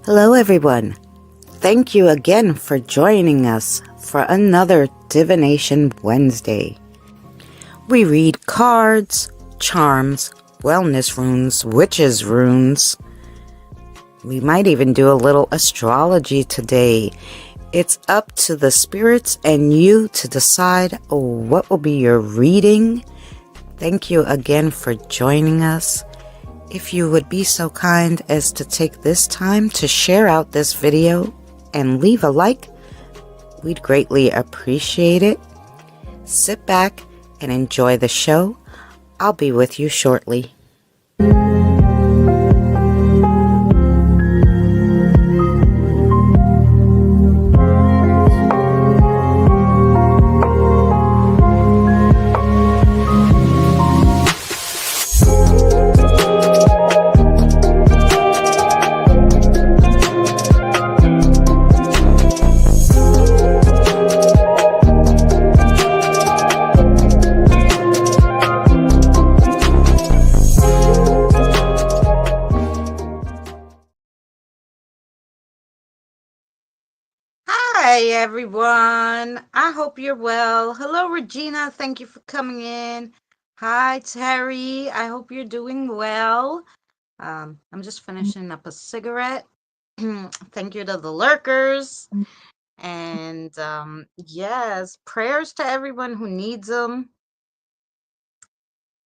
Hello, everyone. Thank you again for joining us for another Divination Wednesday. We read cards, charms, wellness runes, witches' runes. We might even do a little astrology today. It's up to the spirits and you to decide what will be your reading. Thank you again for joining us. If you would be so kind as to take this time to share out this video and leave a like, we'd greatly appreciate it. Sit back and enjoy the show. I'll be with you shortly. Hi, everyone. I hope you're well. Hello, Regina. Thank you for coming in. Hi, Terry. I hope you're doing well. I'm just finishing up a cigarette. Thank you to the lurkers. And yes, prayers to everyone who needs them.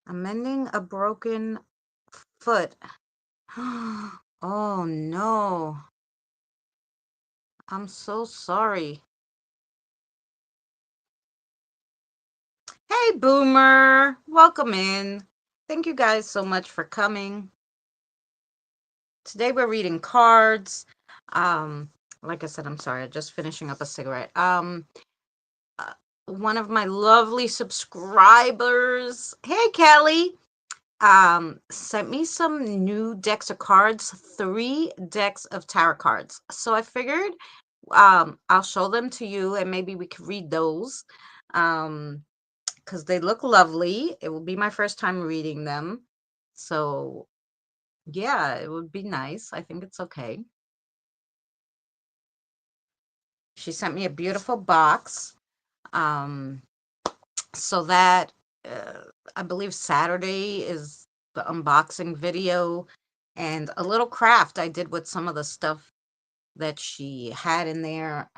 I'm mending a broken foot. Oh, no. I'm so sorry. Hey, Boomer. Welcome in. Thank you guys so much for coming. Today we're reading cards. Like I said, I'm sorry, I'm just finishing up a cigarette. One of my lovely subscribers, hey Kelly, sent me some new decks of cards, 3 decks of tarot cards. So I figured I'll show them to you and maybe we could read those. Because they look lovely. It will be my first time reading them. So, yeah, it would be nice. I think it's okay. She sent me a beautiful box. So that I believe Saturday is the unboxing video and a little craft I did with some of the stuff that she had in there.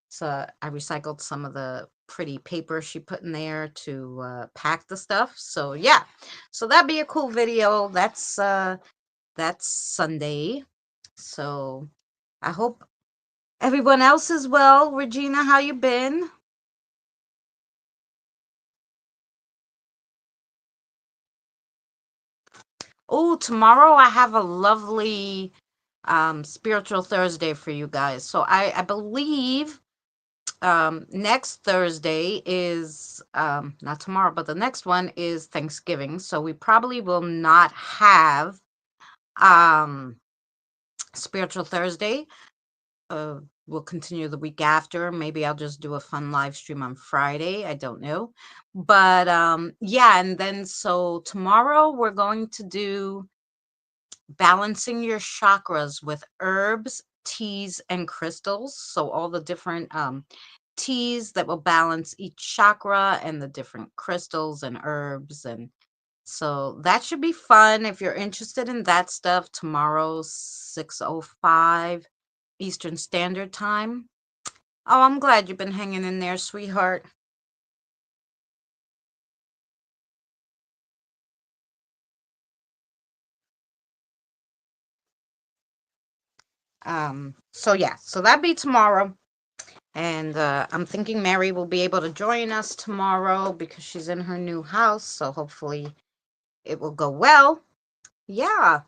So I recycled some of the pretty paper she put in there to pack the stuff. So yeah, so that'd be a cool video. That's Sunday. So I hope everyone else is well. Regina, how you been? Oh, tomorrow I have a lovely spiritual Thursday for you guys. So I believe next Thursday is not tomorrow, but the next one is Thanksgiving. So we probably will not have um spiritual Thursday. We'll continue the week after. Maybe I'll just do a fun live stream on Friday. I don't know. But yeah, and then so tomorrow we're going to do balancing your chakras with herbs, teas, and crystals. So all the different teas that will balance each chakra and the different crystals and herbs. And so that should be fun. If you're interested in that stuff, tomorrow, 6:05 Eastern Standard Time. Oh, I'm glad you've been hanging in there, sweetheart. So yeah, so that'd be tomorrow. And I'm thinking Mary will be able to join us tomorrow because she's in her new house. So hopefully it will go well. Yeah.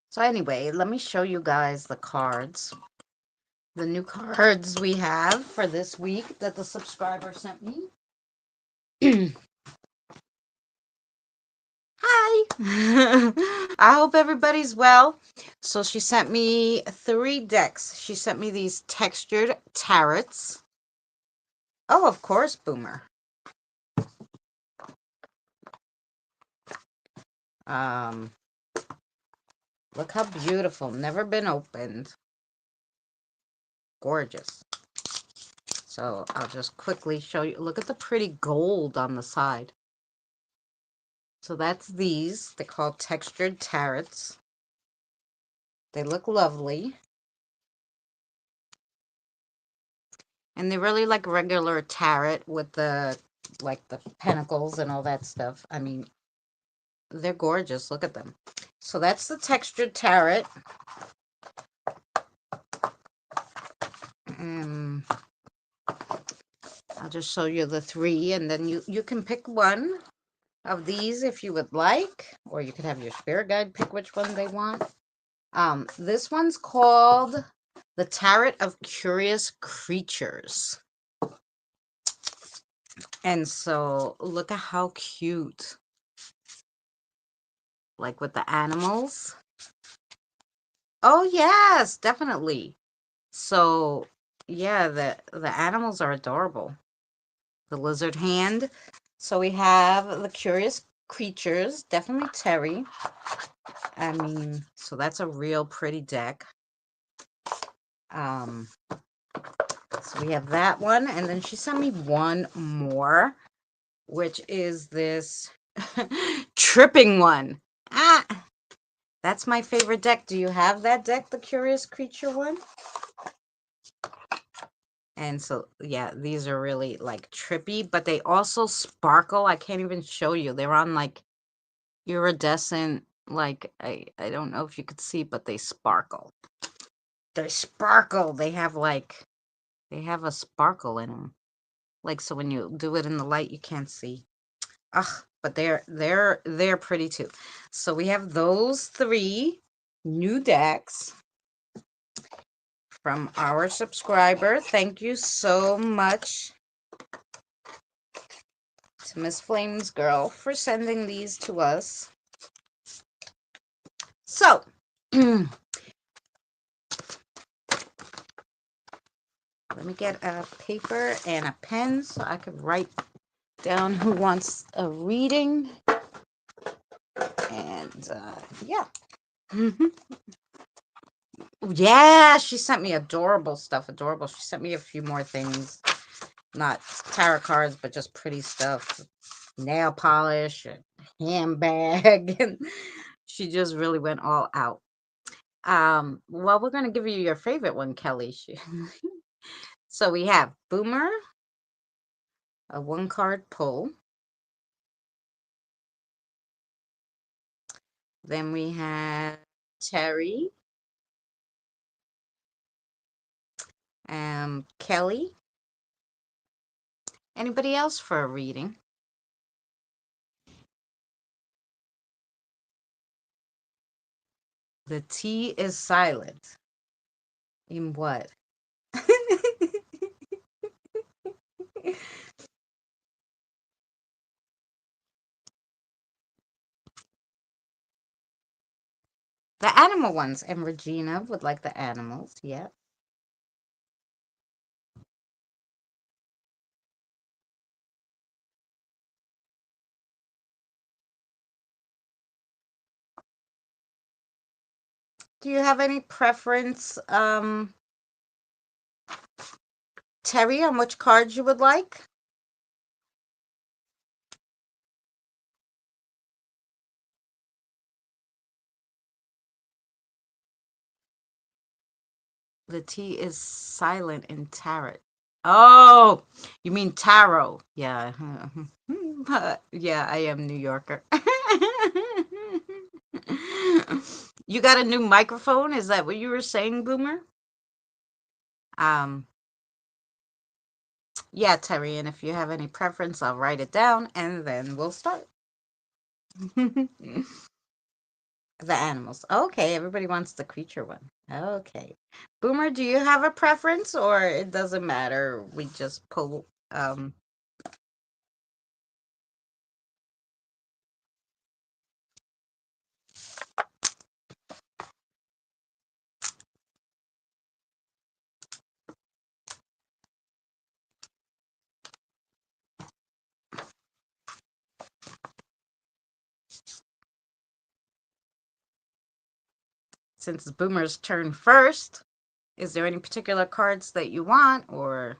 So anyway, let me show you guys the cards. The new cards we have for this week that the subscriber sent me. Hi. I hope everybody's well. So she sent me 3 decks. She sent me these textured tarots. Oh, of course, Boomer. Um, Look how beautiful. Never been opened. Gorgeous. So I'll just quickly show you. Look at the pretty gold on the side. So that's these. They're called textured tarots. They look lovely. And they're really like regular tarot with the like the pentacles and all that stuff. I mean, they're gorgeous. Look at them. So that's the textured tarot. And I'll just show you the three, and then you can pick one of these if you would like, or you could have your spirit guide pick which one they want. This one's called the Tarot of Curious Creatures. And so look at how cute. Like with the animals. Oh yes, definitely. So yeah, the animals are adorable. The lizard hand. So we have the Curious Creatures, definitely Terry. I mean, so that's a real pretty deck. Um, so we have that one, and then she sent me one more, which is this tripping one. Ah, that's my favorite deck. Do you have that deck, the Curious Creature one? And so, yeah, these are really like trippy, but they also sparkle. I can't even show you. They're on like iridescent, like I don't know if you could see, but they sparkle. They sparkle. They have a sparkle in them. Like so when you do it in the light, you can't see. Ugh, but they're pretty too. So we have those three new decks from our subscriber. Thank you so much to Miss Flames Girl for sending these to us. So, let me get a paper and a pen so I could write down who wants a reading. And yeah. Yeah, she sent me adorable stuff. Adorable. She sent me a few more things. Not tarot cards, but just pretty stuff. Nail polish, and handbag. And she just really went all out. Well, we're going to give you your favorite one, Kelly. So we have Boomer, a one-card pull. Then we have Terry, Kelly. Anybody else for a reading? The T is silent. In what? The animal ones. And Regina would like the animals. Yeah. Do you have any preference, Terry, on which cards you would like? The T is silent in tarot. Oh, you mean tarot. Yeah. Yeah, I am New Yorker. You got a new microphone? Is that what you were saying, Boomer? Um, yeah, Terry, and if you have any preference, I'll write it down and then we'll start. The animals. Okay, everybody wants the creature one. Okay. Boomer, do you have a preference or it doesn't matter? We just pull Since it's Boomer's turn first, is there any particular cards that you want, or?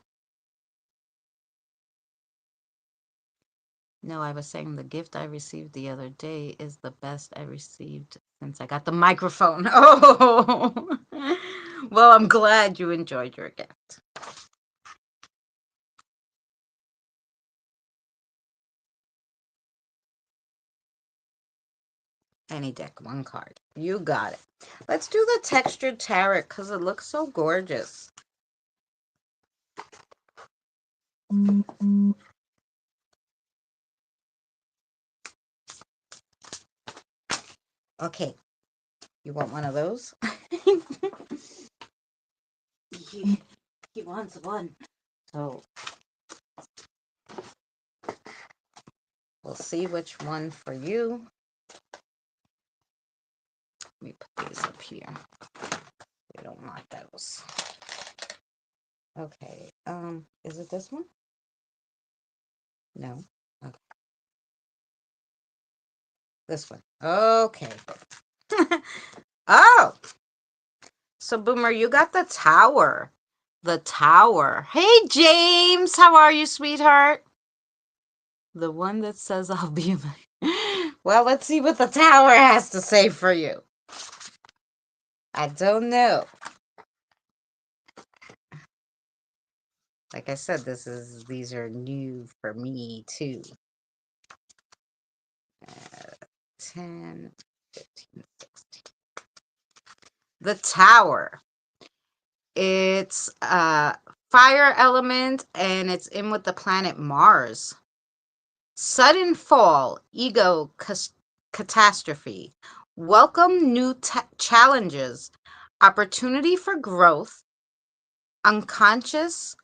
No, I was saying the gift I received the other day is the best I received since I got the microphone. Oh, well, I'm glad you enjoyed your gift. Any deck, one card. You got it. Let's do the textured tarot because it looks so gorgeous. Okay, you want one of those? he wants one. So we'll see which one for you. Let me put these up here. We don't want those. Okay. Is it this one? No. Okay. This one. Okay. Oh. So Boomer, you got the tower. The tower. Hey James, how are you, sweetheart? The one that says I'll be Well, let's see what the tower has to say for you. I don't know. Like I said, these are new for me too. 10, 15, 16. The tower. It's fire element and it's in with the planet Mars. Sudden fall, ego catastrophe. Welcome new challenges. Opportunity for growth. Unconscious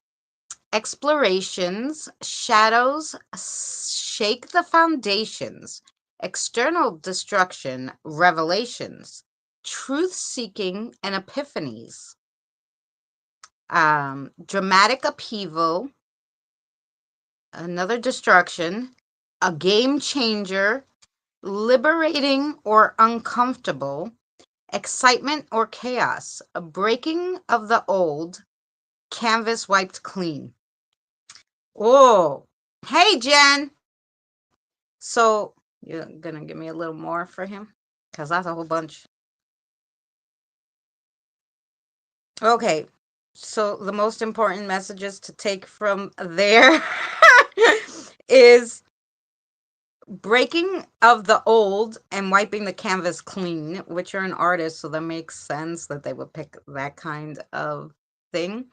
explorations, shadows shake the foundations, external destruction, revelations, truth seeking, and epiphanies, dramatic upheaval, another destruction, a game changer, liberating or uncomfortable, excitement or chaos, a breaking of the old, canvas wiped clean. Oh, hey, Jen. So you're gonna give me a little more for him? Because that's a whole bunch. Okay. So the most important messages to take from there is breaking of the old and wiping the canvas clean, which you're an artist, so that makes sense that they would pick that kind of thing.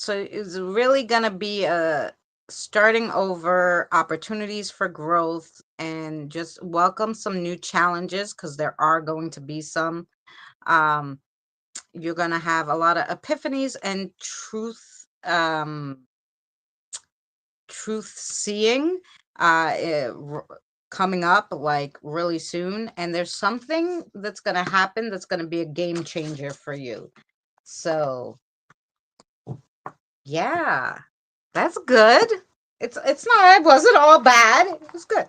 So it's really gonna be a starting over, opportunities for growth, and just welcome some new challenges because there are going to be some. You're gonna have a lot of epiphanies and truth seeing coming up like really soon, and there's something that's going to happen that's going to be a game changer for you. So yeah, that's good. It wasn't all bad. It was good.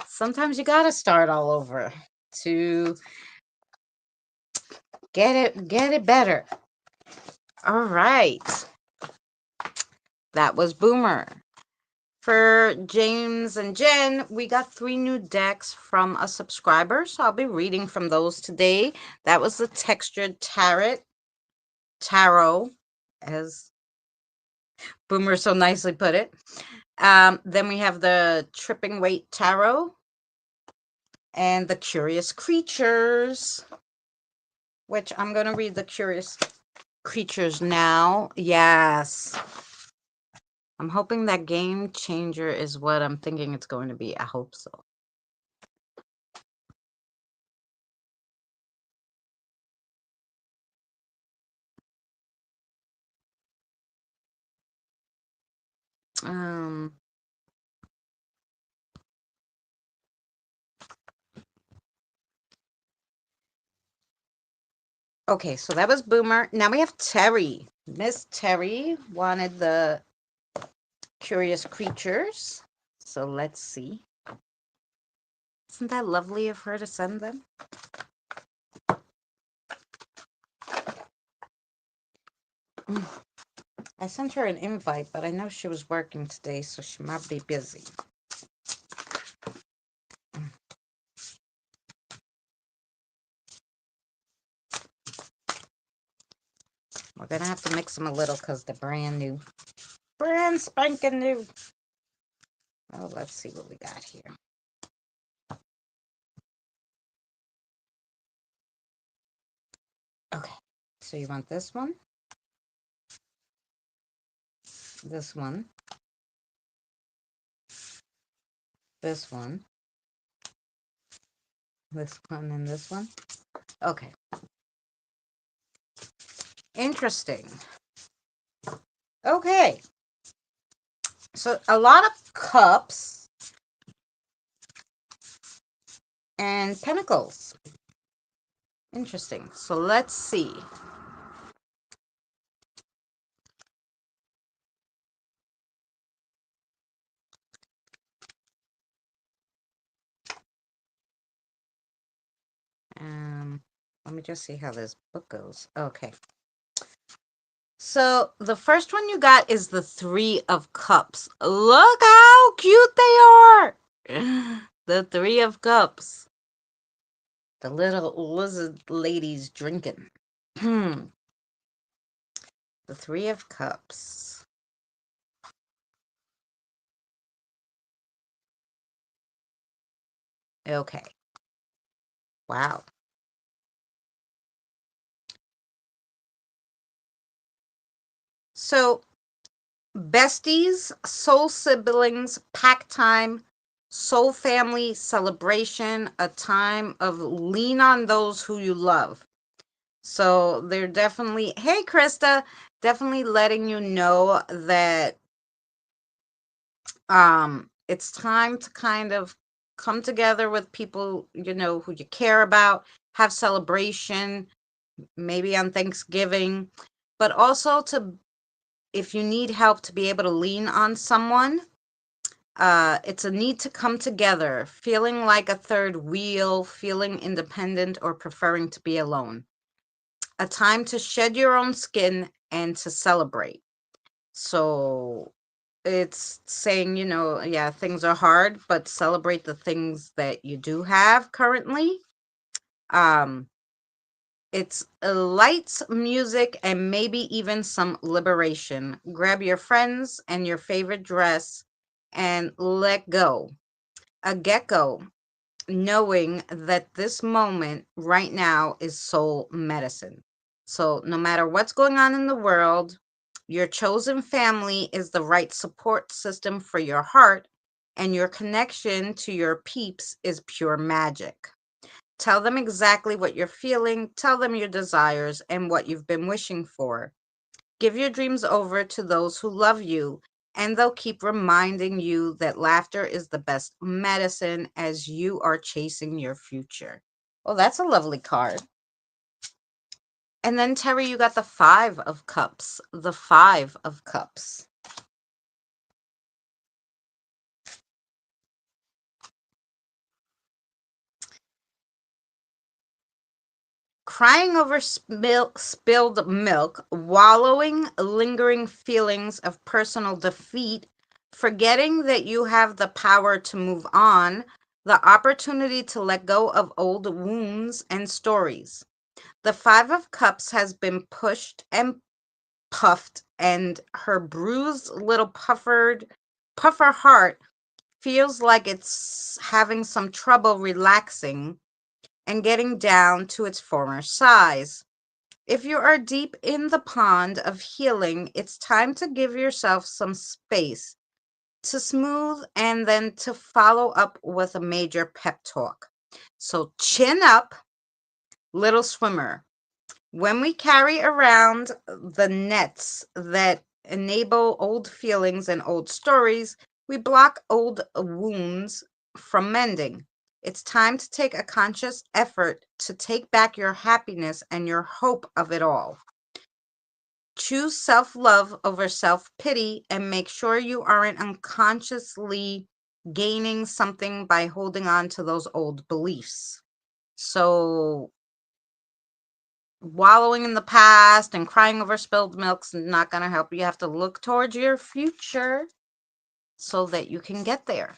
Sometimes you got to start all over to get it better. All right, that was Boomer. For James and Jen, we got 3 new decks from a subscriber, so I'll be reading from those today. That was the textured tarot, as Boomer so nicely put it. Then we have the tripping weight tarot and the curious creatures, which I'm going to read the curious creatures now. Yes. I'm hoping that game changer is what I'm thinking it's going to be. I hope so. Okay, so that was Boomer. Now we have Terry. Miss Terry wanted the curious creatures. So let's see. Isn't that lovely of her to send them? Mm. I sent her an invite, but I know she was working today, so she might be busy. Mm. We're going to have to mix them a little because they're brand new. Brand spanking new. Oh, let's see what we got here. Okay, so you want this one, this one, this one, this one, and this one? Okay, interesting. Okay, so a lot of cups and pentacles. Interesting. So let's see. Let me just see how this book goes. Okay. So the first one you got is the Three of Cups. Look how cute they are. The Three of Cups. The little lizard lady's drinking. The Three of Cups. Okay. Wow. So besties, soul siblings, pack time, soul family celebration, a time of lean on those who you love. So they're definitely, hey Krista, definitely letting you know that it's time to kind of come together with people, you know, who you care about, have celebration, maybe on Thanksgiving, but also to, if you need help, to be able to lean on someone. It's a need to come together, feeling like a third wheel, feeling independent, or preferring to be alone. A time to shed your own skin and to celebrate. So it's saying, you know, yeah, things are hard, but celebrate the things that you do have currently. It's lights, music, and maybe even some liberation. Grab your friends and your favorite dress and let go. A gecko, knowing that this moment right now is soul medicine. So, no matter what's going on in the world, your chosen family is the right support system for your heart, and your connection to your peeps is pure magic. Tell them exactly what you're feeling, tell them your desires and what you've been wishing for. Give your dreams over to those who love you, and they'll keep reminding you that laughter is the best medicine as you are chasing your future. Oh, that's a lovely card. And then, Terry, you got the Five of Cups. The Five of Cups. Crying over spilled milk, wallowing lingering feelings of personal defeat, forgetting that you have the power to move on, the opportunity to let go of old wounds and stories. The Five of Cups has been pushed and puffed, and her bruised little puffer heart feels like it's having some trouble relaxing and getting down to its former size. If you are deep in the pond of healing, it's time to give yourself some space to smooth and then to follow up with a major pep talk. So, chin up, little swimmer. When we carry around the nets that enable old feelings and old stories, we block old wounds from mending. It's time to take a conscious effort to take back your happiness and your hope of it all. Choose self love over self pity and make sure you aren't unconsciously gaining something by holding on to those old beliefs. So wallowing in the past and crying over spilled milk's not going to help. You have to look towards your future so that you can get there.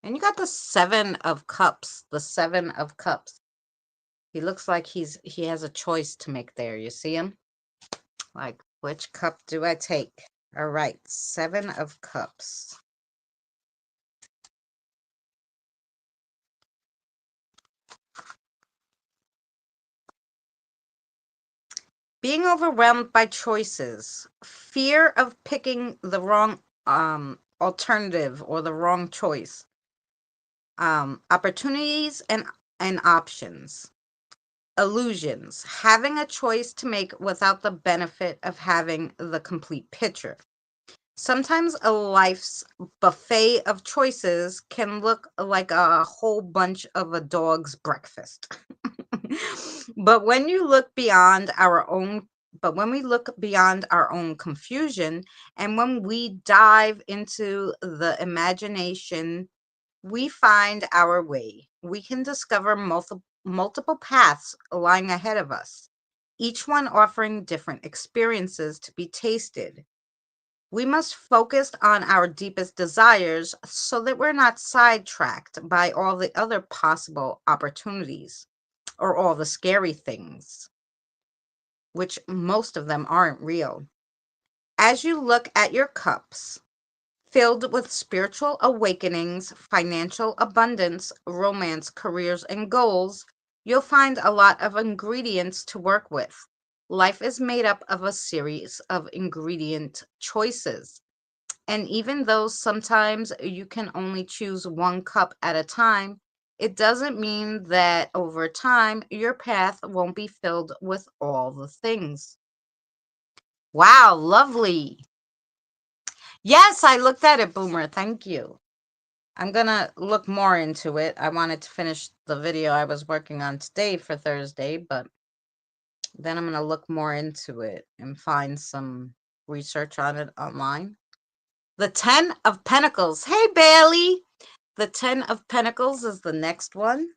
And you got the 7 of Cups, the 7 of Cups. He looks like he has a choice to make there. You see him? Like, which cup do I take? All right, 7 of Cups. Being overwhelmed by choices, fear of picking the wrong alternative or the wrong choice, opportunities and options, illusions, having a choice to make without the benefit of having the complete picture. Sometimes a life's buffet of choices can look like a whole bunch of a dog's breakfast. But when you look beyond our own but when we look beyond our own confusion and when we dive into the imagination, we find our way. We can discover multiple paths lying ahead of us, each one offering different experiences to be tasted. We must focus on our deepest desires so that we're not sidetracked by all the other possible opportunities or all the scary things, which most of them aren't real. As you look at your cups, filled with spiritual awakenings, financial abundance, romance, careers, and goals, you'll find a lot of ingredients to work with. Life is made up of a series of ingredient choices. And even though sometimes you can only choose one cup at a time, it doesn't mean that over time your path won't be filled with all the things. Wow, lovely. Yes, I looked at it, Boomer. Thank you. I'm gonna look more into it. I wanted to finish the video I was working on today for Thursday, but then I'm gonna look more into it and find some research on it online. The 10 of Pentacles. Hey, Bailey. The 10 of Pentacles is the next one.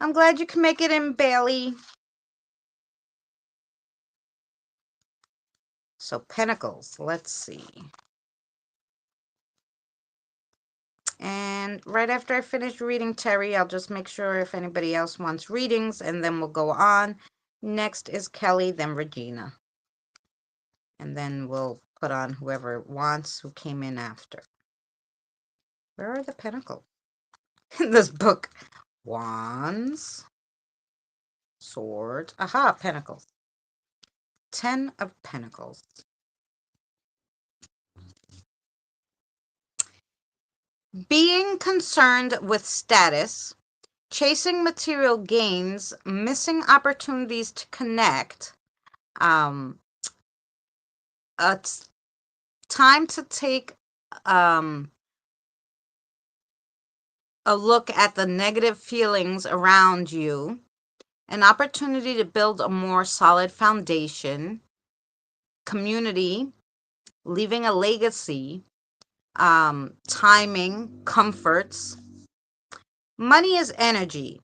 I'm glad you can make it in, Bailey. So, Pentacles. Let's see. And right after I finish reading Terry, I'll just make sure if anybody else wants readings, and then we'll go on. Next is Kelly, then Regina. And then we'll put on whoever wants who came in after. Where are the Pentacles? In this book. Wands. Swords. Aha, Pentacles. 10 of Pentacles. Being concerned with status, chasing material gains, missing opportunities to connect, it's time to take a look at the negative feelings around you, an opportunity to build a more solid foundation, community, leaving a legacy, timing, comforts. Money is energy.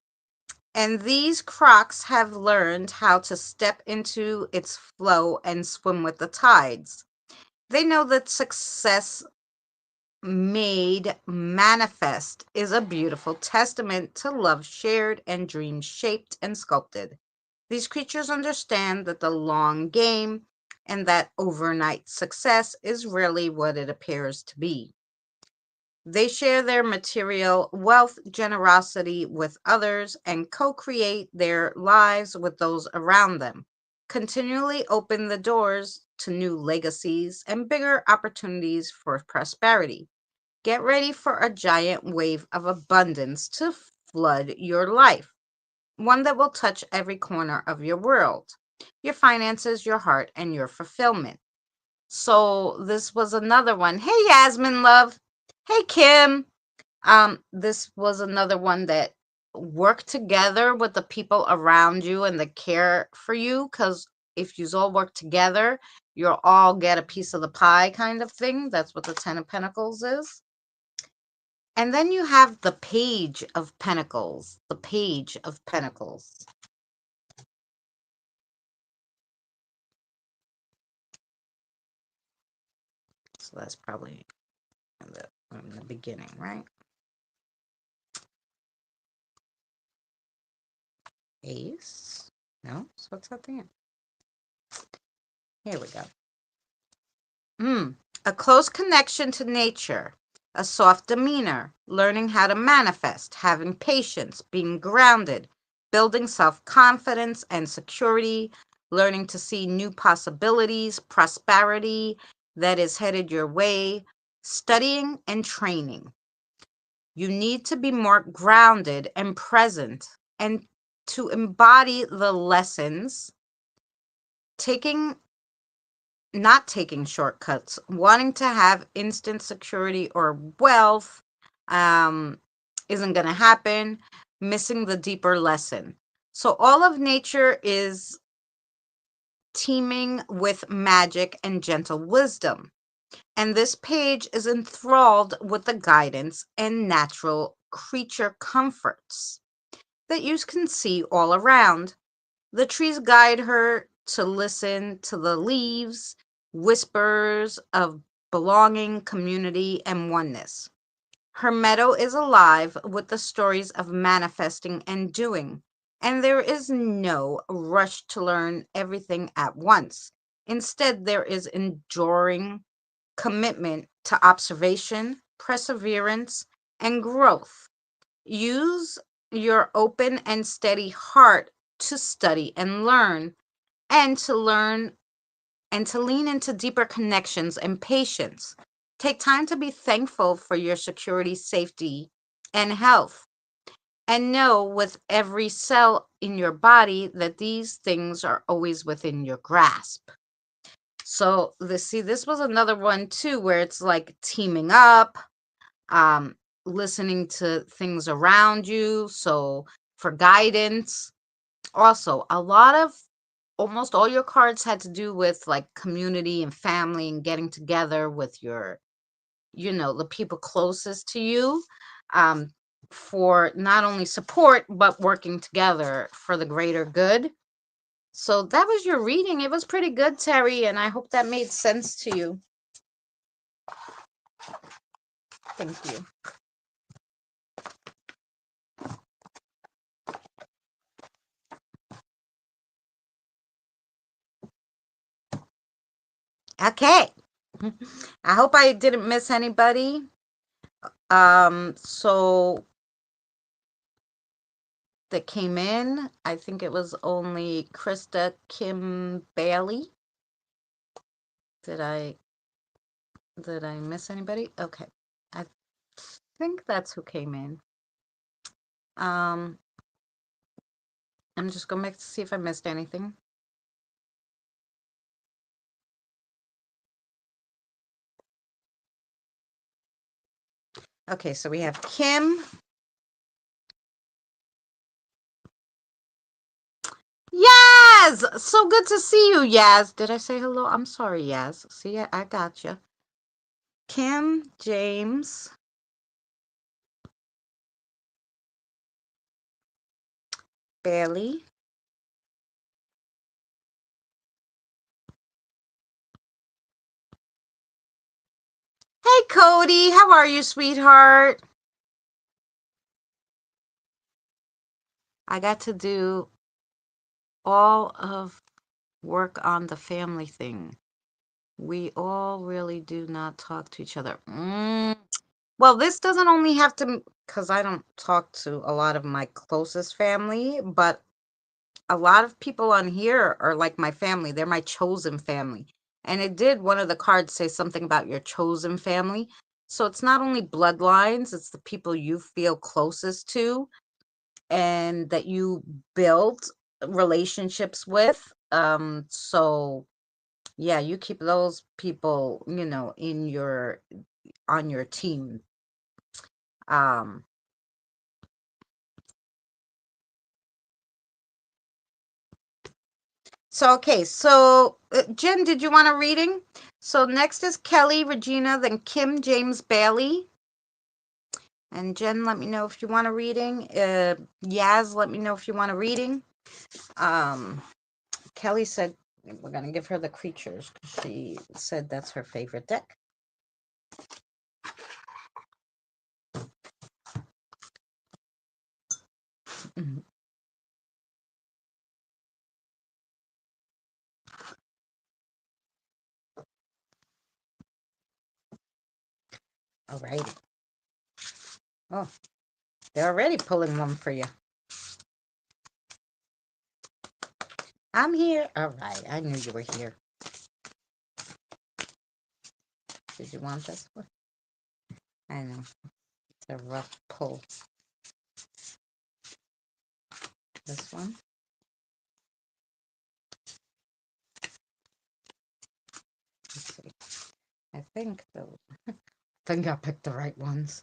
And these crocs have learned how to step into its flow and swim with the tides. They know that success made manifest is a beautiful testament to love shared and dreams shaped and sculpted. These creatures understand that the long game and that overnight success is really what it appears to be. They share their material wealth, generosity with others, and co create their lives with those around them. Continually open the doors to new legacies and bigger opportunities for prosperity. Get ready for a giant wave of abundance to flood your life, one that will touch every corner of your world, your finances, your heart, and your fulfillment. So, this was another one. Hey, Yasmin, love. Hey, Kim. This was another one that work together with the people around you and that care for you, because if you all work together, you'll all get a piece of the pie kind of thing. That's what the 10 of Pentacles is. And then you have the Page of Pentacles. The Page of Pentacles. So that's probably in the beginning, right? Ace. No? So what's at the end? Here we go. A close connection to nature, a soft demeanor, learning how to manifest, having patience, being grounded, building self-confidence and security, learning to see new possibilities, prosperity that is headed your way, studying and training. You need to be more grounded and present and to embody the lessons, not taking shortcuts, wanting to have instant security or wealth isn't going to happen, missing the deeper lesson. So all of nature is teeming with magic and gentle wisdom. And this page is enthralled with the guidance and natural creature comforts that you can see all around. The trees guide her to listen to the leaves, whispers of belonging, community, and oneness. Her meadow is alive with the stories of manifesting and doing, and there is no rush to learn everything at once. Instead, there is enduring commitment to observation, perseverance, and growth. Use your open and steady heart to study and learn and to lean into deeper connections and patience. Take time to be thankful for your security, safety, and health. And know with every cell in your body that these things are always within your grasp. So this was another one too, where it's like teaming up, um, listening to things around you. So for guidance, also a lot of almost all your cards had to do with like community and family and getting together with your, the people closest to you, um, for not only support but working together for the greater good. So that was your reading. It was pretty good, Terry, and I hope that made sense to you. Thank you. Okay. I hope I didn't miss anybody. So that came in, I think it was only Krista Kim Bailey. Did I miss anybody? Okay. I think that's who came in. I'm just going to see if I missed anything. Okay, so we have Kim. Yes! So good to see you, Yaz. Did I say hello? I'm sorry, Yaz. See, I got you. Kim, James, Bailey. Hey, Cody. How are you, sweetheart? I got to do all of work on the family thing. We all really do not talk to each other. Well, this doesn't only have to, because I don't talk to a lot of my closest family, but a lot of people on here are like my family. They're my chosen family. And it did, one of the cards say something about your chosen family. So it's not only bloodlines, it's the people you feel closest to and that you build relationships with. So yeah, you keep those people, in your on your team. Um so okay, so Jen, did you want a reading? So next is Kelly, Regina, then Kim, James, Bailey, And Jen, let me know if you want a reading. Yaz, let me know if you want a reading. Um, Kelly said we're gonna give her the creatures because she said that's her favorite deck. Mhm. All right. Oh, they're already pulling one for you. I'm here. All right. I knew you were here. Did you want this one? I know. It's a rough pull. This one. Let's see. I think though. I think I picked the right ones.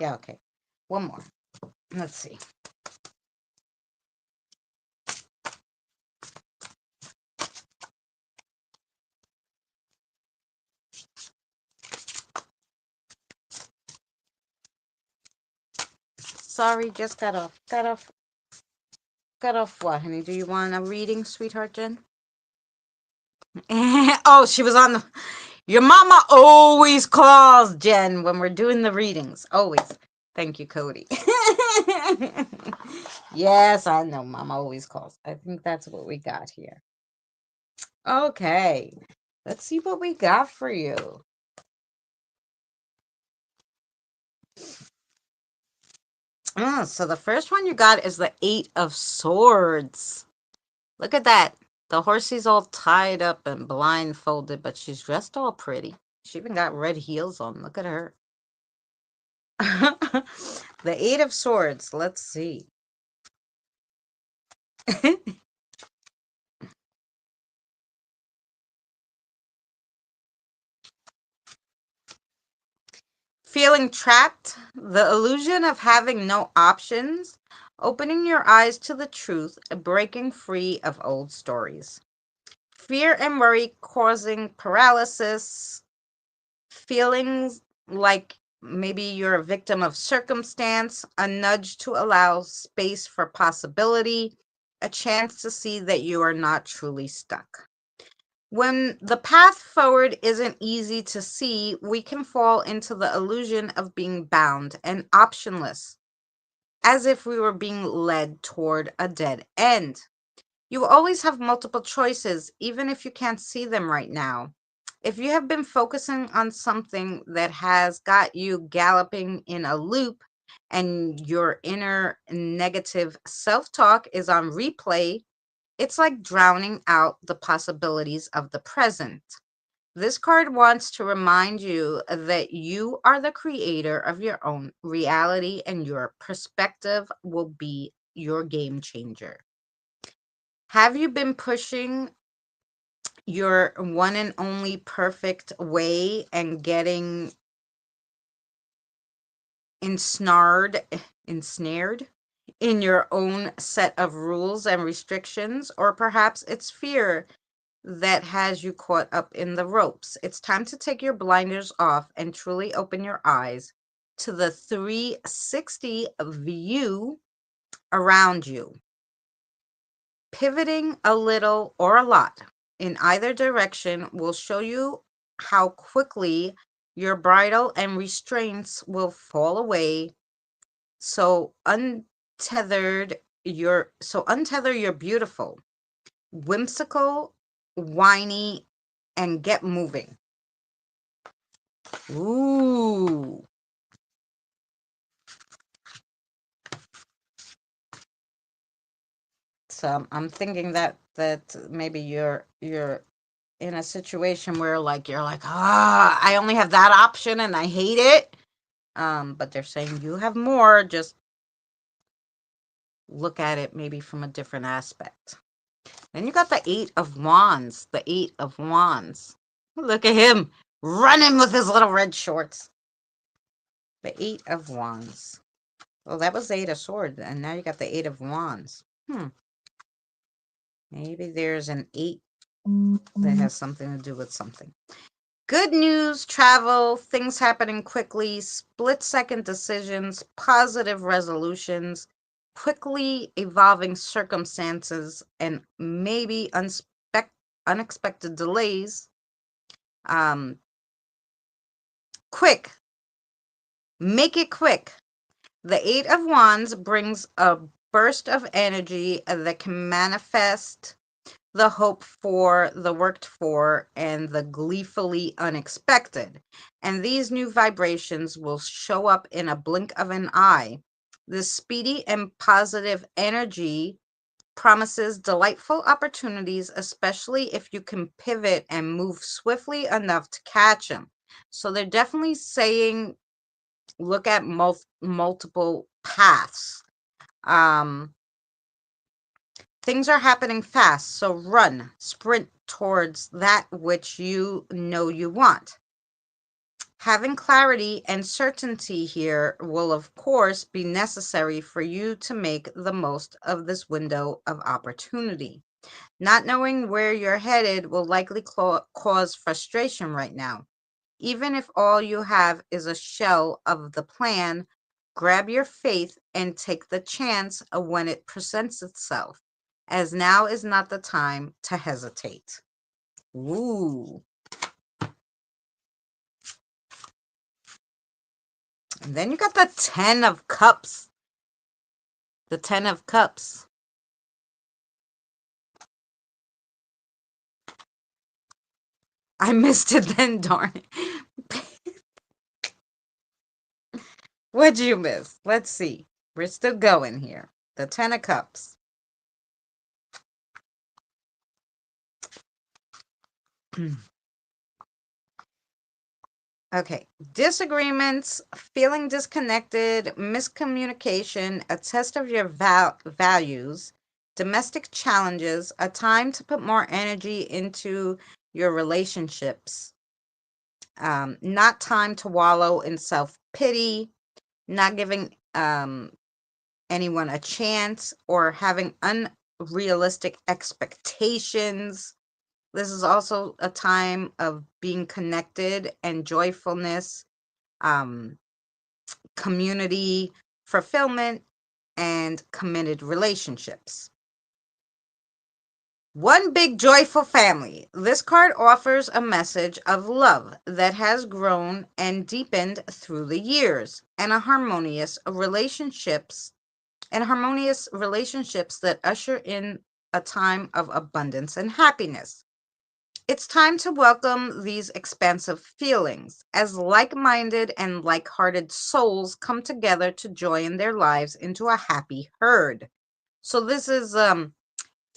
Yeah, okay. One more. Let's see. Sorry, just got off. Got off what, honey? Do you want a reading, sweetheart Jen? Oh, she was on the. Your mama always calls, Jen, when we're doing the readings. Always. Thank you, Cody. Yes, I know. Mama always calls. I think that's what we got here. Okay. Let's see what we got for you. So the first one you got is the Eight of Swords. Look at that. The horsey's all tied up and blindfolded, but she's dressed all pretty. She even got red heels on. Look at her. The Eight of Swords. Let's see. Feeling trapped? The illusion of having no options? Opening your eyes to the truth, breaking free of old stories. Fear and worry causing paralysis, feelings like maybe you're a victim of circumstance, a nudge to allow space for possibility, a chance to see that you are not truly stuck. When the path forward isn't easy to see, we can fall into the illusion of being bound and optionless, as if we were being led toward a dead end. You always have multiple choices, even if you can't see them right now. If you have been focusing on something that has got you galloping in a loop and your inner negative self talk is on replay, it's like drowning out the possibilities of the present. This card wants to remind you that you are the creator of your own reality and your perspective will be your game changer. Have you been pushing your one and only perfect way and getting ensnared in your own set of rules and restrictions? Or perhaps it's fear that has you caught up in the ropes. It's time to take your blinders off and truly open your eyes to the 360 view around you. Pivoting a little or a lot in either direction will show you how quickly your bridle and restraints will fall away. So untether your beautiful, whimsical, whiny, and get moving. Ooh. So I'm thinking that maybe you're in a situation where like you're like, I only have that option and I hate it. But they're saying you have more, just look at it maybe from a different aspect. Then you got the Eight of Wands. The Eight of Wands. Look at him running with his little red shorts. The Eight of Wands. Well, that was the Eight of Swords, and now you got the Eight of Wands. Maybe there's an eight that has something to do with something. Good news, travel, things happening quickly, split-second decisions, positive resolutions, quickly evolving circumstances, and maybe unexpected delays. Um, quick, make it quick. The Eight of Wands brings a burst of energy that can manifest the hope for, the worked for, and the gleefully unexpected. And these new vibrations will show up in a blink of an eye. This speedy and positive energy promises delightful opportunities, especially if you can pivot and move swiftly enough to catch them. So they're definitely saying look at multiple paths. Um, Things are happening fast, so run, sprint towards that which you know you want. Having clarity and certainty here will, of course, be necessary for you to make the most of this window of opportunity. Not knowing where you're headed will likely cause frustration right now. Even if all you have is a shell of the plan, grab your faith and take the chance when it presents itself, as now is not the time to hesitate. Ooh. And then you got the 10 of Cups. The 10 of Cups. I missed it then, darn it. What'd you miss? Let's see. We're still going here. The 10 of Cups. Okay. Disagreements, feeling disconnected, miscommunication, a test of your values, domestic challenges, a time to put more energy into your relationships, not time to wallow in self-pity, not giving anyone a chance, or having unrealistic expectations. This is also a time of being connected and joyfulness, um, community fulfillment, and committed relationships. One big joyful family. This card offers a message of love that has grown and deepened through the years, and harmonious relationships that usher in a time of abundance and happiness. It's time to welcome these expansive feelings as like-minded and like-hearted souls come together to join their lives into a happy herd. So this is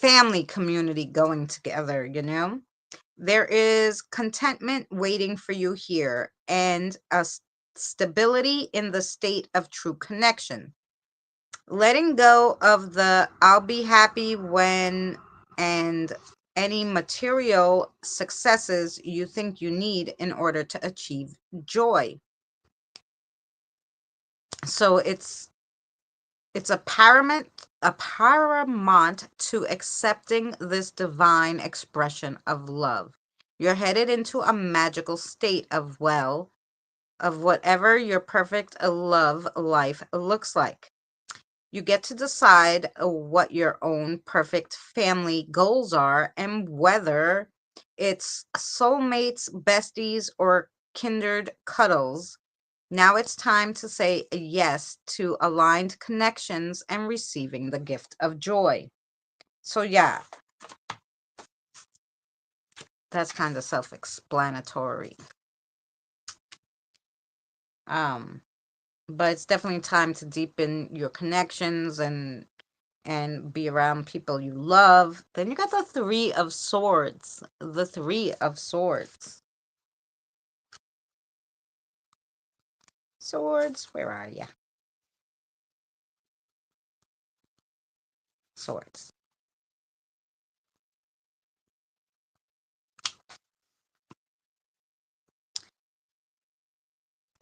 family community going together, you know? There is contentment waiting for you here and a stability in the state of true connection. Letting go of the I'll be happy when and any material successes you think you need in order to achieve joy. So it's a paramount to accepting this divine expression of love. You're headed into a magical state of whatever your perfect love life looks like. You get to decide what your own perfect family goals are and whether it's soulmates, besties, or kindred cuddles. Now it's time to say yes to aligned connections and receiving the gift of joy. So, yeah, that's kind of self-explanatory. Um, but it's definitely time to deepen your connections and be around people you love. Then you got the Three of Swords. The Three of Swords. Swords, where are you? Swords.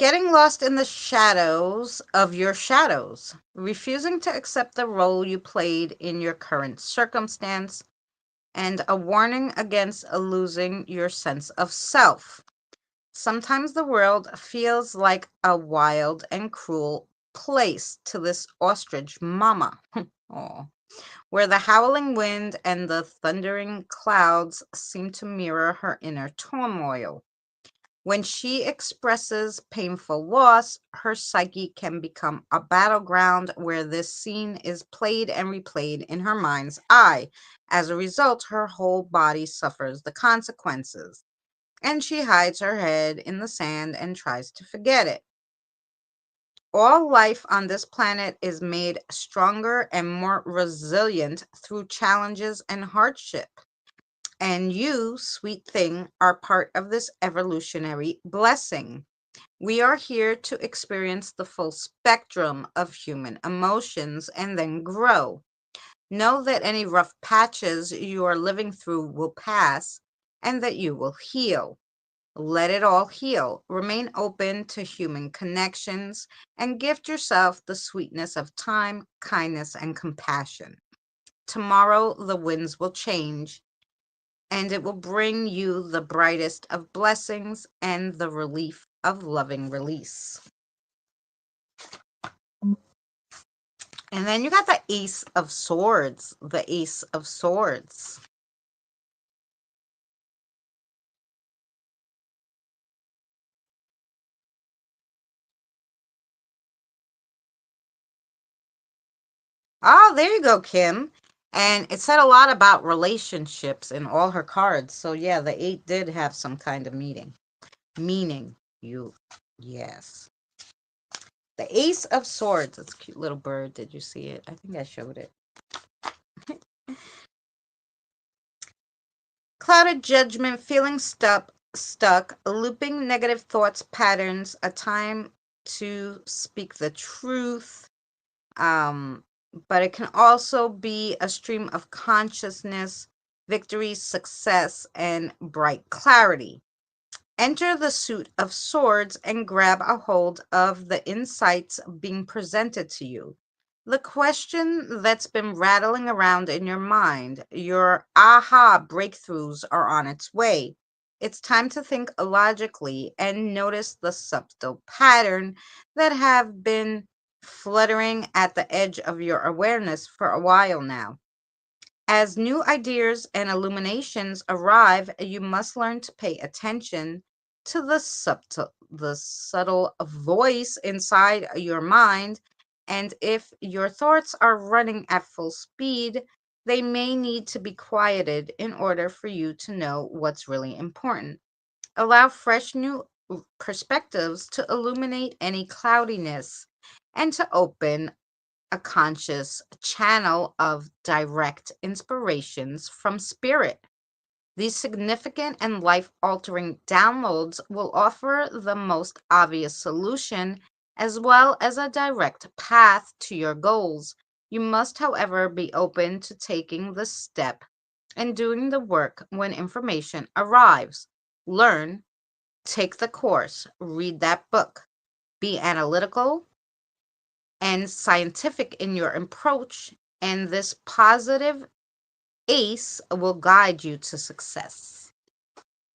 Getting lost in the shadows of your shadows. Refusing to accept the role you played in your current circumstance. And a warning against losing your sense of self. Sometimes the world feels like a wild and cruel place to this ostrich mama. Oh, where the howling wind and the thundering clouds seem to mirror her inner turmoil. When she expresses painful loss, her psyche can become a battleground where this scene is played and replayed in her mind's eye. As a result, her whole body suffers the consequences, and she hides her head in the sand and tries to forget it. All life on this planet is made stronger and more resilient through challenges and hardship. And you, sweet thing, are part of this evolutionary blessing. We are here to experience the full spectrum of human emotions and then grow. Know that any rough patches you are living through will pass and that you will heal. Let it all heal. Remain open to human connections and gift yourself the sweetness of time, kindness, and compassion. Tomorrow, the winds will change and it will bring you the brightest of blessings and the relief of loving release. And then you got the Ace of Swords. The Ace of Swords. Oh, there you go, Kim. And it said a lot about relationships in all her cards. So yeah, the 8 did have some kind of meaning. You, yes. The Ace of Swords. It's a cute little bird. Did you see it? I think I showed it. Clouded judgment, feeling stuck, looping negative thoughts patterns, a time to speak the truth. But it can also be a stream of consciousness, victory, success, and bright clarity. Enter the suit of swords and grab a hold of the insights being presented to you. The question that's been rattling around in your mind, your aha breakthroughs are on its way. It's time to think logically and notice the subtle pattern that have been fluttering at the edge of your awareness for a while now. As new ideas and illuminations arrive, you must learn to pay attention to the subtle voice inside your mind. And if your thoughts are running at full speed, they may need to be quieted in order for you to know what's really important. Allow fresh new perspectives to illuminate any cloudiness and to open a conscious channel of direct inspirations from spirit. These significant and life altering downloads will offer the most obvious solution as well as a direct path to your goals. You must, however, be open to taking the step and doing the work when information arrives. Learn, take the course, read that book, be analytical, and scientific in your approach, and this positive ace will guide you to success.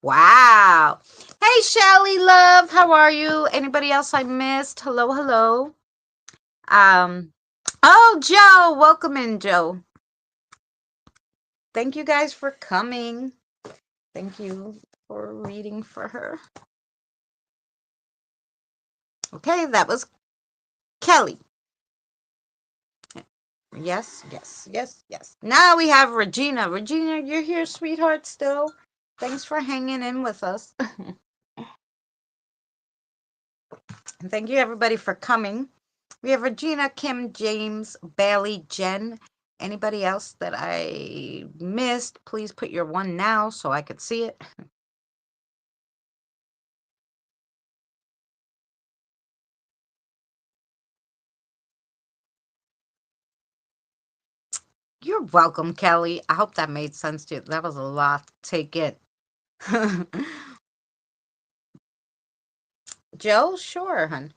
Wow. Hey, Shelly, love, how are you? Anybody else I missed? Hello, hello. Um, oh, Joe, welcome in, Joe. Thank you guys for coming. Thank you for reading for her. Okay, that was Kelly. Yes, yes, yes, yes. Now we have Regina. Regina, you're here, sweetheart, still. Thanks for hanging in with us. And thank you, everybody, for coming. We have Regina, Kim, James, Bailey, Jen. Anybody else that I missed, please put your one now so I could see it. You're welcome, Kelly. I hope that made sense to you. That was a lot to take in. Joe, sure, hun.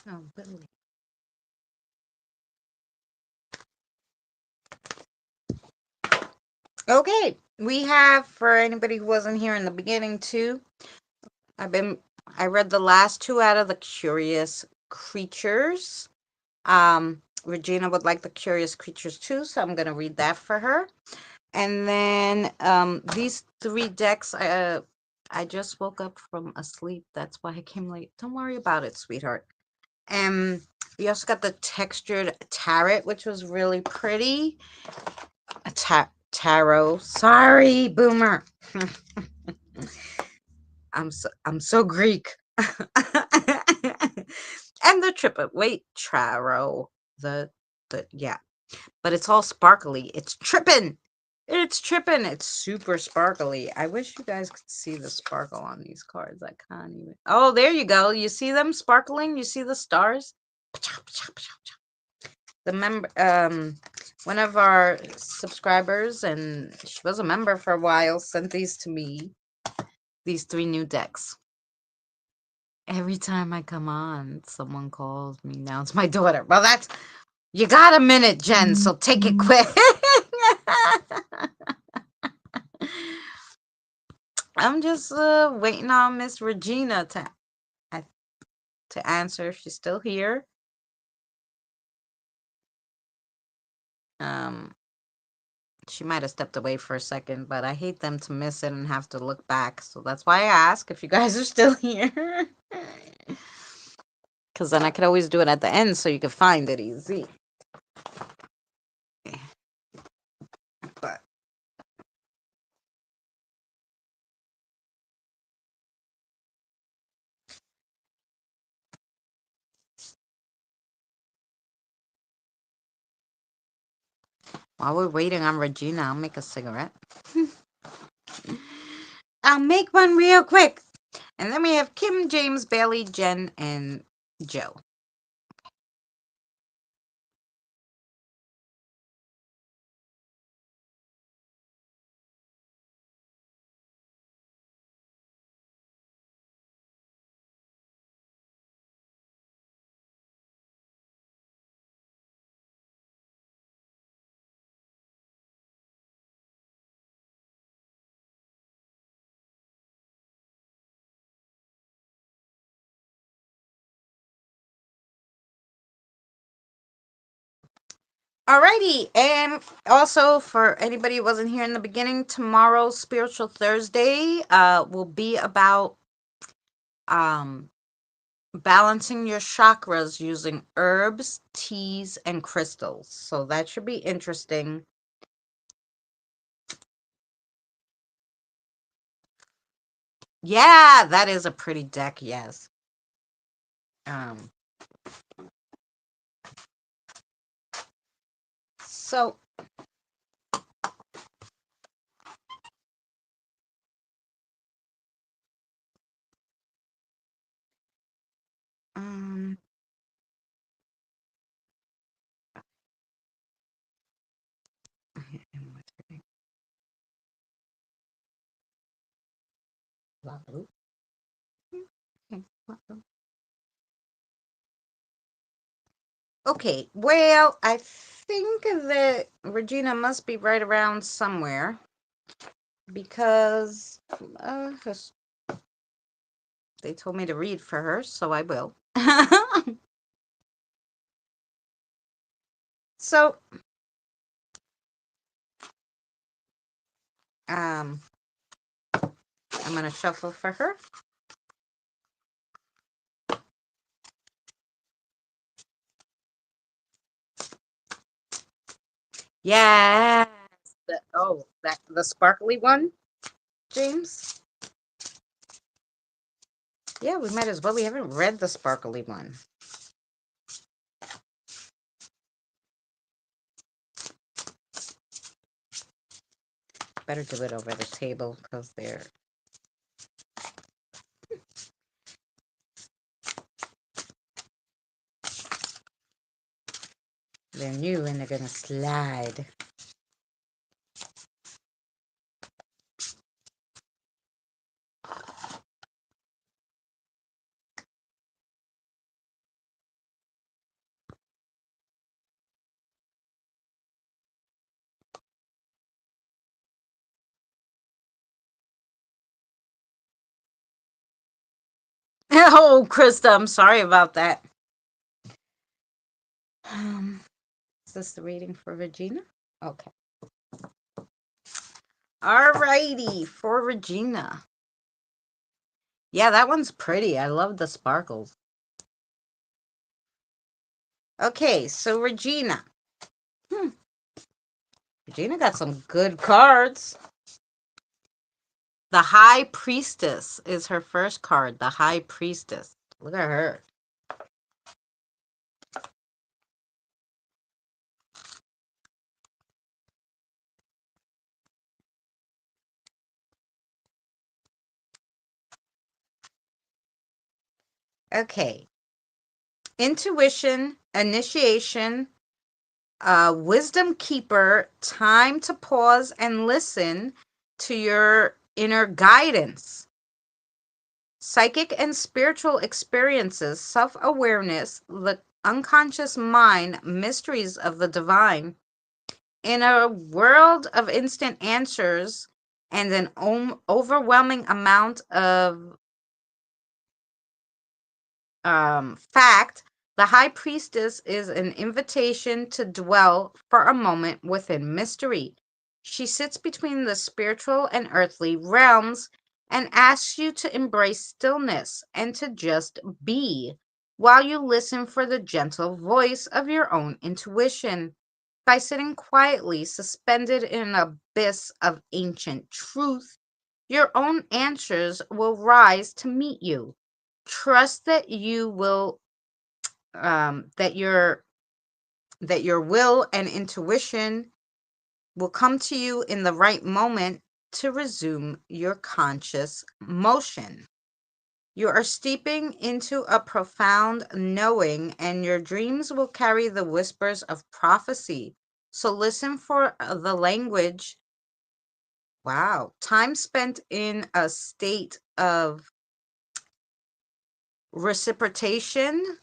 Oh, Billy. Okay, we have for anybody who wasn't here in the beginning too. I've been I read the last two out of the Curious Creatures. Regina would like the Curious Creatures too, so I'm gonna read that for her. And then these three decks, I just woke up from a sleep. That's why I came late. Don't worry about it, sweetheart. And we also got the textured tarot, which was really pretty. A tarot. Sorry, boomer. I'm so Greek. And the triple wait, tarot. The yeah. But it's all sparkly. It's tripping. It's tripping. It's super sparkly. I wish you guys could see the sparkle on these cards. I can't even. Oh, there you go. You see them sparkling? You see the stars? The member, one of our subscribers, and she was a member for a while, sent these to me. These three new decks. Every time I come on, someone calls me. Now it's my daughter. Well, that's you got a minute, Jen, so take it quick. I'm just waiting on Miss Regina to answer if she's still here. Um, she might have stepped away for a second, but I hate them to miss it and have to look back. So that's why I ask if you guys are still here. Because then I could always do it at the end so you could find it easy. But while we're waiting on Regina, I'll make a cigarette. I'll make one real quick. And then we have Kim, James, Bailey, Jen, and Joe. Alrighty, and also for anybody who wasn't here in the beginning, tomorrow's Spiritual Thursday will be about um balancing your chakras using herbs, teas, and crystals. So that should be interesting. Yeah, that is a pretty deck, yes. Um so um okay, well, I think that Regina must be right around somewhere because they told me to read for her, so I will. So, I'm gonna shuffle for her. Yes. The sparkly one, James. Yeah, we might as well. We haven't read the sparkly one. Better do it over the table because they're new and they're gonna slide. Oh, Krista, I'm sorry about that. Um, is this the reading for Regina? Okay. Alrighty, for Regina. Yeah, that one's pretty. I love the sparkles. Okay, so Regina. Hmm, Regina got some good cards. The High Priestess is her first card. The High Priestess. Look at her. Okay. Intuition, initiation, wisdom keeper, time to pause and listen to your inner guidance. Psychic and spiritual experiences, self awareness, the unconscious mind, mysteries of the divine. In a world of instant answers and an overwhelming amount of fact, the High Priestess is an invitation to dwell for a moment within mystery. She sits between the spiritual and earthly realms and asks you to embrace stillness and to just be while you listen for the gentle voice of your own intuition. By sitting quietly, suspended in an abyss of ancient truth, your own answers will rise to meet you. Trust that you will that your will and intuition will come to you in the right moment to resume your conscious motion. You are steeping into a profound knowing, and your dreams will carry the whispers of prophecy. So listen for the language. Wow. Time spent in a state of reciprocation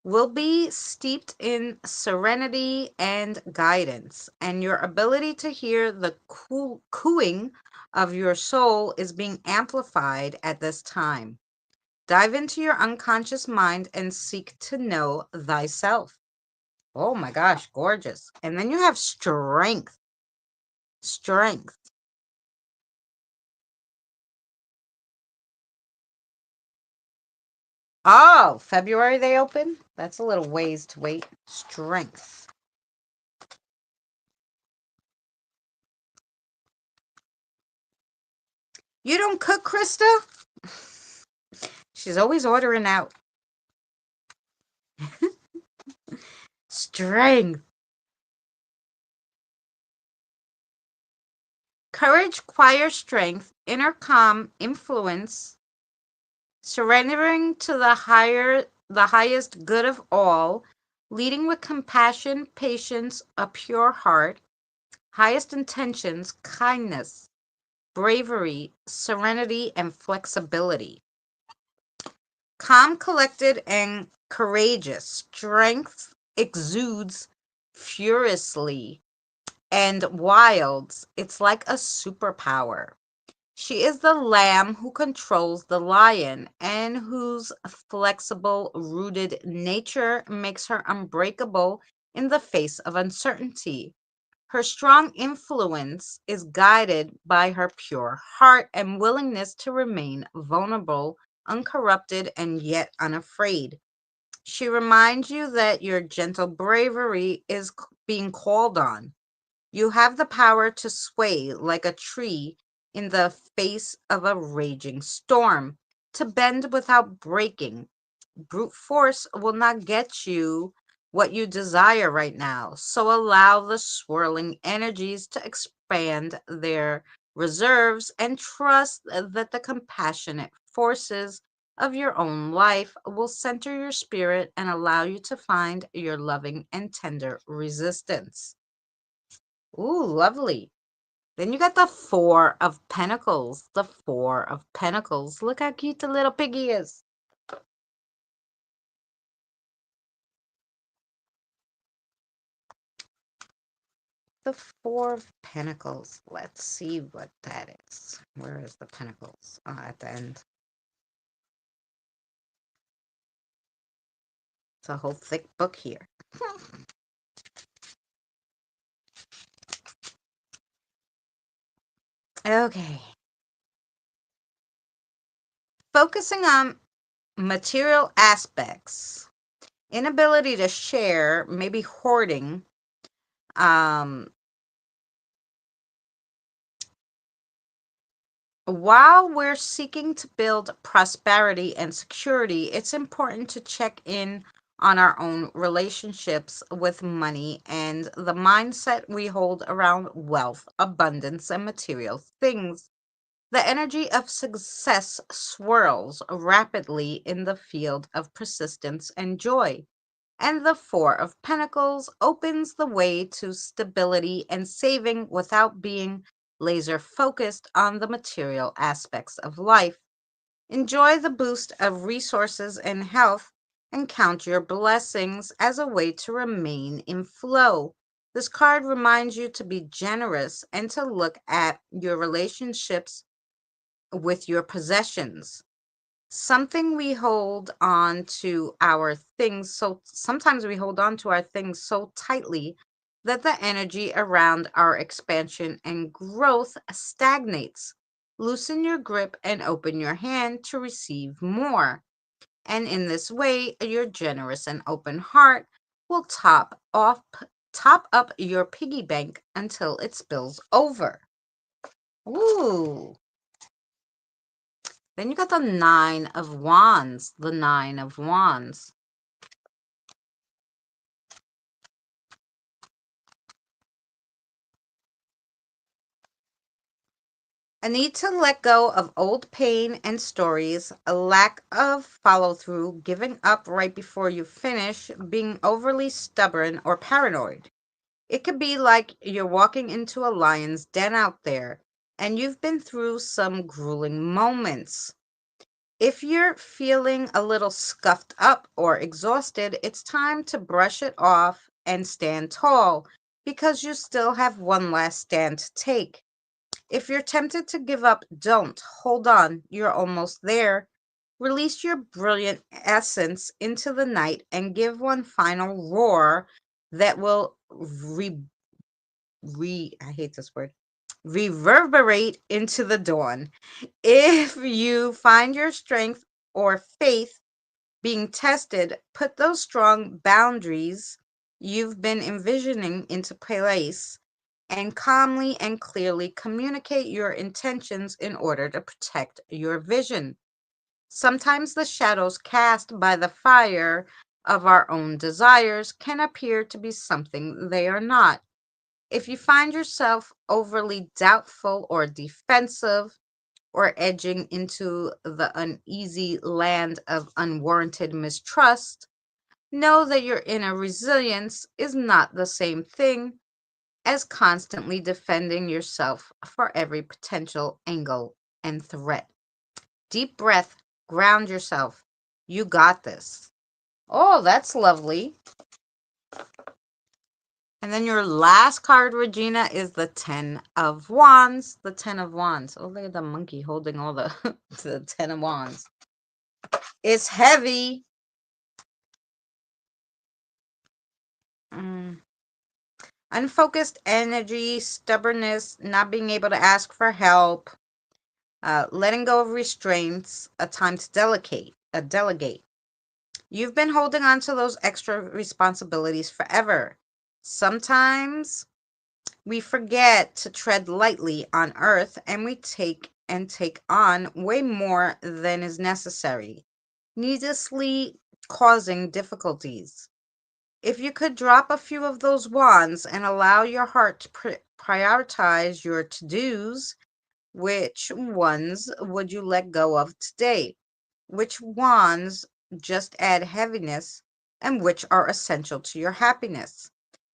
will be steeped in serenity and guidance, and your ability to hear the cooing of your soul is being amplified at this time. Dive into your unconscious mind and seek to know thyself. Oh my gosh, gorgeous. And then you have strength. Strength. Oh, February they open? That's a little ways to wait. Strength. You don't cook, Krista? She's always ordering out. Strength. Courage, choir strength, inner calm, influence, surrendering to the highest good of all, leading with compassion, patience, a pure heart, highest intentions, kindness, bravery, serenity, and flexibility. Calm, collected, and courageous. Strength exudes furiously and wilds. It's like a superpower. She is the lamb who controls the lion and whose flexible, rooted nature makes her unbreakable in the face of uncertainty. Her strong influence is guided by her pure heart and willingness to remain vulnerable, uncorrupted, and yet unafraid. She reminds you that your gentle bravery is being called on. You have the power to sway like a tree in the face of a raging storm, to bend without breaking. Brute force will not get you what you desire right now. So allow the swirling energies to expand their reserves and trust that the compassionate forces of your own life will center your spirit and allow you to find your loving and tender resistance. Ooh, lovely. Then you got the Four of Pentacles. The Four of Pentacles. Look how cute the little piggy is. The Four of Pentacles. Let's see what that is. Where is the Pentacles? At the end. It's a whole thick book here. Okay. Focusing on material aspects, inability to share, maybe hoarding. Um, while we're seeking to build prosperity and security, it's important to check in on our own relationships with money and the mindset we hold around wealth, abundance, and material things. The energy of success swirls rapidly in the field of persistence and joy, and the Four of Pentacles opens the way to stability and saving without being laser focused on the material aspects of life. Enjoy the boost of resources and health and count your blessings as a way to remain in flow. This card reminds you to be generous and to look at your relationships with your possessions. Something we hold on to our things so sometimes we hold on to our things so tightly that the energy around our expansion and growth stagnates. Loosen your grip and open your hand to receive more. And in this way, your generous and open heart will top up your piggy bank until it spills over. Ooh. Then you got the Nine of Wands. The Nine of Wands. A need to let go of old pain and stories, a lack of follow through, giving up right before you finish, being overly stubborn or paranoid. It could be like you're walking into a lion's den out there and you've been through some grueling moments. If you're feeling a little scuffed up or exhausted, it's time to brush it off and stand tall because you still have one last stand to take. If you're tempted to give up, don't. Hold on, you're almost there. Release your brilliant essence into the night and give one final roar that will I hate this word, reverberate into the dawn. If you find your strength or faith being tested, put those strong boundaries you've been envisioning into place and calmly and clearly communicate your intentions in order to protect your vision. Sometimes the shadows cast by the fire of our own desires can appear to be something they are not. If you find yourself overly doubtful or defensive, or edging into the uneasy land of unwarranted mistrust, know that your inner resilience is not the same thing as constantly defending yourself for every potential angle and threat. Deep breath, ground yourself. You got this. Oh, that's lovely. And then your last card, Regina, is the Ten of Wands. The Ten of Wands. Oh, look at the monkey holding all the, the Ten of Wands. It's heavy. Mm. Unfocused energy, stubbornness, not being able to ask for help, letting go of restraints, a time to delegate. You've been holding on to those extra responsibilities forever. Sometimes we forget to tread lightly on earth and we take on way more than is necessary, needlessly causing difficulties. If you could drop a few of those wands and allow your heart to prioritize your to-dos, which ones would you let go of today? Which ones just add heaviness and which are essential to your happiness?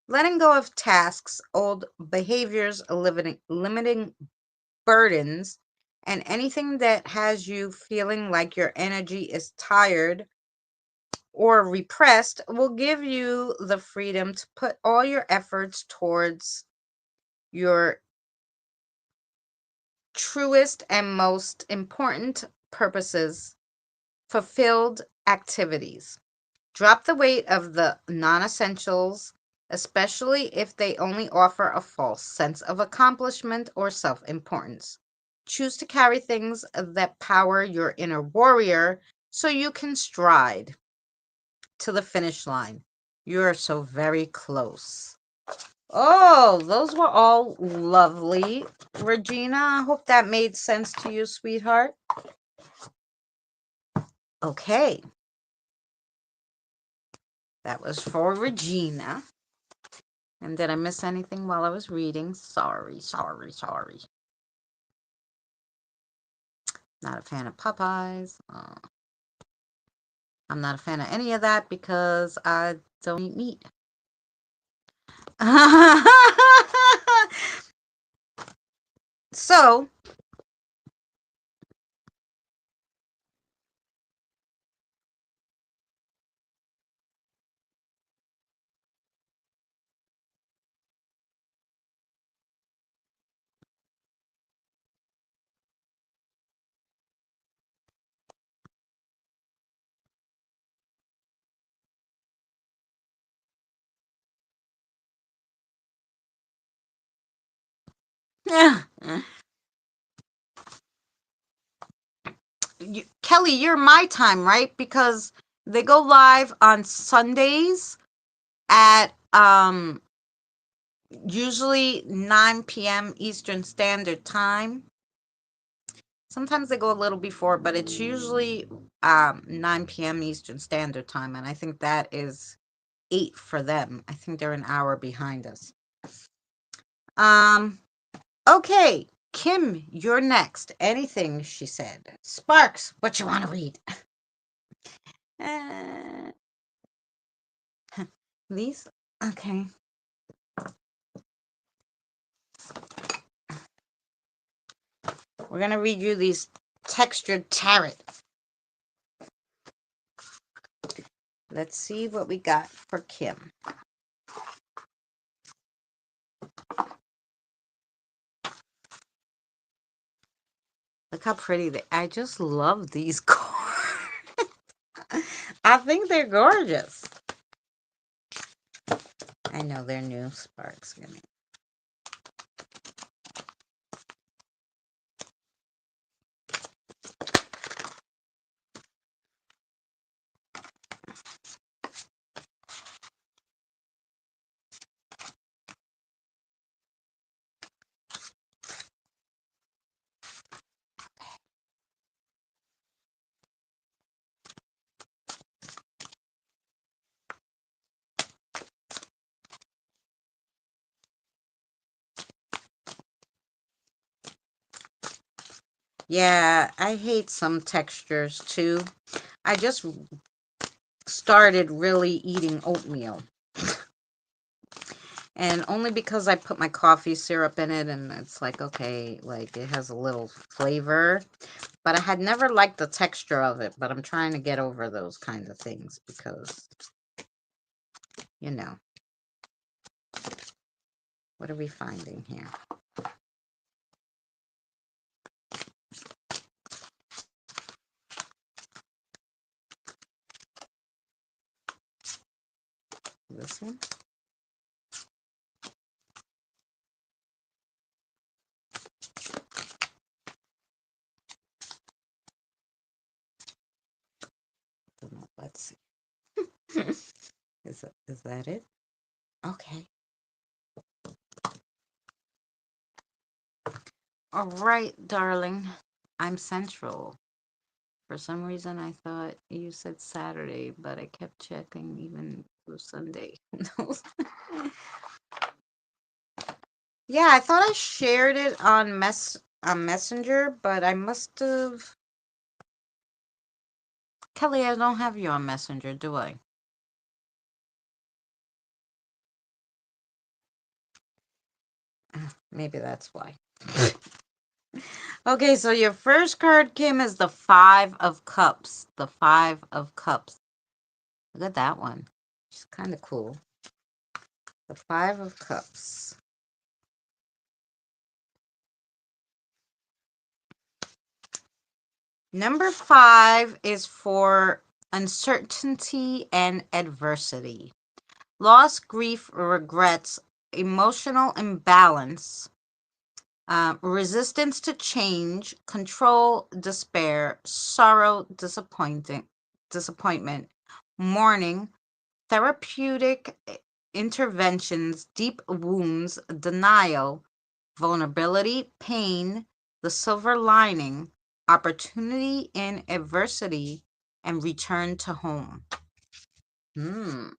Letting go of tasks, old behaviors, limiting burdens, and anything that has you feeling like your energy is tired or repressed will give you the freedom to put all your efforts towards your truest and most important purposes, fulfilled activities. Drop the weight of the non-essentials, especially if they only offer a false sense of accomplishment or self-importance. Choose to carry things that power your inner warrior so you can stride to the finish line. You are so very close. Oh, those were all lovely. Regina, I hope that made sense to you, sweetheart. Okay. That was for Regina. And did I miss anything while I was reading? Sorry. Not a fan of Popeyes. I'm not a fan of any of that because I don't eat meat. So, Kelly, you're my time, right? Because they go live on Sundays at usually 9 p.m. Eastern Standard Time. Sometimes they go a little before, but it's usually 9 p.m. Eastern Standard Time, and I think that is 8 for them. I think they're an hour behind us. Okay, Kim, you're next. Anything, she said. Sparks, what you want to read? Uh, these? Okay. We're going to read you these textured tarot. Let's see what we got for Kim. Look how pretty they. I just love these cards. I think they're gorgeous. I know they're new. Sparks. Give me. Yeah, I hate some textures too. I just started really eating oatmeal. And only because I put my coffee syrup in it and it's like, okay, like it has a little flavor. But I had never liked the texture of it, but I'm trying to get over those kinds of things because, you know, what are we finding here? This one? Let's see. Is that it? Okay. All right, darling. I'm central. For some reason, I thought you said Saturday, but I kept checking even through Sunday. Yeah, I thought I shared it on Messenger, but I must have. Kelly, I don't have you on Messenger, do I? Maybe that's why. Okay, so your first card, Kim, is the Five of Cups. The Five of Cups. Look at that one. She's kind of cool. The Five of Cups. Number 5 is for uncertainty, and adversity. Loss, grief, regrets, emotional imbalance, resistance to change, control, despair, sorrow, disappointment, mourning, therapeutic interventions, deep wounds, denial, vulnerability, pain, the silver lining, opportunity in adversity, and return to home. Hmm.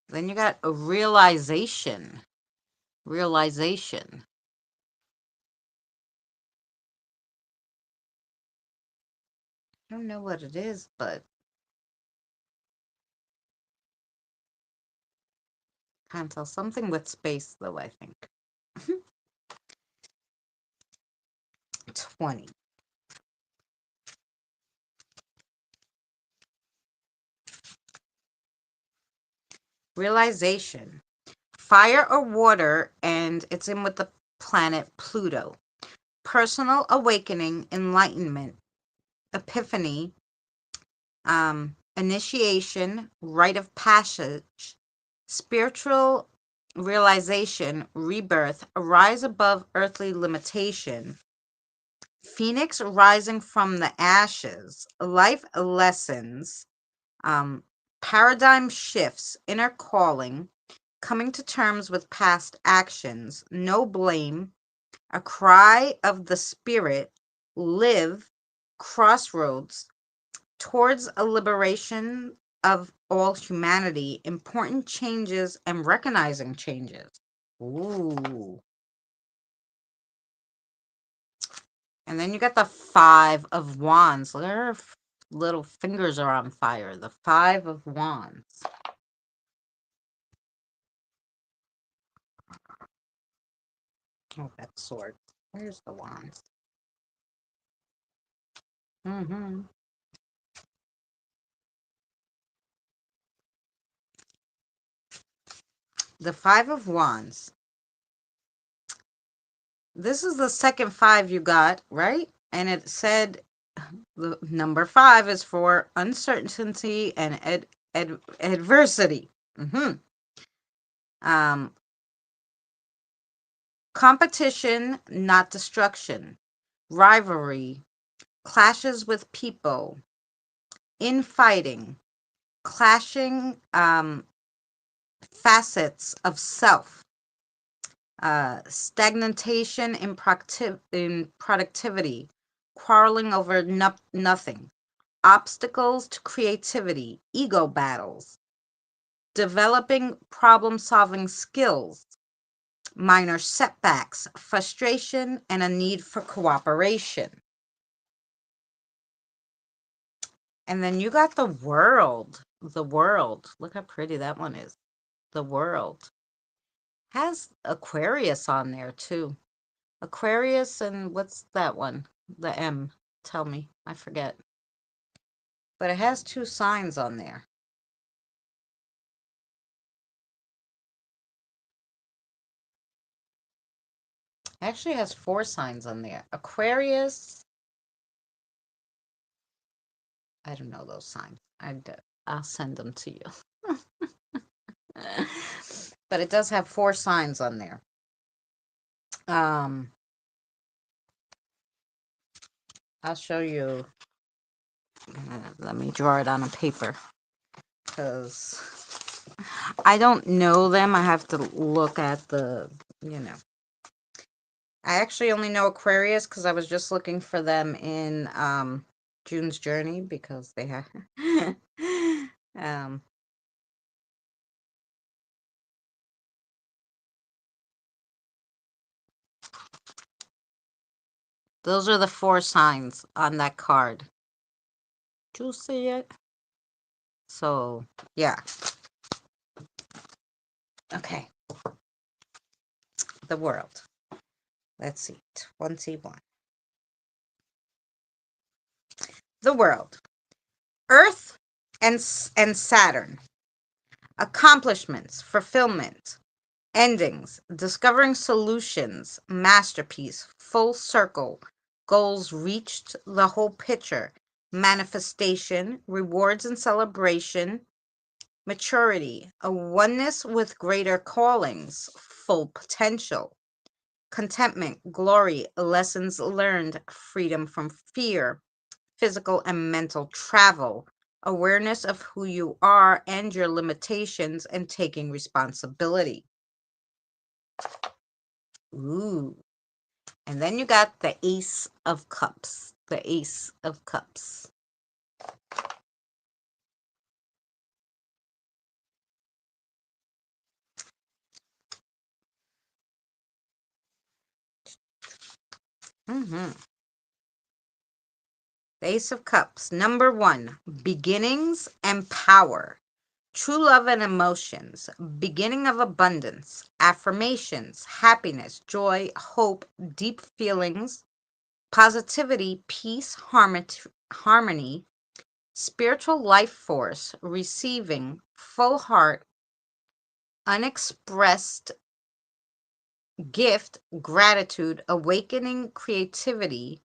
Then you got a realization. Realization. I don't know what it is, but can't tell. Something with space, though, I think. 20. Realization. Fire or water, and it's in with the planet Pluto. Personal awakening, enlightenment, epiphany, initiation, rite of passage, spiritual realization, rebirth, rise above earthly limitation, phoenix rising from the ashes, life lessons, um, paradigm shifts, inner calling, coming to terms with past actions, no blame, a cry of the spirit, live, crossroads, towards a liberation of all humanity, important changes and recognizing changes. Ooh. And then you got the Five of Wands. Look at her little fingers are on fire. The Five of Wands. Oh, that sword. Where's the wands? Mm-hmm. The Five of Wands. This is the second five you got, right? And it said the number five is for uncertainty and adversity. Hmm. Um, competition, not destruction. Rivalry, clashes with people, infighting, clashing facets of self, stagnation in productivity, quarreling over nothing, obstacles to creativity, ego battles, developing problem solving skills, minor setbacks, frustration, and a need for cooperation. And then you got the world. The world. Look how pretty that one is. The world. Has Aquarius on there too. Aquarius and what's that one? The M. Tell me. I forget. But it has two signs on there. Actually has four signs on there. Aquarius. I don't know those signs. I'll send them to you. But it does have four signs on there. Um, I'll show you. Let me draw it on a paper because I don't know them. I have to look at the. I actually only know Aquarius because I was just looking for them in June's Journey because they have. um, those are the four signs on that card. Do you see it? So, yeah. Okay. The world. Let's see. 21. The world. Earth and Saturn. Accomplishments, fulfillment, Endings, discovering solutions, masterpiece, full circle, goals reached, the whole picture, manifestation, rewards and celebration, maturity, a oneness with greater callings, full potential, contentment, glory, lessons learned, freedom from fear, physical and mental travel, awareness of who you are and your limitations, and taking responsibility. Ooh. And then you got the Ace of Cups. The Ace of Cups. Mm-hmm. The Ace of Cups. Number 1, beginnings and power. True love and emotions. Beginning of abundance. Affirmations. Happiness, joy, hope, deep feelings, positivity, peace, harmony, spiritual life force, receiving, full heart, unexpressed gift, gratitude, awakening, creativity,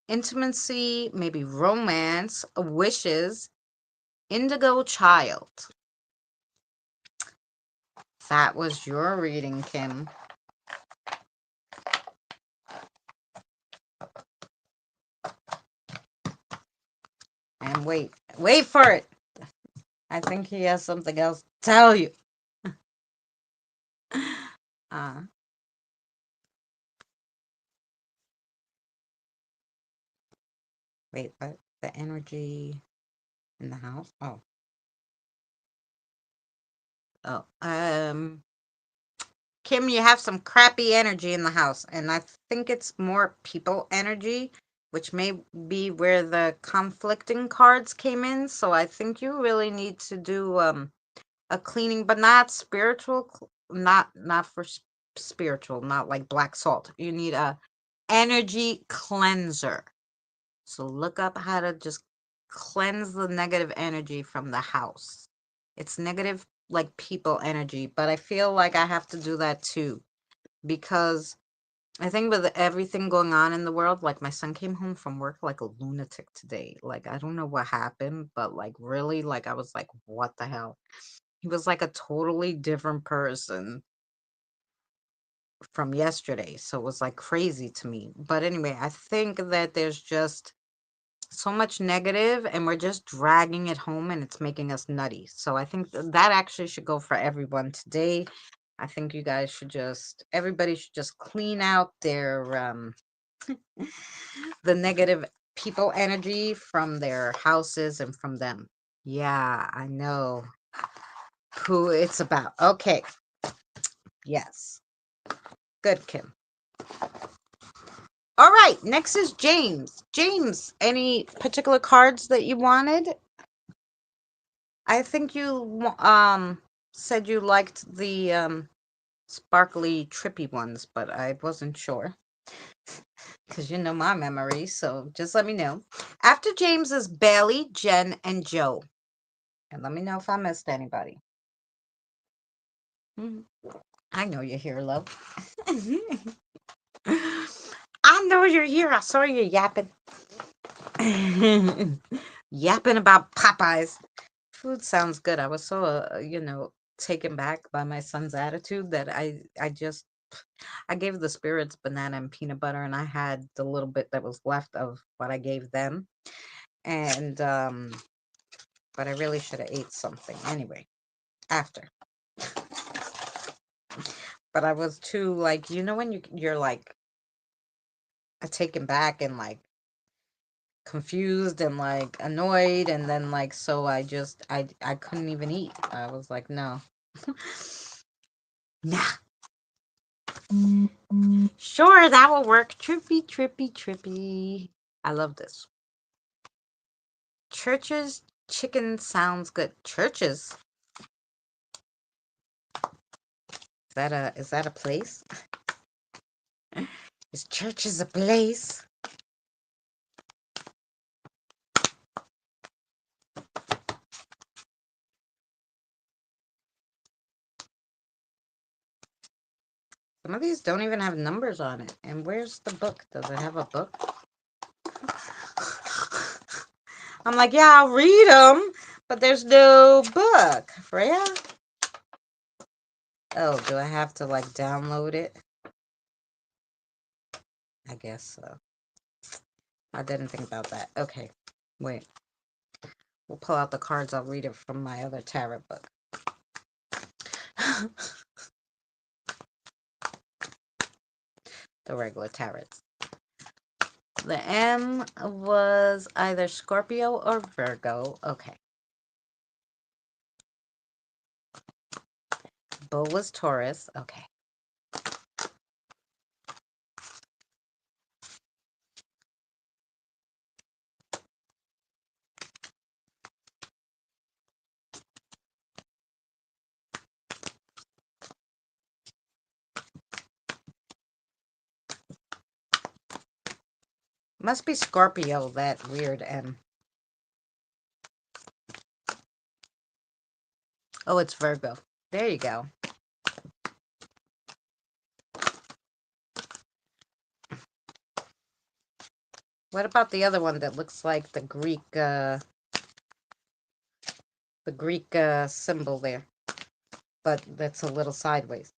intimacy, maybe romance, wishes, indigo child. That was your reading, Kim. And wait for it. I think he has something else to tell you. uh, wait, what? The energy in the house? Oh, Kim, you have some crappy energy in the house, and I think it's more people energy, which may be where the conflicting cards came in. So I think you really need to do a cleaning, but not spiritual, not for spiritual, not like black salt. You need a energy cleanser. So look up how to just cleanse the negative energy from the house. It's negative like people energy, but I feel like I have to do that too because I think with everything going on in the world, like my son came home from work like a lunatic today. Like I don't know what happened, but like really, like I was like, what the hell? He was like a totally different person from yesterday. So it was like crazy to me. But anyway, I think that there's just so much negative and we're just dragging it home and it's making us nutty. So I think that actually should go for everyone today. I think you guys should everybody should just clean out their the negative people energy from their houses and from them. Yeah, I know who it's about. Okay. Yes. Good, Kim. All right, next is James. James, any particular cards that you wanted? I think you said you liked the sparkly trippy ones, but I wasn't sure because you know my memory, so just let me know. After James is Bailey, Jen, and Joe. And let me know if I missed anybody. Mhm. I know you're here, love. I know you're here. I saw you yapping. Yapping about Popeyes. Food sounds good. I was so, taken back by my son's attitude that I gave the spirits banana and peanut butter, and I had the little bit that was left of what I gave them. And but I really should have ate something anyway after. But I was too like, when you're like taken back and like confused and like annoyed, and then like so I couldn't even eat. I was like, no. Nah. Sure, that will work. Trippy, trippy, trippy. I love this. Churches chicken sounds good. Churches? Is that a place? Is churches a place? Some of these don't even have numbers on it. And where's the book? Does it have a book? I'm like, yeah, I'll read them, but there's no book. Freya? Oh, do I have to like download it? I guess so. I didn't think about that. Okay, wait. We'll pull out the cards. I'll read it from my other tarot book. The regular tarots. The M was either Scorpio or Virgo. Okay. Bull was Taurus. Okay. Must be Scorpio, that weird M. Oh, it's Virgo. There you go. What about the other one that looks like the Greek symbol there, but that's a little sideways?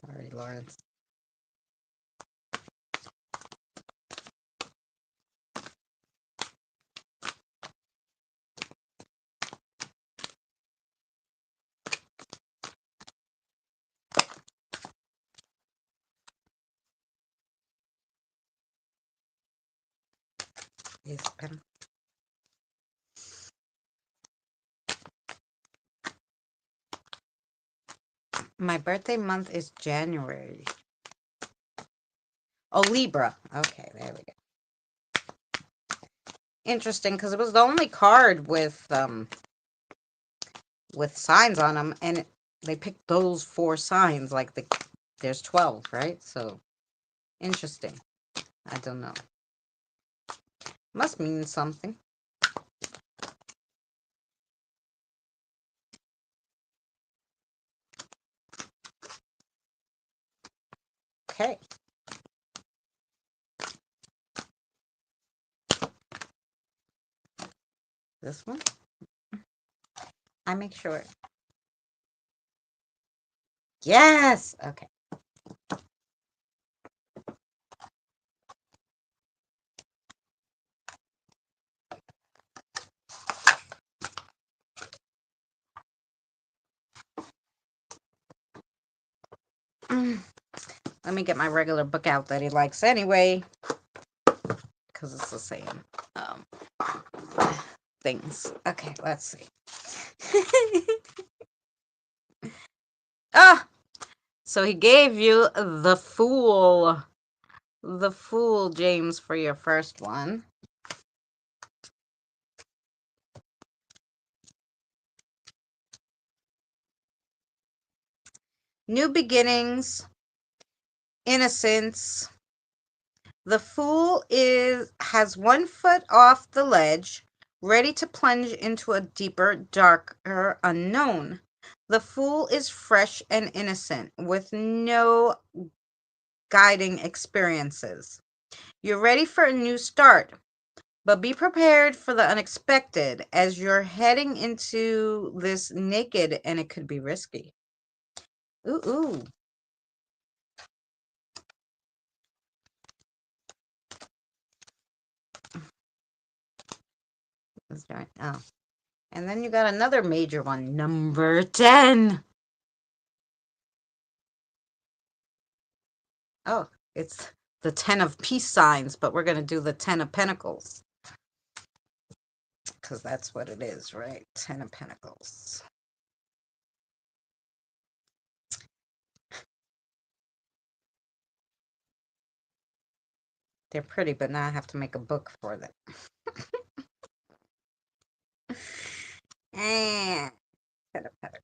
Sorry, Lawrence. Yes, pen. My birthday month is January. Oh, Libra. Okay, there we go. Interesting, because it was the only card with signs on them, and they picked those 4 signs. Like there's 12, right? So interesting. I don't know. Must mean something. Okay. This one. I make sure. Yes. Okay. Let me get my regular book out that he likes anyway, because it's the same things. Okay, let's see. Ah, so he gave you the Fool. The Fool, James, for your first one. New beginnings, innocence. The Fool has 1 foot off the ledge, ready to plunge into a deeper, darker unknown. The Fool is fresh and innocent, with no guiding experiences. You're ready for a new start, but be prepared for the unexpected, as you're heading into this naked and it could be risky. Ooh, ooh. That's right. Oh. And then you got another major one, number 10. Oh, it's the 10 of peace signs, but we're going to do the 10 of pentacles. Because that's what it is, right? 10 of pentacles. They're pretty, but now I have to make a book for them. And 10 of pentacles.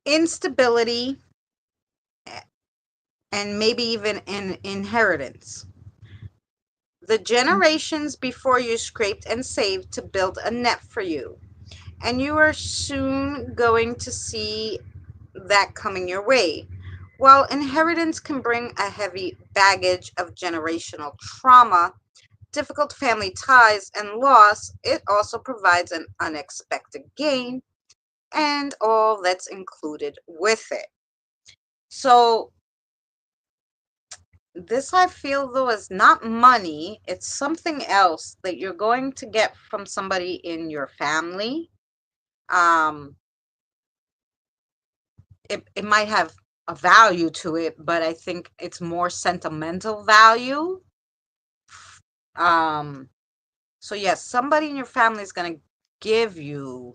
instability, and maybe even an inheritance. The generations before you scraped and saved to build a net for you, and you are soon going to see that coming your way. While inheritance can bring a heavy baggage of generational trauma, difficult family ties, and loss, it also provides an unexpected gain and all that's included with it. So, this I feel though is not money, it's something else that you're going to get from somebody in your family. Um, it might have a value to it, but I think it's more sentimental value. Um, so yes, somebody in your family is gonna give you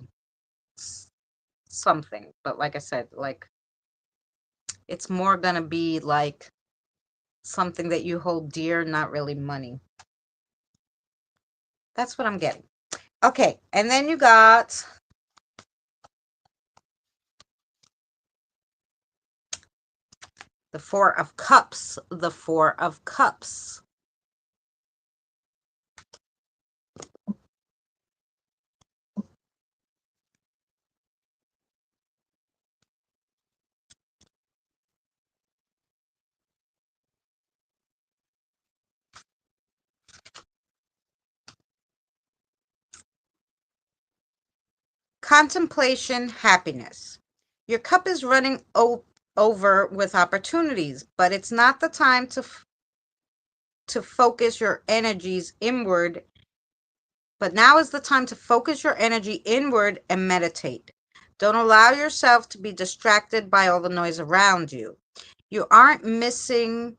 something, but like I said, like it's more gonna be like something that you hold dear, not really money. That's what I'm getting. Okay, and then you got the Four of Cups. The Four of Cups. Contemplation, happiness. Your cup is running over with opportunities, but it's not the time to focus your energies inward. But now is the time to focus your energy inward and meditate. Don't allow yourself to be distracted by all the noise around you. You aren't missing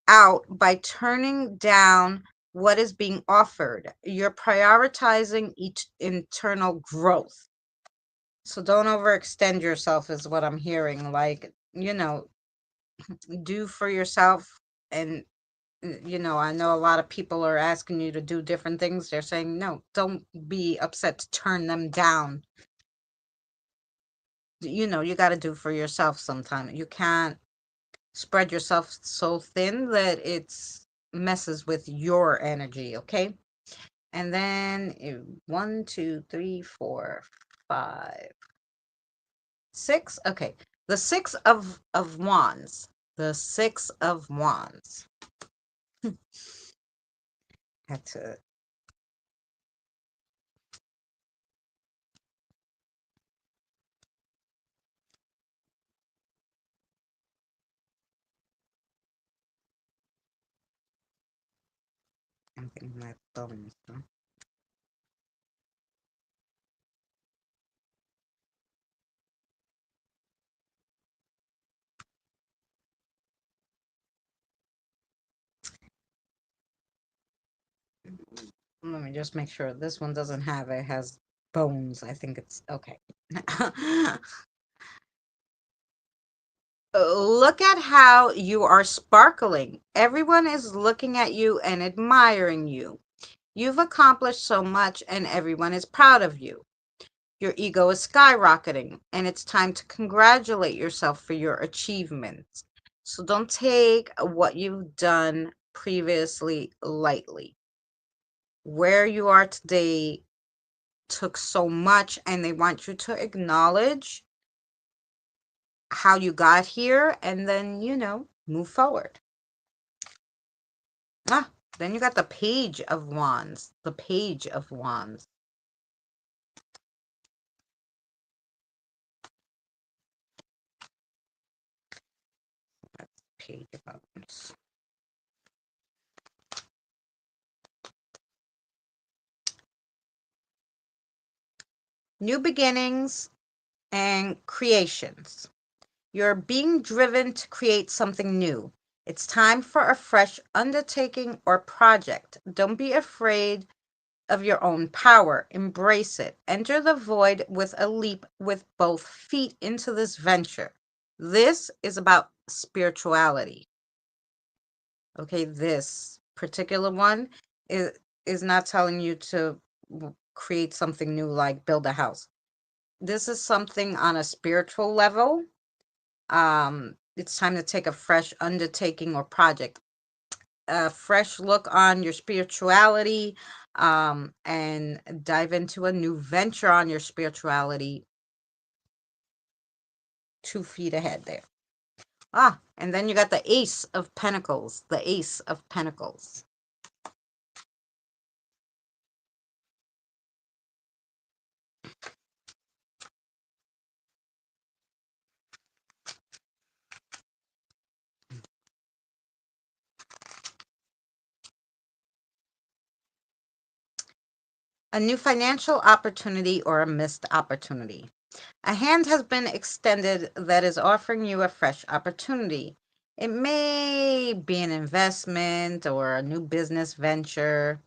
out by turning down what is being offered. You're prioritizing each internal growth. So don't overextend yourself, is what I'm hearing. Like, do for yourself. And, I know a lot of people are asking you to do different things. They're saying, no, don't be upset to turn them down. You got to do for yourself sometime. You can't spread yourself so thin that it's messes with your energy, okay? And then 1, 2, 3, 4, 5, 6. Okay. The Six of Wands. The Six of Wands. That's it. I'm thinking my thumbs. Huh? Let me just make sure this one doesn't have it. Has bones. I think it's okay. Look at how you are sparkling. Everyone is looking at you and admiring you. You've accomplished so much and everyone is proud of you. Your ego is skyrocketing and it's time to congratulate yourself for your achievements. So don't take what you've done previously lightly. Where you are today took so much, and they want you to acknowledge how you got here and then, move forward. Ah, then you got the Page of Wands. The Page of Wands. That's Page of Wands. New beginnings and creations. You're being driven to create something new. It's time for a fresh undertaking or project. Don't be afraid of your own power. Embrace it. Enter the void with a leap with both feet into this venture. This is about spirituality. Okay, this particular one is not telling you to create something new like build a house. This is something on a spiritual level. It's time to take a fresh undertaking or project, a fresh look on your spirituality, and dive into a new venture on your spirituality. 2 feet ahead there. And then you got the Ace of Pentacles. The Ace of Pentacles. A new financial opportunity or a missed opportunity. A hand has been extended that is offering you a fresh opportunity. It may be an investment or a new business venture,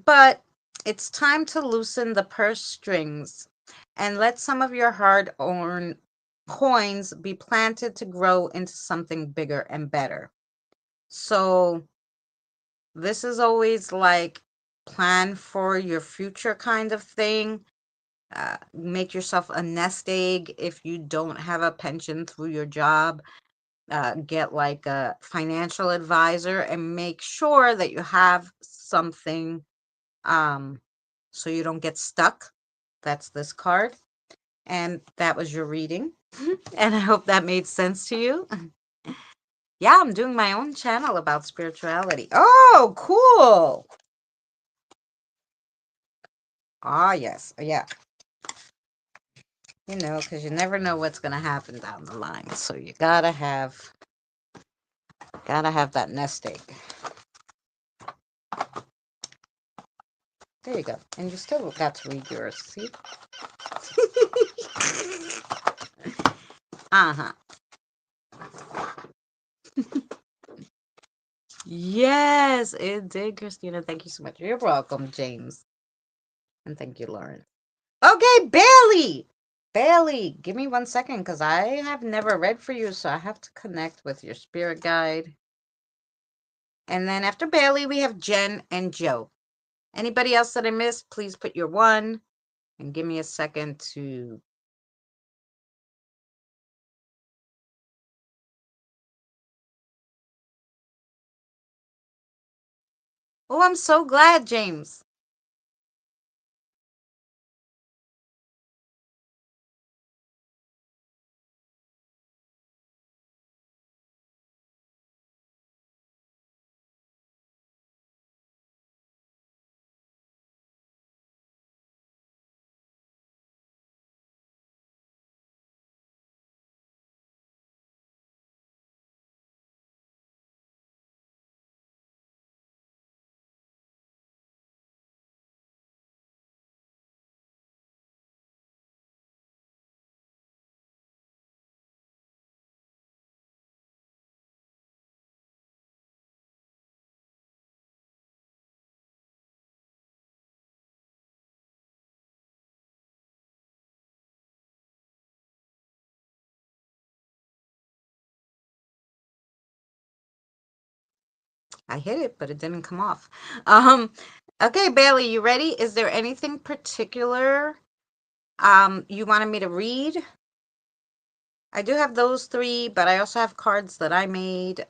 but it's time to loosen the purse strings and let some of your hard earned coins be planted to grow into something bigger and better. So, this is always like plan for your future kind of thing. Make yourself a nest egg if you don't have a pension through your job. Get like a financial advisor and make sure that you have something, um, so you don't get stuck. That's this card. And that was your reading. And I hope that made sense to you. Yeah, I'm doing my own channel about spirituality. Oh, cool. Ah, yes. Yeah. Because you never know what's going to happen down the line. So you gotta have that nest egg. There you go. And you still got to read yours. See? Uh-huh. Yes, it did, Christina. Thank you so much. You're welcome, James. And thank you, Lauren. Okay, Bailey. Bailey, give me 1 second because I have never read for you, so I have to connect with your spirit guide. And then after Bailey, we have Jen and Joe. Anybody else that I missed, please put your 1 and give me a second to. Oh, I'm so glad, James. I hit it, but it didn't come off. Um, okay, Bailey, you ready? Is there anything particular you wanted me to read? I do have those 3, but I also have cards that I made.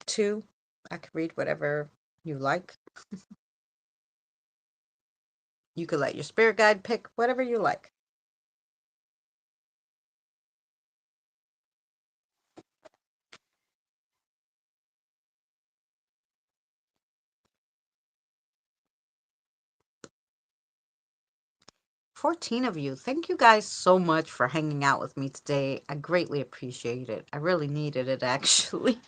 2. I could read whatever you like. You could let your spirit guide pick whatever you like. 14 of you. Thank you guys so much for hanging out with me today. I greatly appreciate it. I really needed it, actually.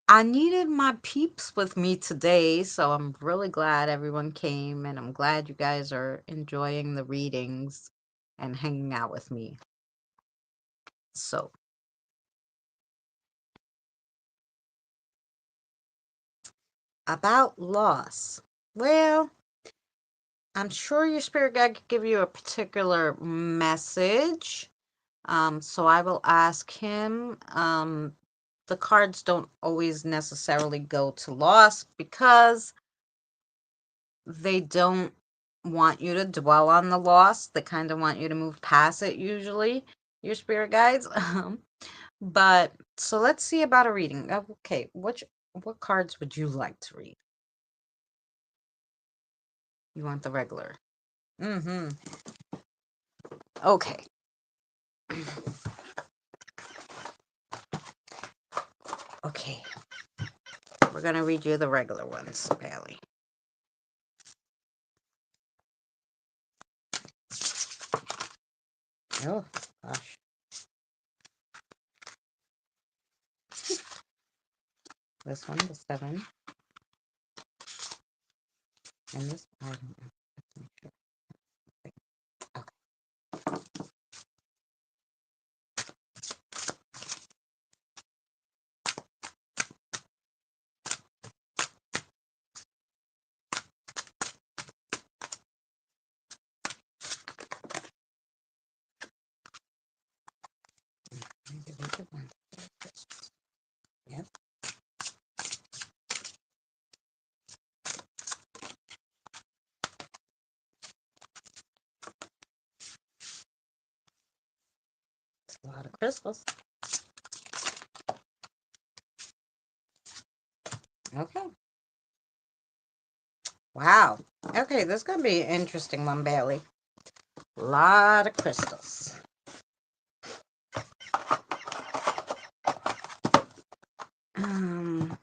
I needed my peeps with me today, so I'm really glad everyone came, and I'm glad you guys are enjoying the readings and hanging out with me. So, about loss. Well, I'm sure your spirit guide could give you a particular message. So I will ask him. The cards don't always necessarily go to loss because they don't want you to dwell on the loss. They kind of want you to move past it usually, your spirit guides. But so let's see about a reading. Okay, what cards would you like to read? You want the regular? Mm-hmm. Okay. Okay. We're gonna read you the regular ones, Bailey. Oh gosh. This one, the 7. And this, I don't know. Let's make sure. Okay. Maybe we could want this. Yep. It's a lot of crystals. Okay. Wow. Okay, this is gonna be an interesting one, Bailey. A lot of crystals. Um,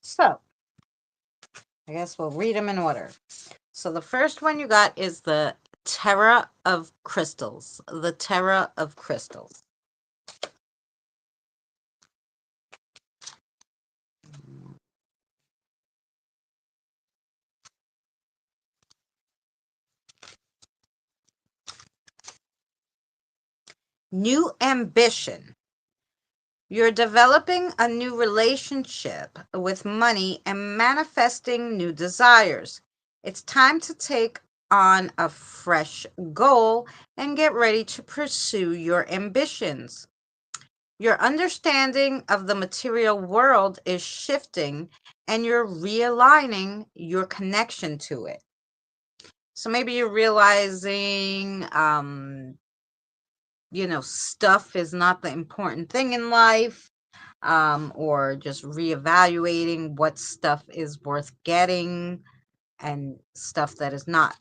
so I guess we'll read them in order. So the first one you got is the Terra of Crystals. The Terra of Crystals. New ambition. You're developing a new relationship with money and manifesting new desires. It's time to take on a fresh goal and get ready to pursue your ambitions. Your understanding of the material world is shifting and you're realigning your connection to it. So maybe you're realizing, stuff is not the important thing in life, or just reevaluating what stuff is worth getting and stuff that is not.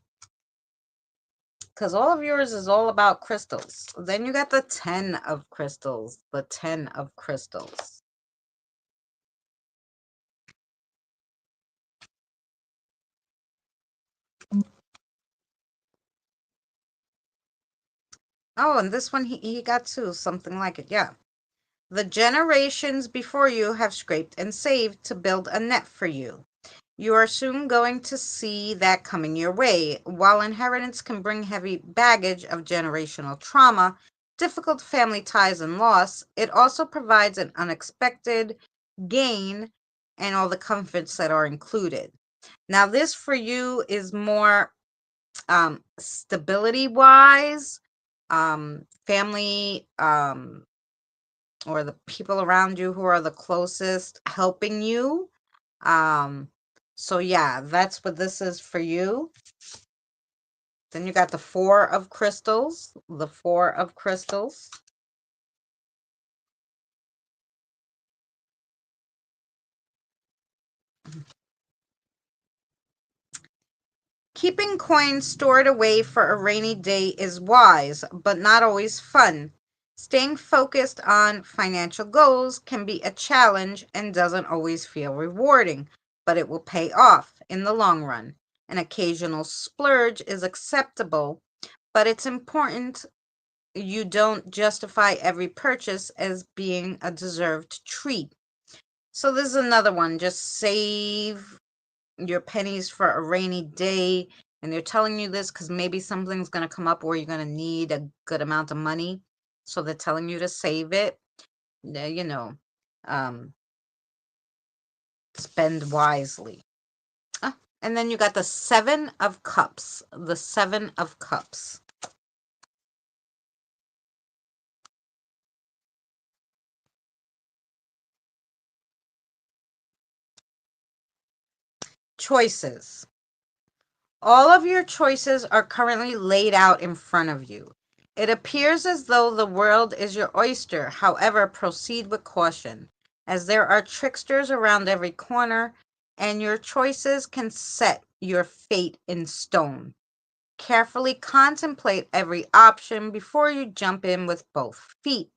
Because all of yours is all about crystals. Then you got the 10 of crystals. The 10 of crystals. Oh, and this one he got too, something like it. Yeah. The generations before you have scraped and saved to build a net for you. You are soon going to see that coming your way. While inheritance can bring heavy baggage of generational trauma, difficult family ties, and loss, it also provides an unexpected gain and all the comforts that are included. Now, this for you is more stability wise, family, or the people around you who are the closest helping you. So yeah, that's what this is for you. Then you got the 4 of crystals, the 4 of crystals. Keeping coins stored away for a rainy day is wise, but not always fun. Staying focused on financial goals can be a challenge and doesn't always feel rewarding, but it will pay off in the long run. An occasional splurge is acceptable, but it's important you don't justify every purchase as being a deserved treat. So this is another one. Just save your pennies for a rainy day And they're telling you this because maybe something's going to come up where you're going to need a good amount of money. So they're telling you to save it, you know, spend wisely. And then you got the Seven of Cups. The Seven of Cups. Choices. All of your choices are currently laid out in front of you. It appears as though the world is your oyster. However, proceed with caution, as there are tricksters around every corner, and your choices can set your fate in stone. Carefully contemplate every option before you jump in with both feet,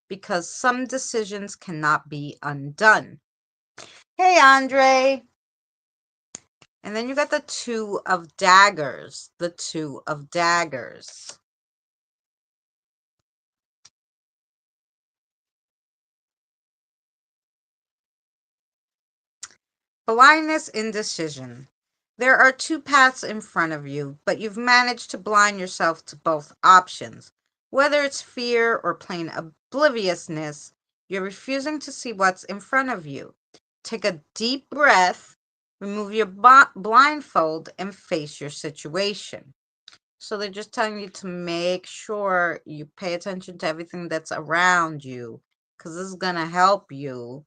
because some decisions cannot be undone. Hey, Andre. And then you got the Two of Daggers. The Two of Daggers. Blindness, indecision. There are two paths in front of you, but you've managed to blind yourself to both options. Whether it's fear or plain obliviousness, you're refusing to see what's in front of you. Take a deep breath, remove your blindfold, and face your situation. So they're just telling you to make sure you pay attention to everything that's around you, because this is going to help you.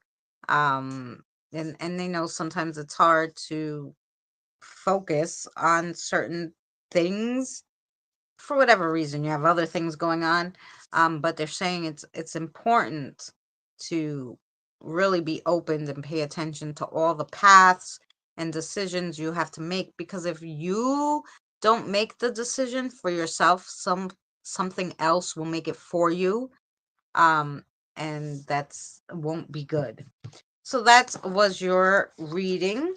And they know sometimes it's hard to focus on certain things for whatever reason. You have other things going on, but they're saying it's important to really be open and pay attention to all the paths and decisions you have to make, because if you don't make the decision for yourself, something else will make it for you, and that's won't be good. So that was your reading.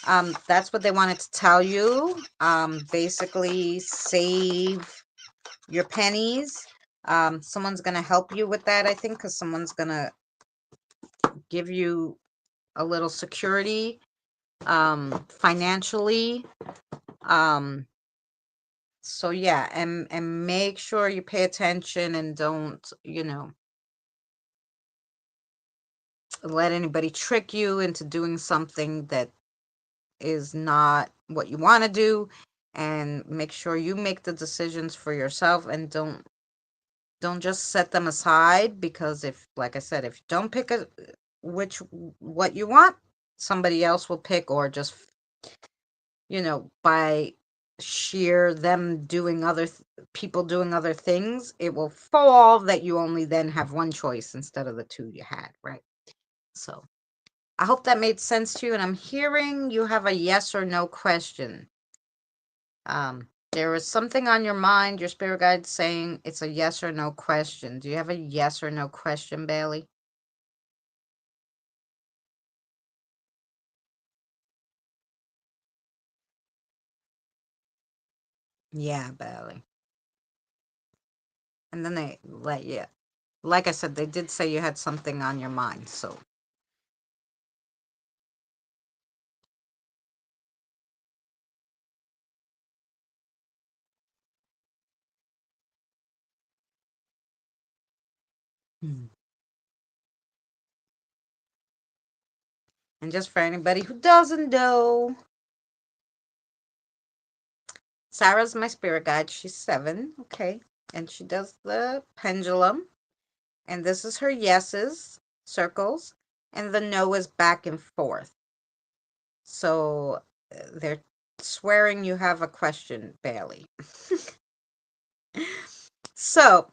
That's what they wanted to tell you. Basically, save your pennies. Someone's gonna help you with that, I think, because someone's gonna give you a little security, financially. So yeah, and make sure you pay attention and don't, let anybody trick you into doing something that is not what you want to do, and make sure you make the decisions for yourself, and don't just set them aside, because if, like I said, if you don't pick what you want, somebody else will pick, or just, by sheer them doing people doing other things, it will fall that you only then have one choice instead of the two you had, right? So I hope that made sense to you, and I'm hearing you have a yes or no question. There is something on your mind, your spirit guide saying it's a yes or no question. Do you have a yes or no question, Bailey? Yeah, Bailey. And then they let you, like I said, they did say you had something on your mind, so. Hmm. And just for anybody who doesn't know, Sarah's my spirit guide. She's 7, okay? And she does the pendulum. And this is her yeses, circles, and the no is back and forth. So they're swearing you have a question, Bailey. So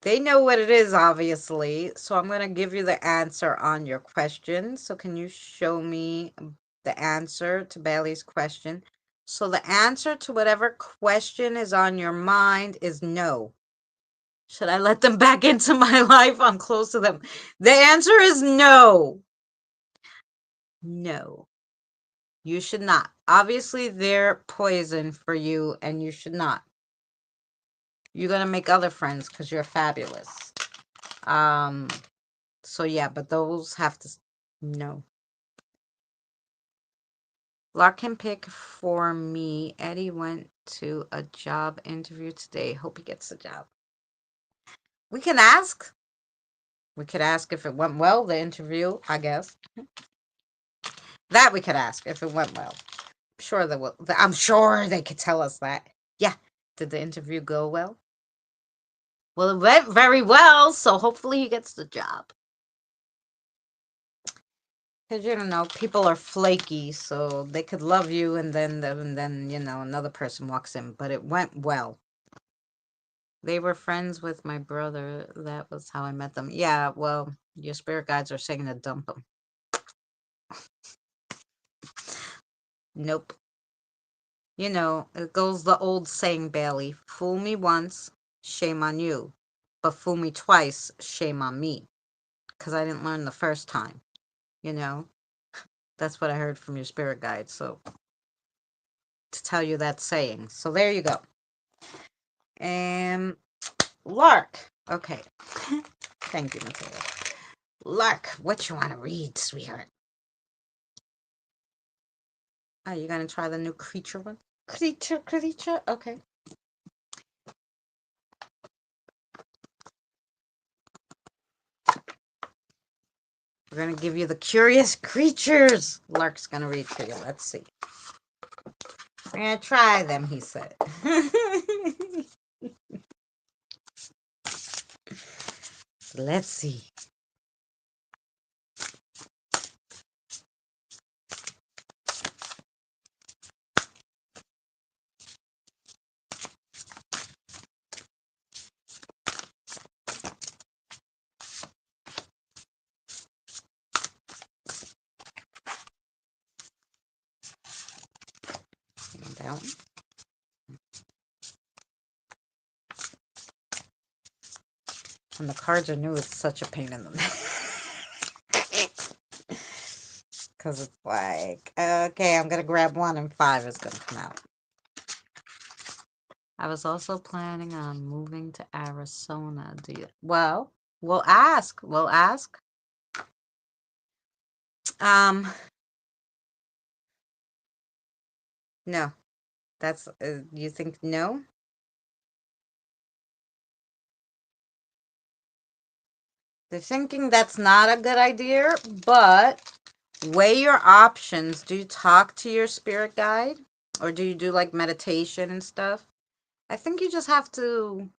they know what it is, obviously. So I'm going to give you the answer on your question. So can you show me the answer to Bailey's question? So the answer to whatever question is on your mind is no. Should I let them back into my life? I'm close to them. The answer is no. No. You should not. Obviously, they're poison for you, and you should not. You're going to make other friends because you're fabulous. So yeah, but those have to, no. Lark can pick for me. Eddie went to a job interview today. Hope he gets the job. We can ask. We could ask if it went well, the interview, I guess. That we could ask if it went well. Sure they will. I'm sure they could tell us that. Yeah. Did the interview go well? Well, it went very well, so hopefully he gets the job. Because you don't know, people are flaky, so they could love you, and then another person walks in. But it went well. They were friends with my brother. That was how I met them. Yeah, well, your spirit guides are saying to dump them. Nope. You know, it goes the old saying, Bailey, fool me once, shame on you. But fool me twice, shame on me. Because I didn't learn the first time, you know? That's what I heard from your spirit guide, so to tell you that saying. So there you go. And Lark. Okay. Thank you, Mateo. Lark, what you want to read, sweetheart? Oh, you gonna try the new creature one? Creature. Okay. We're gonna give you the curious creatures. Lark's gonna read for you. Let's see. We're gonna try them, he said. Let's see. Down. When the cards are new, it's such a pain in the neck. Because it's like, okay, I'm going to grab one and 5 is going to come out. I was also planning on moving to Arizona. Do you? Well, we'll ask. We'll ask. No. That's, you think no? They're thinking that's not a good idea, but weigh your options. Do you talk to your spirit guide? Or do you do like meditation and stuff? I think you just have to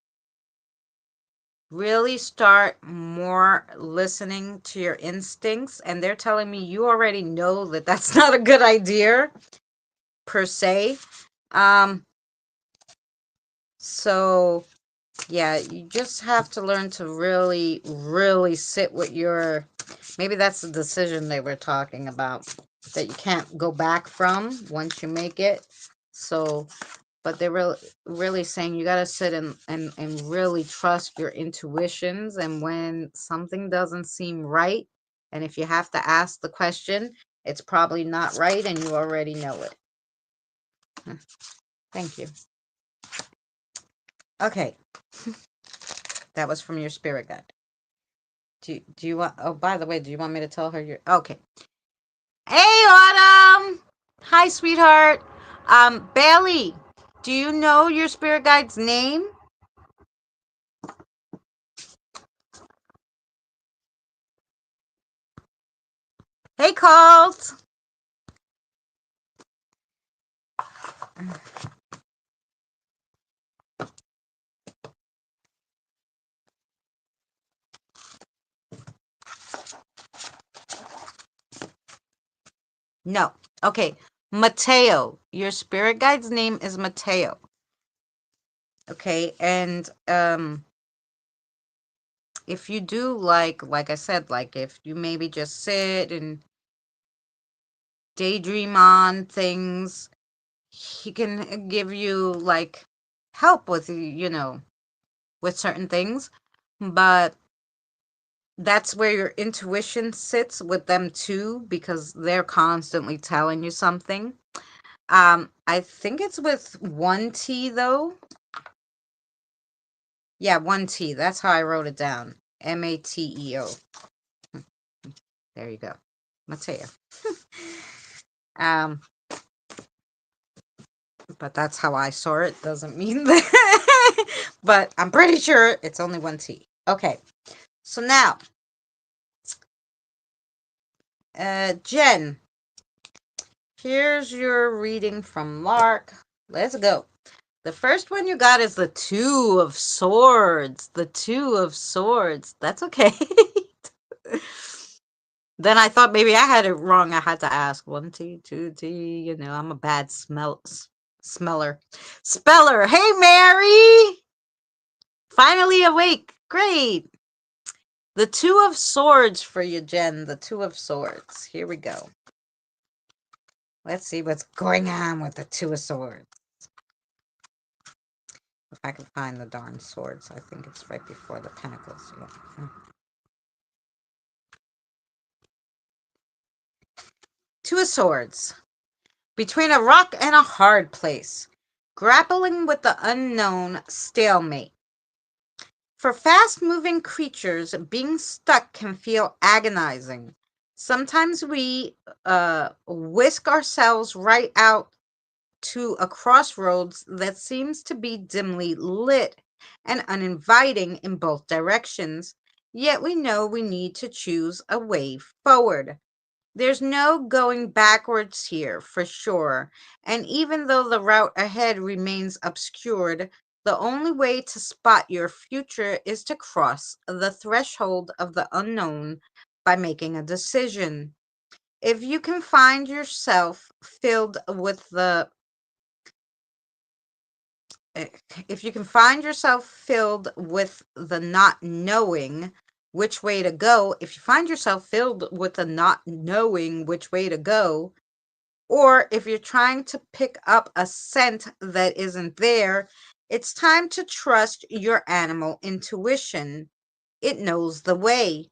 really start more listening to your instincts. And they're telling me you already know that that's not a good idea per se. So yeah, you just have to learn to really, really sit with your, maybe that's the decision they were talking about, that you can't go back from once you make it. So, but they're really saying you got to sit and really trust your intuitions. And when something doesn't seem right, and if you have to ask the question, it's probably not right and you already know it. Thank you. Okay. That was from your spirit guide. Do you want, oh, by the way, do you want me to tell her your, okay. Hey, Autumn! Hi, sweetheart. Bailey, do you know your spirit guide's name? Hey, Colt! No. Okay. Mateo. Your spirit guide's name is Mateo. Okay, and if you do like I said, like if you maybe just sit and daydream on things, he can give you like help with with certain things, but that's where your intuition sits with them too, because they're constantly telling you something. I think it's with 1T though. Yeah, 1T. That's how I wrote it down. Mateo. There you go. Mateo. but that's how I saw it. Doesn't mean that. But I'm pretty sure it's only one T. Okay. So now, Jen, here's your reading from Lark. Let's go. The first one you got is the Two of Swords. The Two of Swords. That's okay. Then I thought maybe I had it wrong. I had to ask. One T, two T. You know, I'm a bad smeller. Speller. Hey, Mary! Finally awake. Great. The Two of Swords for you, Jen. The Two of Swords. Here we go. Let's see what's going on with the Two of Swords. If I can find the darn swords, I think it's right before the pentacles. Yeah. Two of Swords. Between a rock and a hard place. Grappling with the unknown, stalemate. For fast-moving creatures, being stuck can feel agonizing. Sometimes we whisk ourselves right out to a crossroads that seems to be dimly lit and uninviting in both directions, yet we know we need to choose a way forward. There's no going backwards here, for sure, and even though the route ahead remains obscured, the only way to spot your future is to cross the threshold of the unknown by making a decision. If you can find yourself filled with the if you can find yourself filled with the not knowing which way to go, if you find yourself filled with the not knowing which way to go, or if you're trying to pick up a scent that isn't there, it's time to trust your animal intuition. It knows the way.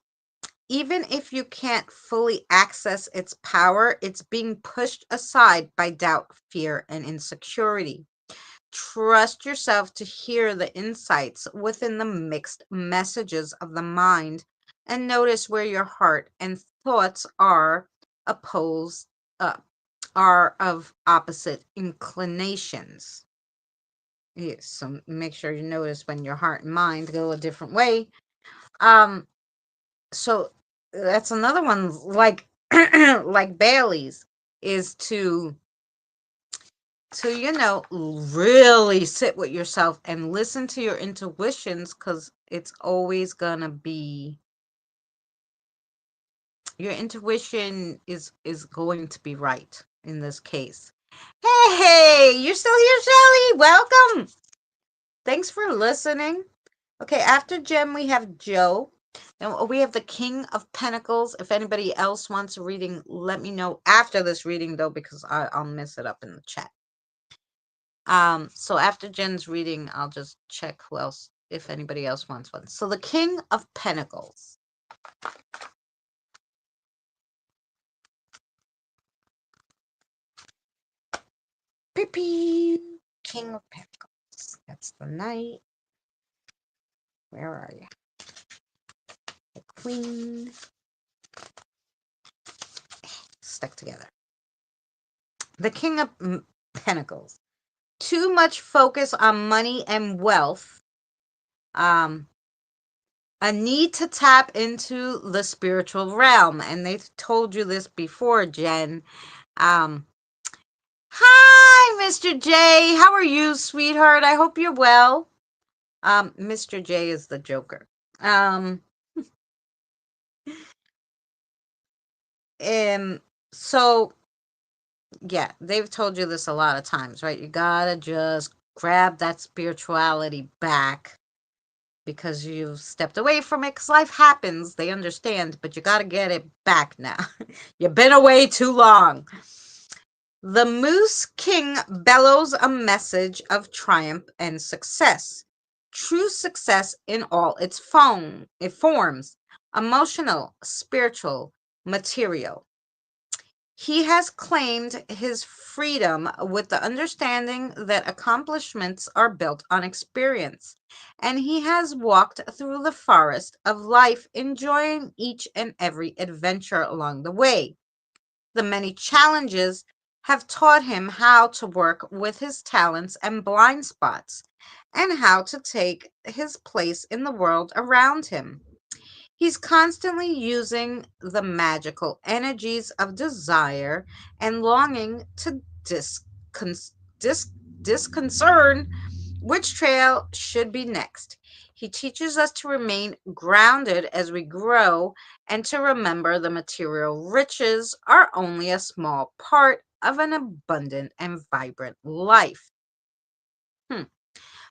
Even if you can't fully access its power, it's being pushed aside by doubt, fear, and insecurity. Trust yourself to hear the insights within the mixed messages of the mind and notice where your heart and thoughts are opposed are of opposite inclinations. Yes, so make sure you notice when your heart and mind go a different way. So that's another one like like Bailey's is to really sit with yourself and listen to your intuitions, because it's always gonna be your intuition is going to be right in this case. Hey, you're still here, Shelly. Welcome. Thanks for listening. Okay, after Jem we have Joe, and we have the King of Pentacles. If anybody else wants a reading, let me know after this reading though, because I'll miss it up in the chat. So after Jen's reading, I'll just check who else, if anybody else wants one. So the King of Pentacles. Pew, King of Pentacles. That's the Knight. Where are you? The Queen. Stuck together. The King of Pentacles. Too much focus on money and wealth. A need to tap into the spiritual realm. And they've told you this before, Jen. Hi, Mr. J. How are you, sweetheart? I hope you're well. Mr. J is the Joker. So yeah, they've told you this a lot of times, right? You gotta just grab that spirituality back because you've stepped away from it, because life happens. They understand, but you gotta get it back now. You've been away too long. The Moose King bellows a message of triumph and success. True success in all its forms: emotional, spiritual, material. He has claimed his freedom with the understanding that accomplishments are built on experience, and he has walked through the forest of life, enjoying each and every adventure along the way. The many challenges have taught him how to work with his talents and blind spots and how to take his place in the world around him. He's constantly using the magical energies of desire and longing to dis- disconcern which trail should be next. He teaches us to remain grounded as we grow and to remember the material riches are only a small part of an abundant and vibrant life. Hmm.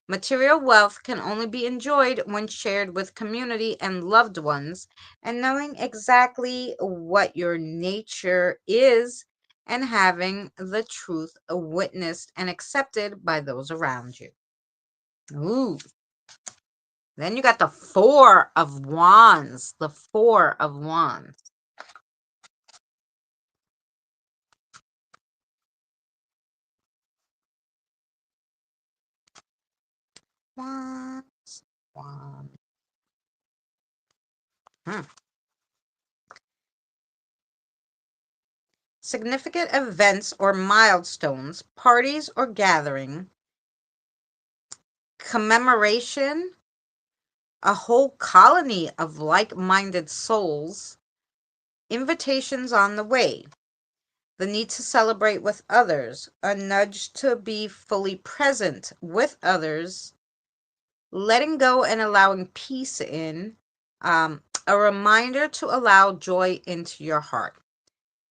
Material wealth can only be enjoyed when shared with community and loved ones, and knowing exactly what your nature is and having the truth witnessed and accepted by those around you. Ooh. Then you got the Four of Wands. The Four of Wands. Wands. Wands. Hmm. Significant events or milestones, parties or gathering, commemoration, a whole colony of like minded souls, invitations on the way, the need to celebrate with others, a nudge to be fully present with others, letting go and allowing peace in, a reminder to allow joy into your heart.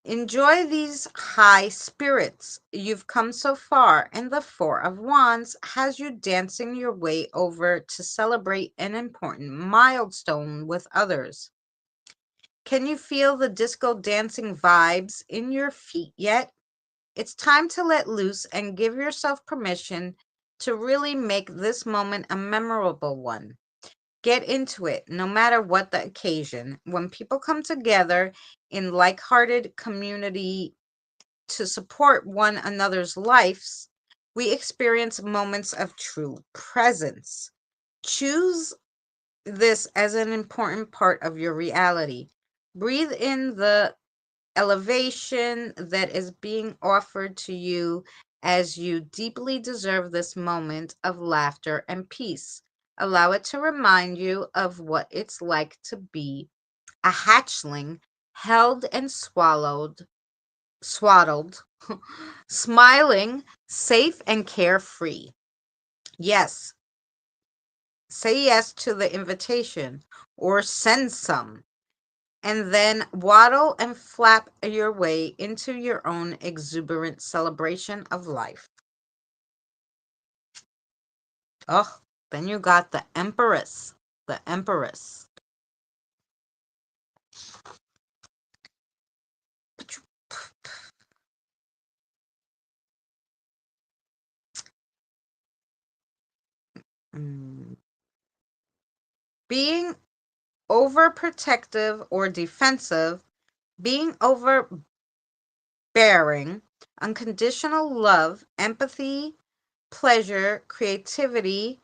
Enjoy these high spirits. You've come so far, and the Four of Wands has you dancing your way over to celebrate an important milestone with others. Can you feel the disco dancing vibes in your feet yet? It's time to let loose and give yourself permission to really make this moment a memorable one. Get into it, no matter what the occasion. When people come together in like hearted community to support one another's lives, we experience moments of true presence. Choose this as an important part of your reality. Breathe in the elevation that is being offered to you as you deeply deserve this moment of laughter and peace. Allow it to remind you of what it's like to be a hatchling held and swaddled, smiling, safe, and carefree. Yes, say yes to the invitation or send some, and then waddle and flap your way into your own exuberant celebration of life. Oh, then you got the Empress. The Empress. Mm. Being overprotective or defensive, being overbearing, unconditional love, empathy, pleasure, creativity,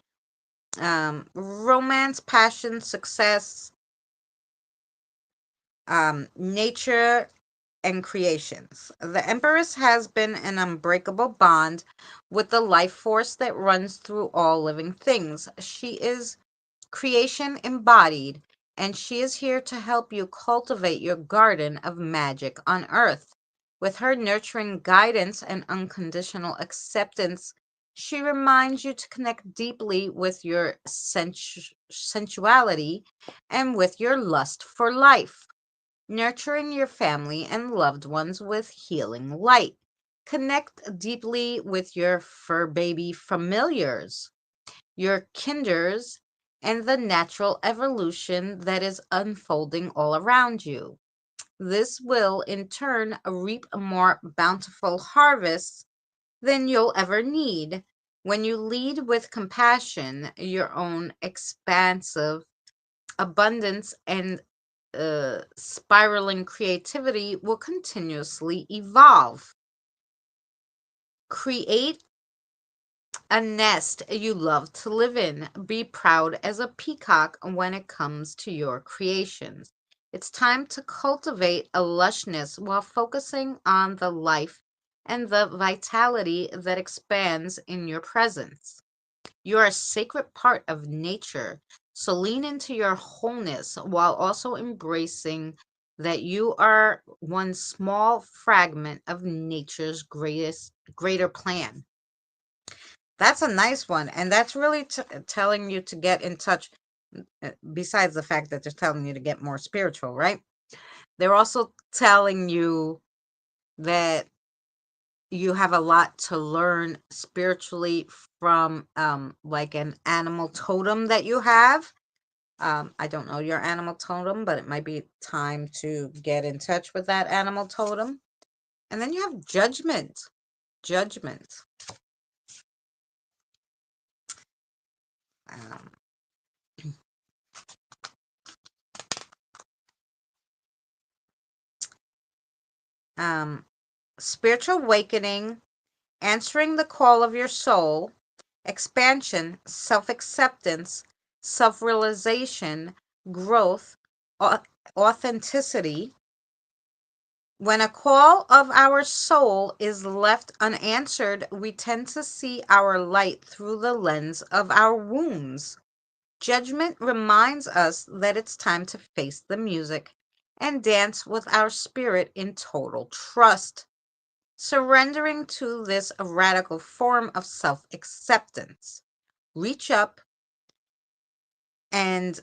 romance, passion, success, nature, and creations. The Empress has been an unbreakable bond with the life force that runs through all living things. She is creation embodied, and she is here to help you cultivate your garden of magic on earth. With her nurturing guidance and unconditional acceptance, she reminds you to connect deeply with your sensuality and with your lust for life, nurturing your family and loved ones with healing light. Connect deeply with your fur baby familiars, your kinders, and the natural evolution that is unfolding all around you. This will, in turn, reap a more bountiful harvest than you'll ever need. When you lead with compassion, your own expansive abundance and spiraling creativity will continuously evolve. Create a nest you love to live in. Be proud as a peacock when it comes to your creations. It's time to cultivate a lushness while focusing on the life and the vitality that expands in your presence. You are a sacred part of nature, so lean into your wholeness while also embracing that you are one small fragment of nature's greater plan. That's a nice one, and that's really telling you to get in touch. Besides the fact that they're telling you to get more spiritual, right? They're also telling you that you have a lot to learn spiritually from like an animal totem that you have. I don't know your animal totem, but it might be time to get in touch with that animal totem. And then you have judgment. Judgment. Um, um, Spiritual awakening, answering the call of your soul, expansion, self acceptance, self realization, growth, authenticity. When a call of our soul is left unanswered, we tend to see our light through the lens of our wounds. Judgment reminds us that it's time to face the music and dance with our spirit in total trust, surrendering to this radical form of self acceptance. Reach up and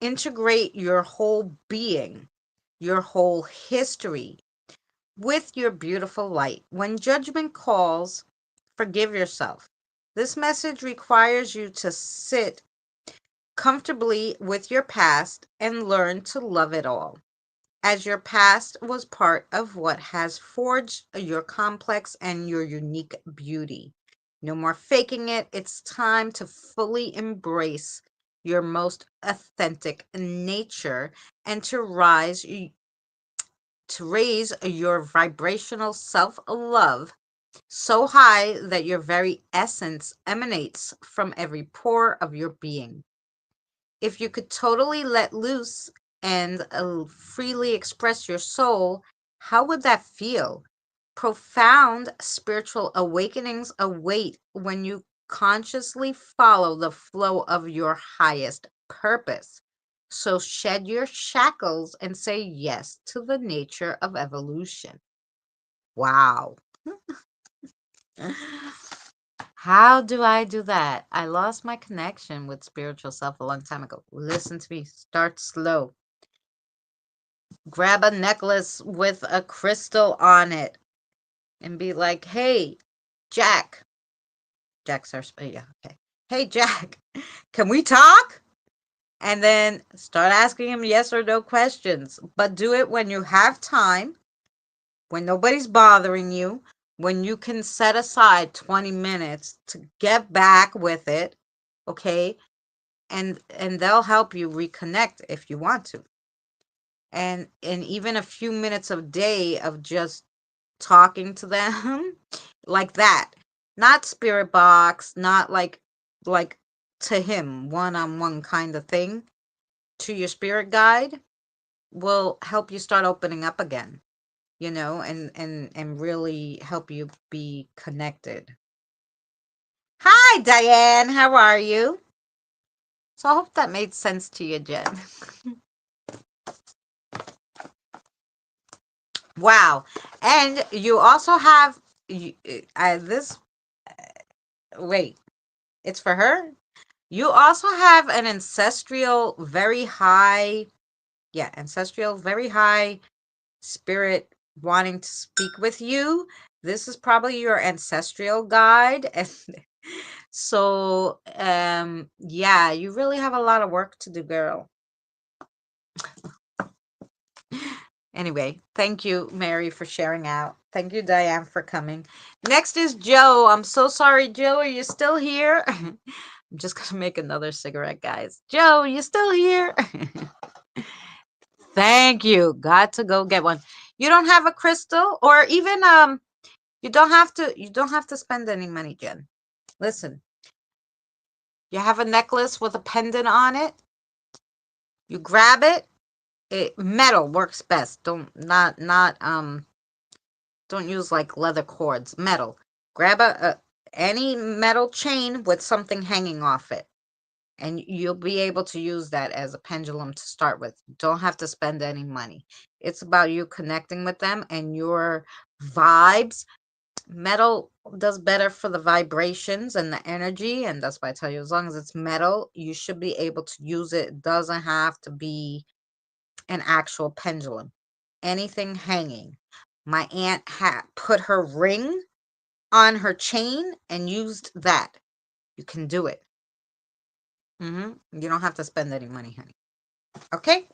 integrate your whole being, your whole history with your beautiful light. When judgment calls, forgive yourself. This message requires you to sit comfortably with your past and learn to love it all, as your past was part of what has forged your complex and your unique beauty. No more faking it. It's time to fully embrace your most authentic nature and to raise your vibrational self-love so high that your very essence emanates from every pore of your being. If you could totally let loose and freely express your soul, how would that feel? Profound spiritual awakenings await when you consciously follow the flow of your highest purpose. So shed your shackles and say yes to the nature of evolution. Wow. How do I do that? I lost my connection with spiritual self a long time ago. Listen to me. Start slow. Grab a necklace with a crystal on it and be like, hey, Jack. Jack's our, yeah, okay. Hey, Jack, can we talk? And then start asking him yes or no questions. But do it when you have time, when nobody's bothering you, when you can set aside 20 minutes to get back with it, okay? And they'll help you reconnect if you want to. And even a few minutes a day of just talking to them like that. Not spirit box, not like to him, one-on-one kind of thing, to your spirit guide will help you start opening up again, and really help you be connected. Hi, Diane. How are you? So I hope that made sense to you, Jen. Wow. And you also have this. Wait, it's for her? You also have an ancestral, very high, yeah, ancestral, very high spirit wanting to speak with you. This is probably your ancestral guide. And so, yeah, you really have a lot of work to do, girl. Anyway, thank you, Mary, for sharing out. Thank you, Diane, for coming. Next is Joe. I'm so sorry, Joe. Are you still here? I'm just going to make another cigarette, guys. Joe, you still here? Thank you. Got to go get one. You don't have a crystal, or even you don't have to spend any money, Jen. Listen, you have a necklace with a pendant on it. You grab it. Metal works best. Don't not Don't use like leather cords, metal. Grab any metal chain with something hanging off it, and you'll be able to use that as a pendulum to start with. Don't have to spend any money. It's about you connecting with them and your vibes. Metal does better for the vibrations and the energy, and that's why I tell you, as long as it's metal, you should be able to use it. It doesn't have to be an actual pendulum. Anything hanging. My aunt had put her ring on her chain and used that. You can do it. You don't have to spend any money, honey. Okay?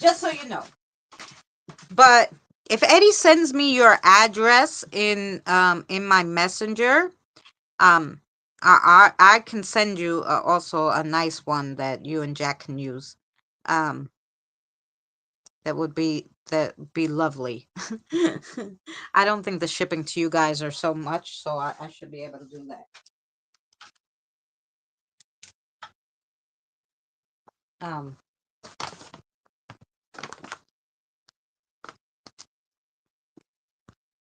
Just so you know. But if Eddie sends me your address in my messenger, um I can send you also a nice one that you and Jack can use. Um that would be lovely. I don't think the shipping to you guys are so much, so I should be able to do that. Um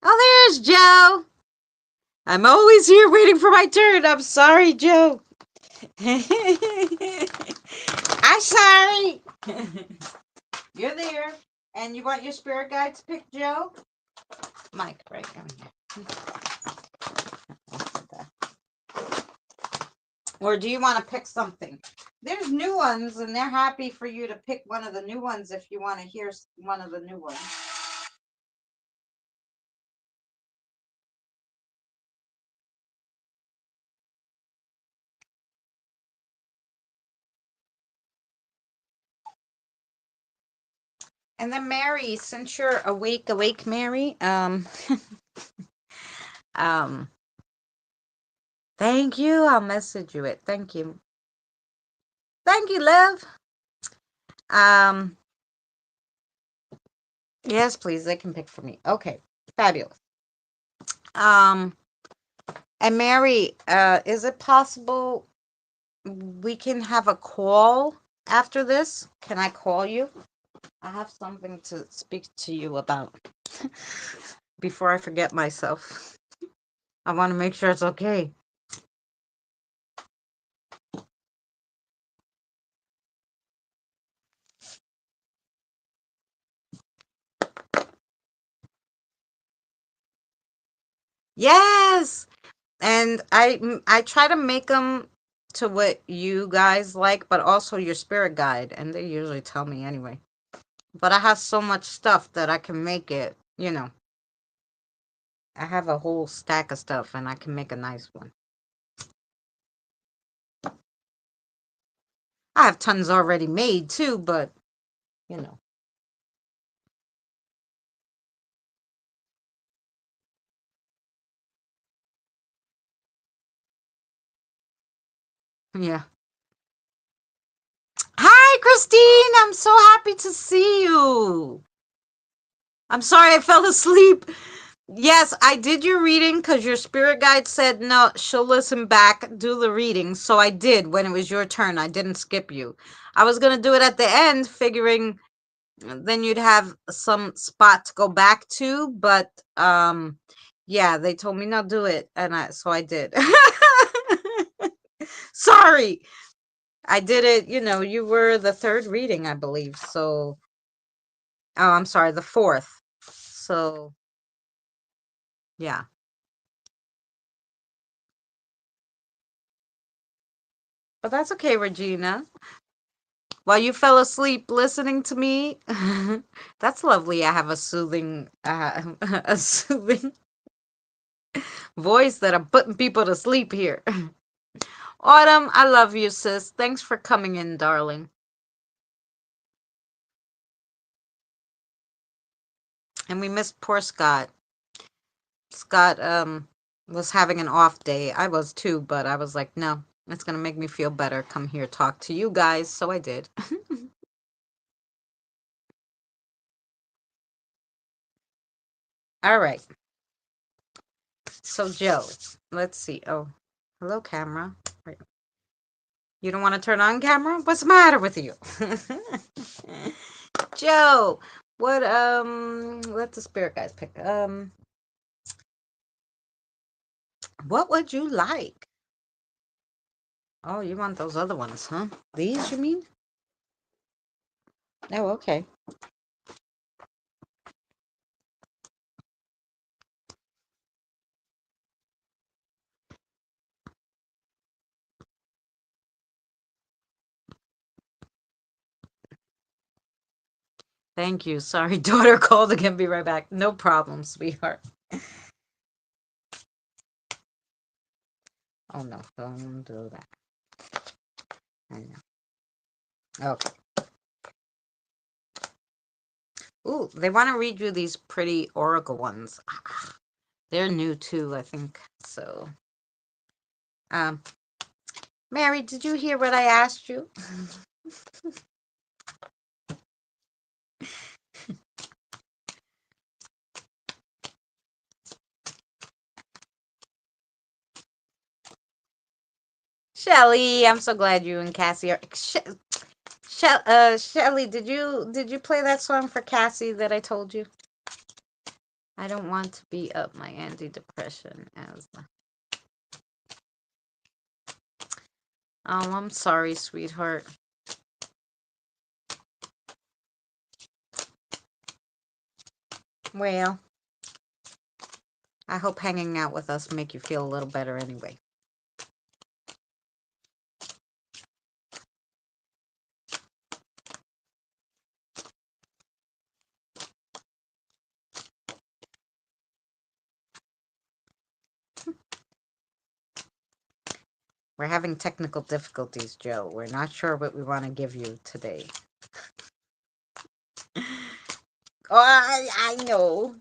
Oh, there's Joe. I'm always here waiting for my turn. I'm sorry, Joe. I'm sorry. You're there. And you want your spirit guide to pick Joe? Mike, right down here. Or do you want to pick something? There's new ones, and they're happy for you to pick one of the new ones if you want to hear one of the new ones. And then Mary, since you're awake, Mary, um, thank you. I'll message you it. Thank you. Thank you, love. Um, yes, please. They can pick for me. Okay, fabulous. Um, and Mary, is it possible we can have a call after this? Can I call you? I have something to speak to you about before I forget myself. I want to make sure it's okay. Yes. And I try to make them to what you guys like, but also your spirit guide, and they usually tell me anyway. But I have so much stuff that I can make it, I have a whole stack of stuff and I can make a nice one. I have tons already made too, but you know. Yeah. Hi, Christine. I'm so happy to see you. I'm sorry I fell asleep. Yes, I did your reading because your spirit guide said no, she'll listen back, do the reading. So I did when it was your turn. I didn't skip you. I was going to do it at the end, figuring then you'd have some spot to go back to. But yeah, they told me not do it. And so I did. Sorry. I did it. You were the third reading, I believe. So, oh, I'm sorry, the fourth. So, yeah. But that's okay, Regina. While you fell asleep listening to me, that's lovely. I have a soothing, a soothing voice that I'm putting people to sleep here. Autumn, I love you, sis. Thanks for coming in, darling. And we missed poor Scott. Scott was having an off day. I was too, but I was like, no, it's gonna make me feel better. Come here, talk to you guys. So I did. All right. So Joe, let's see. Oh, hello, camera. Right. You don't want to turn on camera? What's the matter with you? Joe, what let the spirit guys pick. What would you like? Oh, you want those other ones, huh? These, you mean? Oh, okay. Thank you. Sorry, daughter called again. Be right back. No problem, sweetheart. Oh no, don't do that. I know. Okay. Ooh, they want to read you these pretty oracle ones. They're new too, I think. So, um, Mary, did you hear what I asked you? Shelly, I'm so glad you and Cassie are. Shelly, did you play that song for Cassie that I told you? I don't want to be up my antidepressant as. Oh, I'm sorry, sweetheart. Well, I hope hanging out with us make you feel a little better anyway. We're having technical difficulties, Joe. We're not sure what we want to give you today. Oh, I know.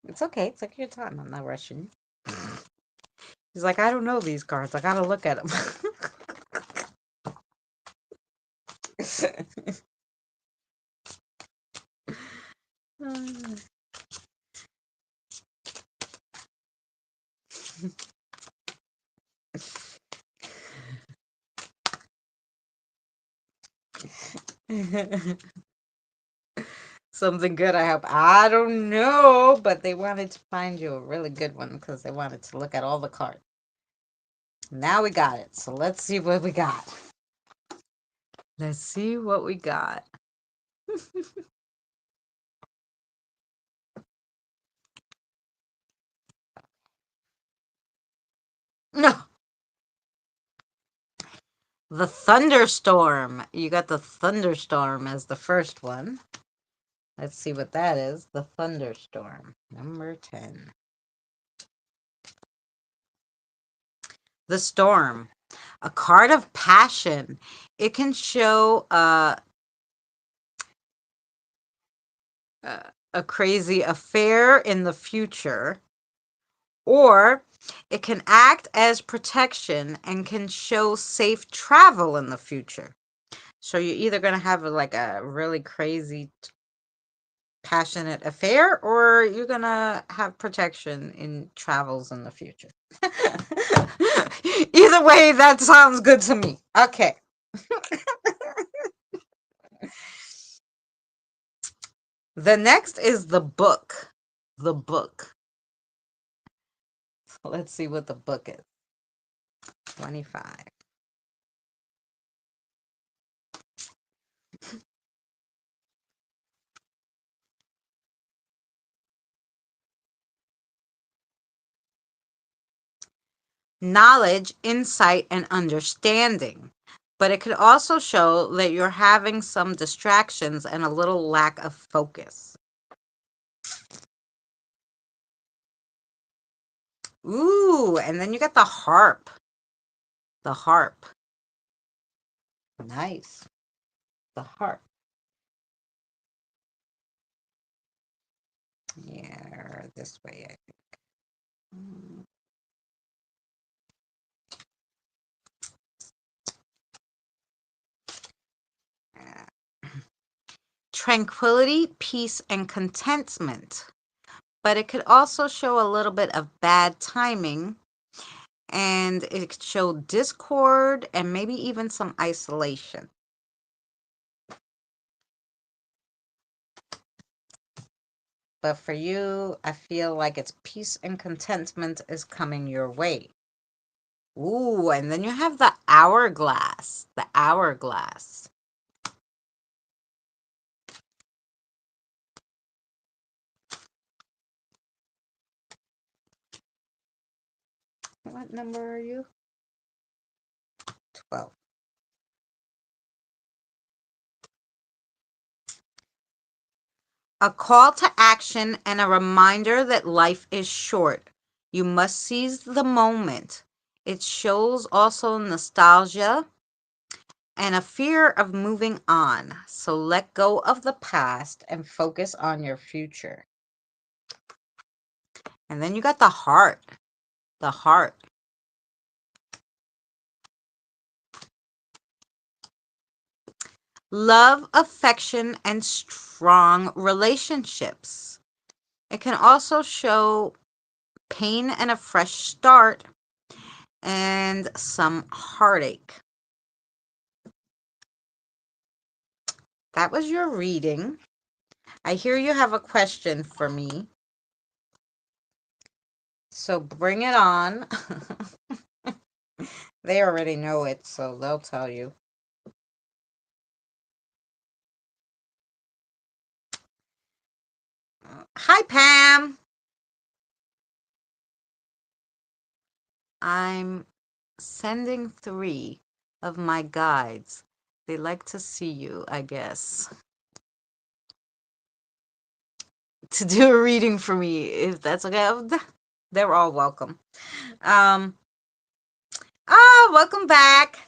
It's okay. Take your time. I'm not rushing. He's like, I don't know these cards. I gotta look at them. Something good, I hope. I don't know, but they wanted to find you a really good one because they wanted to look at all the cards. Now we got it. So let's see what we got. Let's see what we got. No. The thunderstorm. You got the thunderstorm as the first one. Let's see what that is. The thunderstorm. Number 10. The storm. A card of passion. It can show a crazy affair in the future, or it can act as protection and can show safe travel in the future. So you're either going to have like a really crazy passionate affair, or you're going to have protection in travels in the future. Either way, that sounds good to me. Okay. The next is the book. The book. Let's see what the book is. 25. Knowledge, insight, and understanding. But it could also show that you're having some distractions and a little lack of focus. Ooh, and then you got the harp. The harp. Nice. The harp. Yeah, this way, I think. Tranquility, peace, and contentment. But it could also show a little bit of bad timing, and it could show discord and maybe even some isolation. But for you, I feel like it's peace and contentment is coming your way. Ooh, and then you have the hourglass. The hourglass. What number are you? 12. A call to action and a reminder that life is short. You must seize the moment. It shows also nostalgia and a fear of moving on. So let go of the past and focus on your future. And then you got the heart. The heart. Love, affection, and strong relationships. It can also show pain and a fresh start and some heartache. That was your reading. I hear you have a question for me. So bring it on. They already know it, so they'll tell you. Hi, Pam. I'm sending 3 of my guides. They like to see you, I guess, to do a reading for me, if that's okay. They're all welcome. Um, welcome back.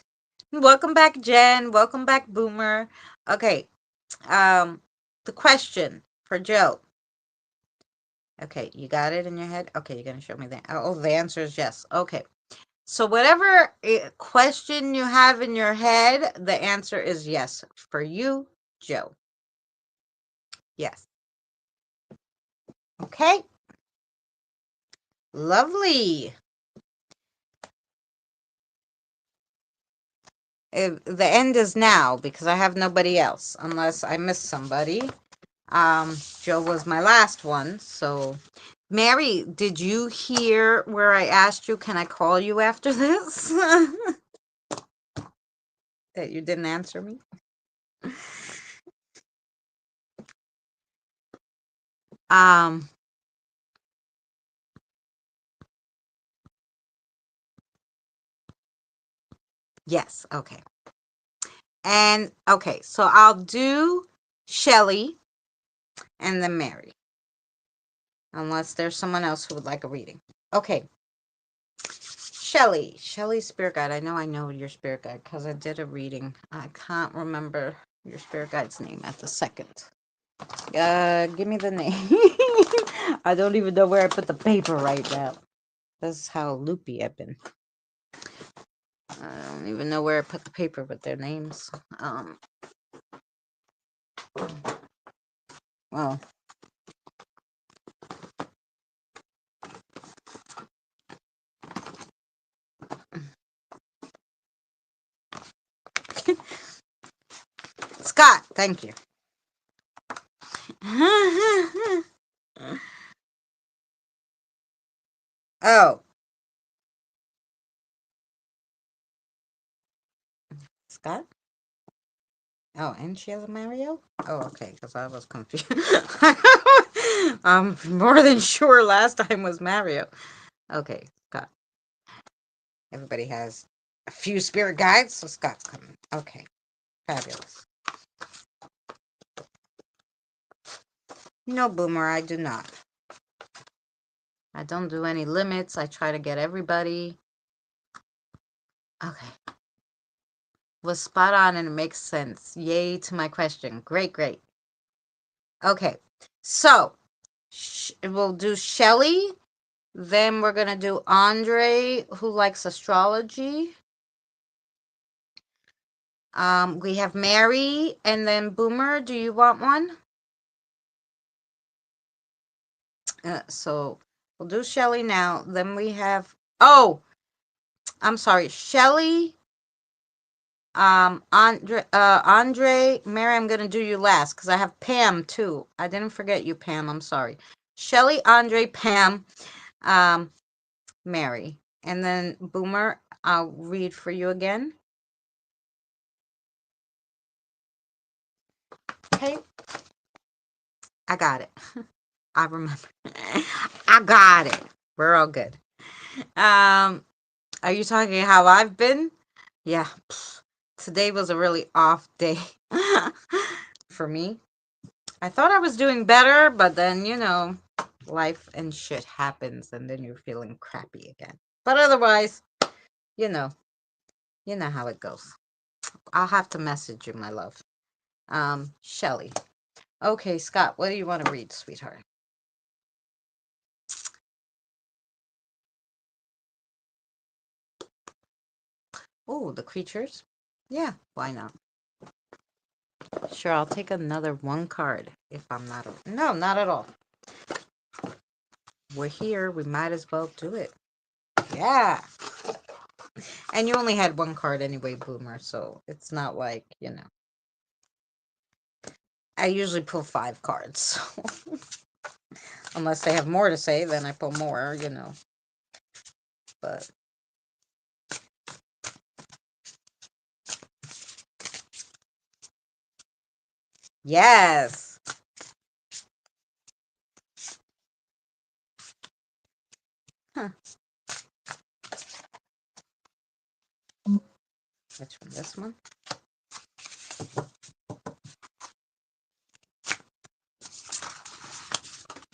Welcome back, Jen. Welcome back, Boomer. Okay. The question for Joe. Okay, you got it in your head? Okay, you're going to show me that. Oh, the answer is yes. Okay. So whatever question you have in your head, the answer is yes. For you, Joe. Yes. Okay. Lovely. The end is now because I have nobody else unless I miss somebody. Joe was my last one. So, Mary, did you hear where I asked you, can I call you after this? That you didn't answer me? Um, yes, okay. And okay, so I'll do Shelly and then Mary. Unless there's someone else who would like a reading. Okay. Shelly Spirit Guide. I know your spirit guide because I did a reading. I can't remember your spirit guide's name at the second. Give me the name. I don't even know where I put the paper right now. This is how loopy I've been. I don't even know where I put the paper with their names. Well. Scott, thank you. Oh. Scott? Oh, and she has a Mario? Oh, okay, because I was confused. I'm more than sure last time was Mario. Okay, Scott. Everybody has a few spirit guides, so Scott's coming. Okay, fabulous. No, Boomer, I do not. I don't do any limits. I try to get everybody. Okay. Was spot on and it makes sense. Yay to my question. Great, great. Okay, so we'll do Shelly. Then we're going to do Andre, who likes astrology. We have Mary, and then Boomer. Do you want one? So we'll do Shelly now. Then we have, oh, I'm sorry, Shelly, Andre, Mary, I'm gonna do you last because I have Pam too. I didn't forget you, Pam. I'm sorry. Shelly, Andre, Pam, um, Mary, and then Boomer. I'll read for you again. Okay, I got it. I remember. I got it. We're all good. Um, are you talking how I've been? Yeah. Today was a really off day for me. I thought I was doing better, but then, life and shit happens and then you're feeling crappy again. But otherwise, you know, you know how it goes. I'll have to message you, my love. Shelly. Okay, Scott, what do you want to read, sweetheart? Oh, the creatures? Yeah, why not? Sure, I'll take another one card if I'm not. No, not at all. We're here. We might as well do it. Yeah. And you only had one card anyway, Boomer, so it's not like, I usually pull 5 cards. So unless they have more to say, then I pull more. But yes. Huh. Which one? This one?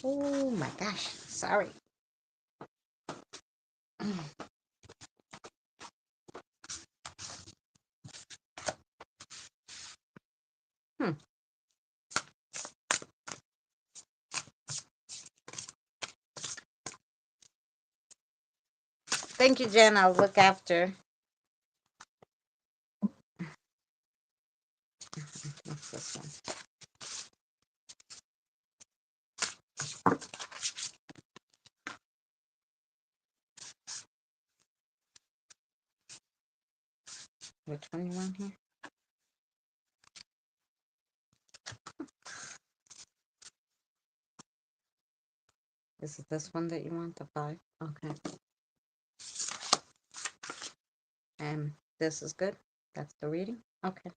Oh my gosh. Sorry. Hmm. Thank you, Jen. I'll look after. What's this one? Which one you want here? Is it this one that you want, the 5? Okay. And this is good? That's the reading? Okay.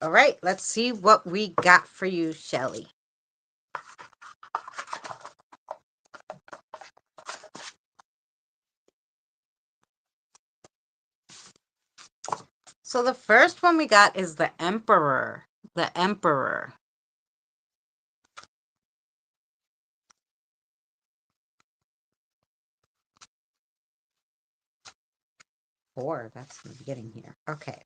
All right, let's see what we got for you, Shelly. So the first one we got is the Emperor. The Emperor. Four. That's in the beginning here. Okay.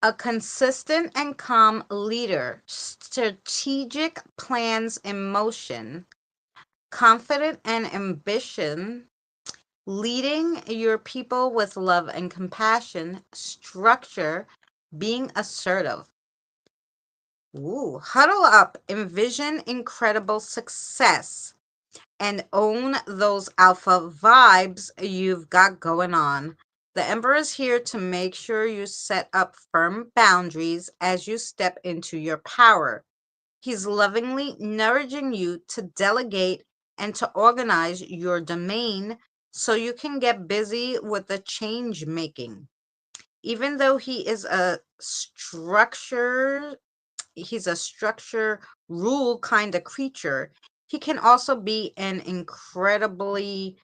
A consistent and calm leader, strategic plans in motion, confident and ambition, leading your people with love and compassion, structure, being assertive. Ooh, huddle up, envision incredible success, and own those alpha vibes you've got going on. The Emperor is here to make sure you set up firm boundaries as you step into your power. He's lovingly nudging you to delegate and to organize your domain so you can get busy with the change making. Even though he's a structure rule kind of creature, he can also be an incredibly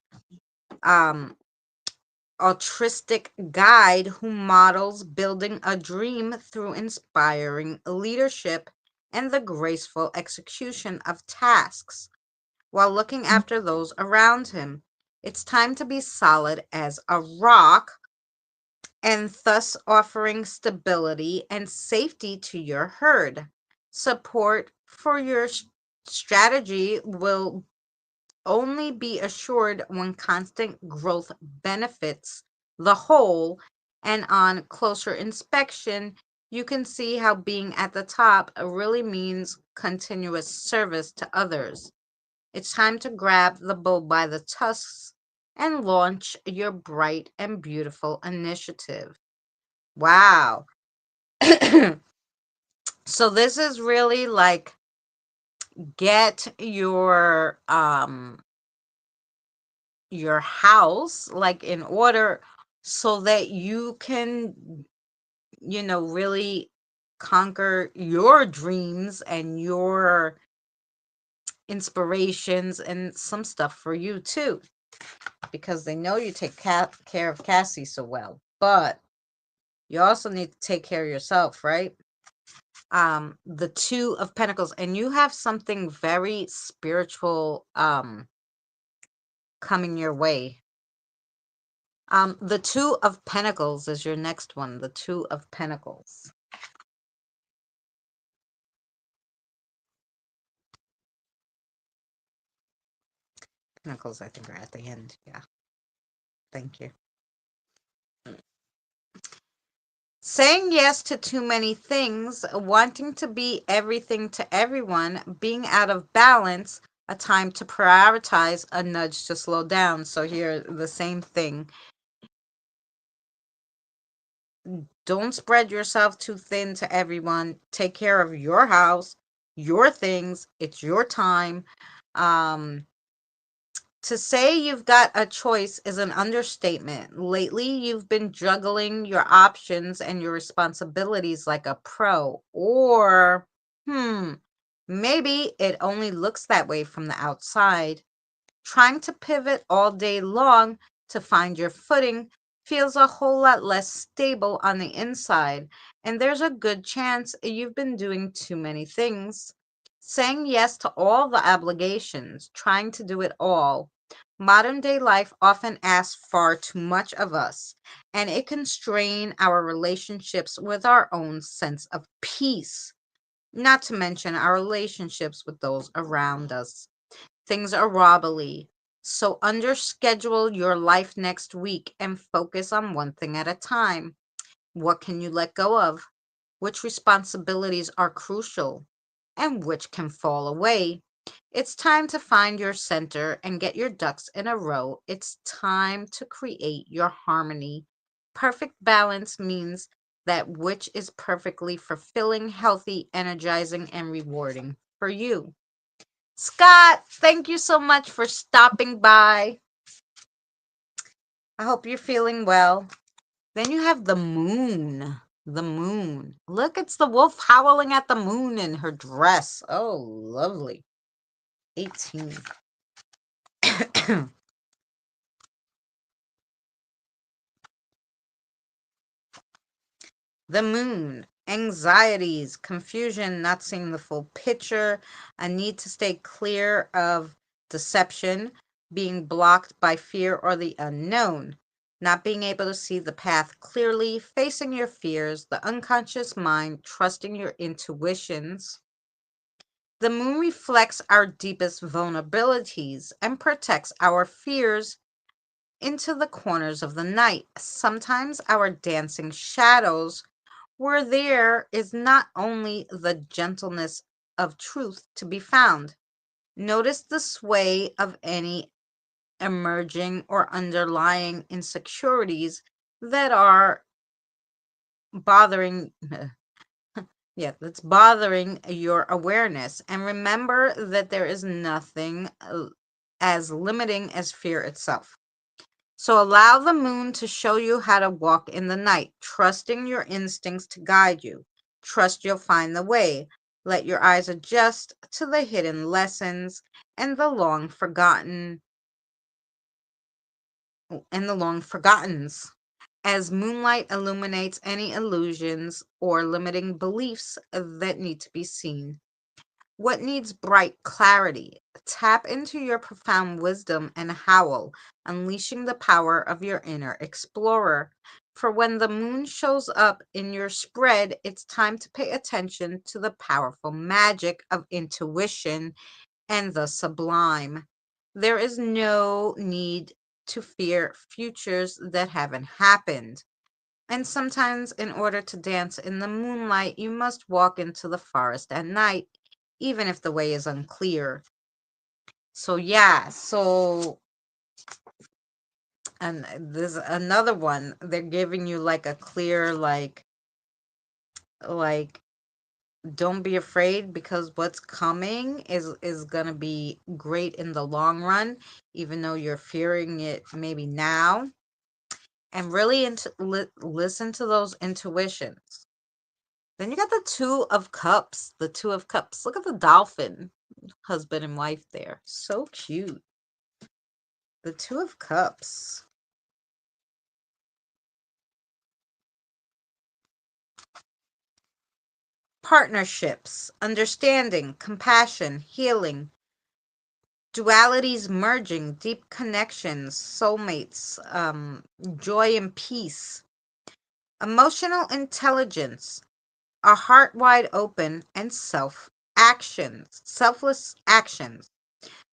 um altruistic guide who models building a dream through inspiring leadership and the graceful execution of tasks while looking after those around him. It's time to be solid as a rock and thus offering stability and safety to your herd. Support for your strategy will only be assured when constant growth benefits the whole, and on closer inspection, you can see how being at the top really means continuous service to others. It's time to grab the bull by the tusks and launch your bright and beautiful initiative. Wow. So this is really like get your house like in order so that you can, really conquer your dreams and your inspirations and some stuff for you too, because they know you take care of Cassie so well, but you also need to take care of yourself, right? The Two of Pentacles, and you have something very spiritual coming your way. The Two of Pentacles is your next one. The Two of Pentacles. Pentacles, I think, are at the end. Yeah. Thank you. Saying yes to too many things, wanting to be everything to everyone, being out of balance, a time to prioritize, a nudge to slow down. So here, the same thing. Don't spread yourself too thin to everyone. Take care of your house, your things. It's your time. Um, To say you've got a choice is an understatement. Lately, you've been juggling your options and your responsibilities like a pro. Or, maybe it only looks that way from the outside. Trying to pivot all day long to find your footing feels a whole lot less stable on the inside, and there's a good chance you've been doing too many things. Saying yes to all the obligations, trying to do it all. Modern day life often asks far too much of us, and it can strain our relationships with our own sense of peace, not to mention our relationships with those around us. Things are wobbly. So underschedule your life next week and focus on one thing at a time. What can you let go of? Which responsibilities are crucial and which can fall away? It's time to find your center and get your ducks in a row. It's time to create your harmony. Perfect balance means that which is perfectly fulfilling, healthy, energizing, and rewarding for you. Scott, thank you so much for stopping by. I hope you're feeling well. Then you have the moon. The moon. Look, it's the wolf howling at the moon in her dress. Oh, lovely. 18. The moon, anxieties, confusion, not seeing the full picture, a need to stay clear of deception, being blocked by fear or the unknown, not being able to see the path clearly, facing your fears, the unconscious mind, trusting your intuitions. The moon reflects our deepest vulnerabilities and protects our fears into the corners of the night. Sometimes our dancing shadows where there is not only the gentleness of truth to be found. Notice the sway of any emerging or underlying insecurities that are bothering yeah, that's bothering your awareness, and remember that there is nothing as limiting as fear itself. So allow the moon to show you how to walk in the night, trusting your instincts to guide you. Trust you'll find the way. Let your eyes adjust to the hidden lessons and the long forgottens. As moonlight illuminates any illusions or limiting beliefs that need to be seen. What needs bright clarity? Tap into your profound wisdom and howl, unleashing the power of your inner explorer. For when the moon shows up in your spread, it's time to pay attention to the powerful magic of intuition and the sublime. There is no need to fear futures that haven't happened. And sometimes, in order to dance in the moonlight, you must walk into the forest at night, even if the way is unclear. So yeah, so and there's another one. They're giving you like a clear like don't be afraid because what's coming is gonna be great in the long run, even though you're fearing it maybe now. And really listen to those intuitions. Then you got the Two of Cups. The Two of Cups. Look at the dolphin, husband and wife there. So cute. The Two of Cups. Partnerships, understanding, compassion, healing, dualities merging, deep connections, soulmates, joy and peace, emotional intelligence, a heart wide open, and selfless actions.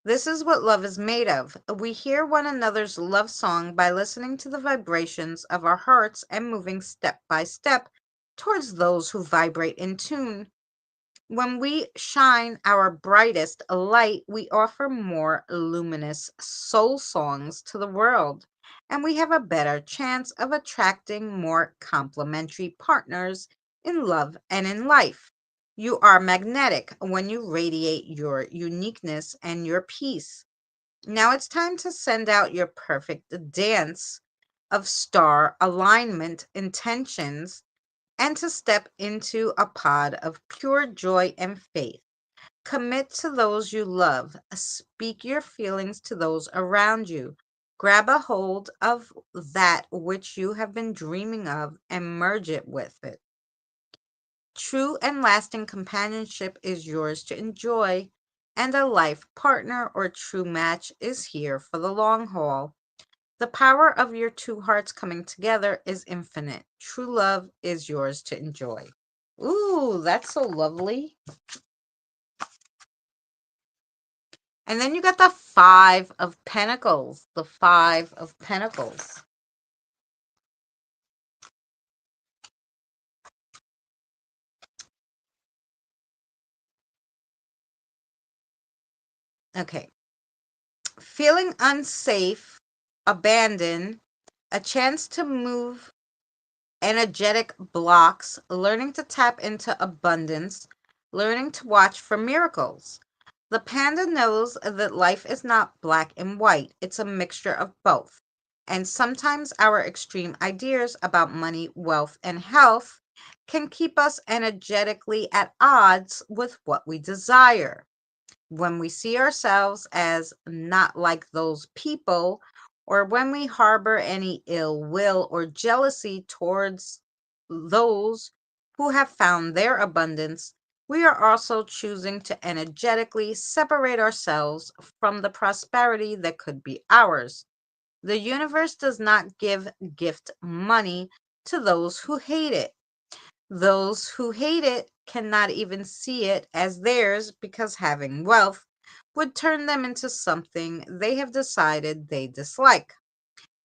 This is what love is made of. We hear one another's love song by listening to the vibrations of our hearts and moving step by step towards those who vibrate in tune. When we shine our brightest light, we offer more luminous soul songs to the world, and we have a better chance of attracting more complementary partners in love and in life. You are magnetic when you radiate your uniqueness and your peace. Now it's time to send out your perfect dance of star alignment intentions and to step into a pod of pure joy and faith. Commit to those you love. Speak your feelings to those around you. Grab a hold of that which you have been dreaming of and merge it with it. True and lasting companionship is yours to enjoy, and a life partner or true match is here for the long haul. The power of your two hearts coming together is infinite. True love is yours to enjoy. Ooh, that's so lovely. And then you got the Five of Pentacles. The Five of Pentacles. Okay. Feeling unsafe, abandoned, a chance to move energetic blocks, learning to tap into abundance, learning to watch for miracles. The panda knows that life is not black and white, it's a mixture of both. And sometimes our extreme ideas about money, wealth, and health can keep us energetically at odds with what we desire. When we see ourselves as not like those people, or when we harbor any ill will or jealousy towards those who have found their abundance, we are also choosing to energetically separate ourselves from the prosperity that could be ours. The universe does not give gift money to those who hate it. Those who hate it cannot even see it as theirs because having wealth would turn them into something they have decided they dislike.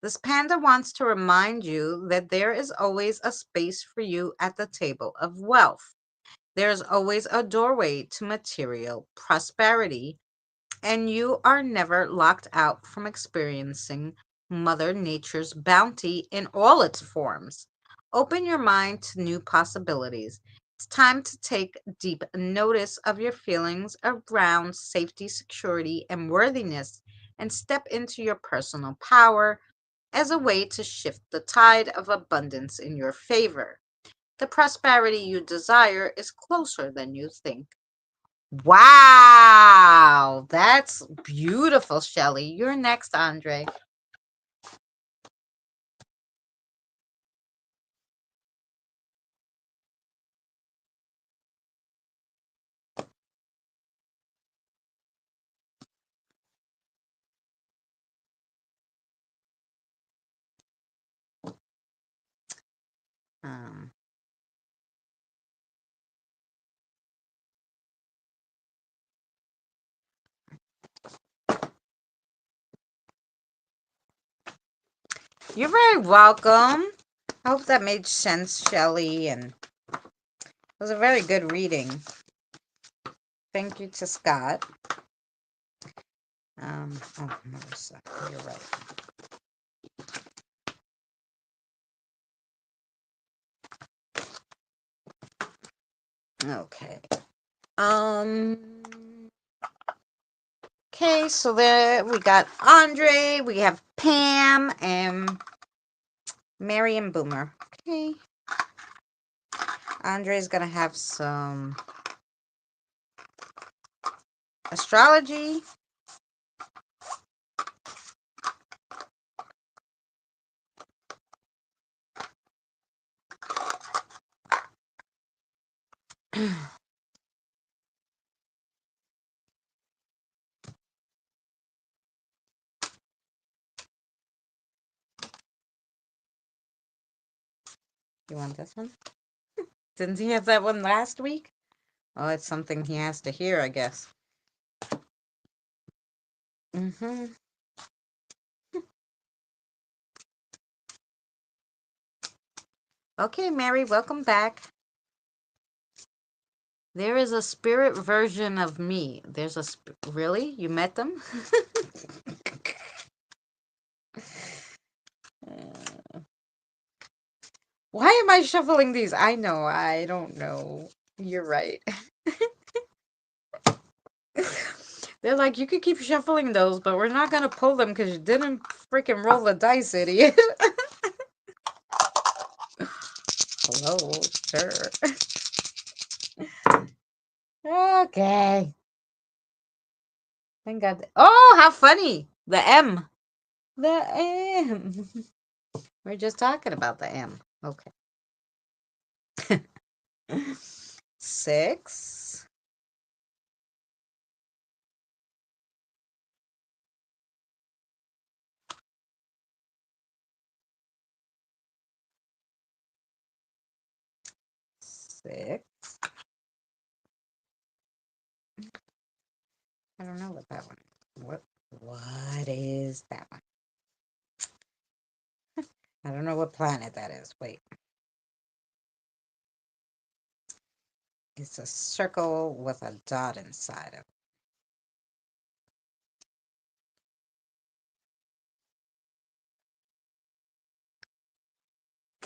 This panda wants to remind you that there is always a space for you at the table of wealth. There's always a doorway to material prosperity, and you are never locked out from experiencing Mother Nature's bounty in all its forms. Open your mind to new possibilities. It's time to take deep notice of your feelings around safety, security, and worthiness and step into your personal power as a way to shift the tide of abundance in your favor. The prosperity you desire is closer than you think. Wow, that's beautiful, Shelley. You're next, Andre. Um, you're very welcome. I hope that made sense, Shelley, and it was a very good reading. Thank you to Scott. Marissa, you're right. Okay. Um. Okay, so there we got Andre, we have Pam, and Mary and Boomer. Okay. Andre's gonna have some astrology. You want this one? Didn't he have that one last week? Oh, it's something he has to hear, I guess. Mm-hmm. Okay, Mary, welcome back. There is a spirit version of me. There's a really? You met them? Why am I shuffling these? I know. I don't know. You're right. They're like, you could keep shuffling those, but we're not gonna pull them because you didn't freaking roll the dice, idiot. Hello, sir. Okay. Thank God. Oh, how funny. The M. The M. We're just talking about the M. Okay. 6. 6. I don't know what that one. What is that one? I don't know what planet that is. Wait. It's a circle with a dot inside of it.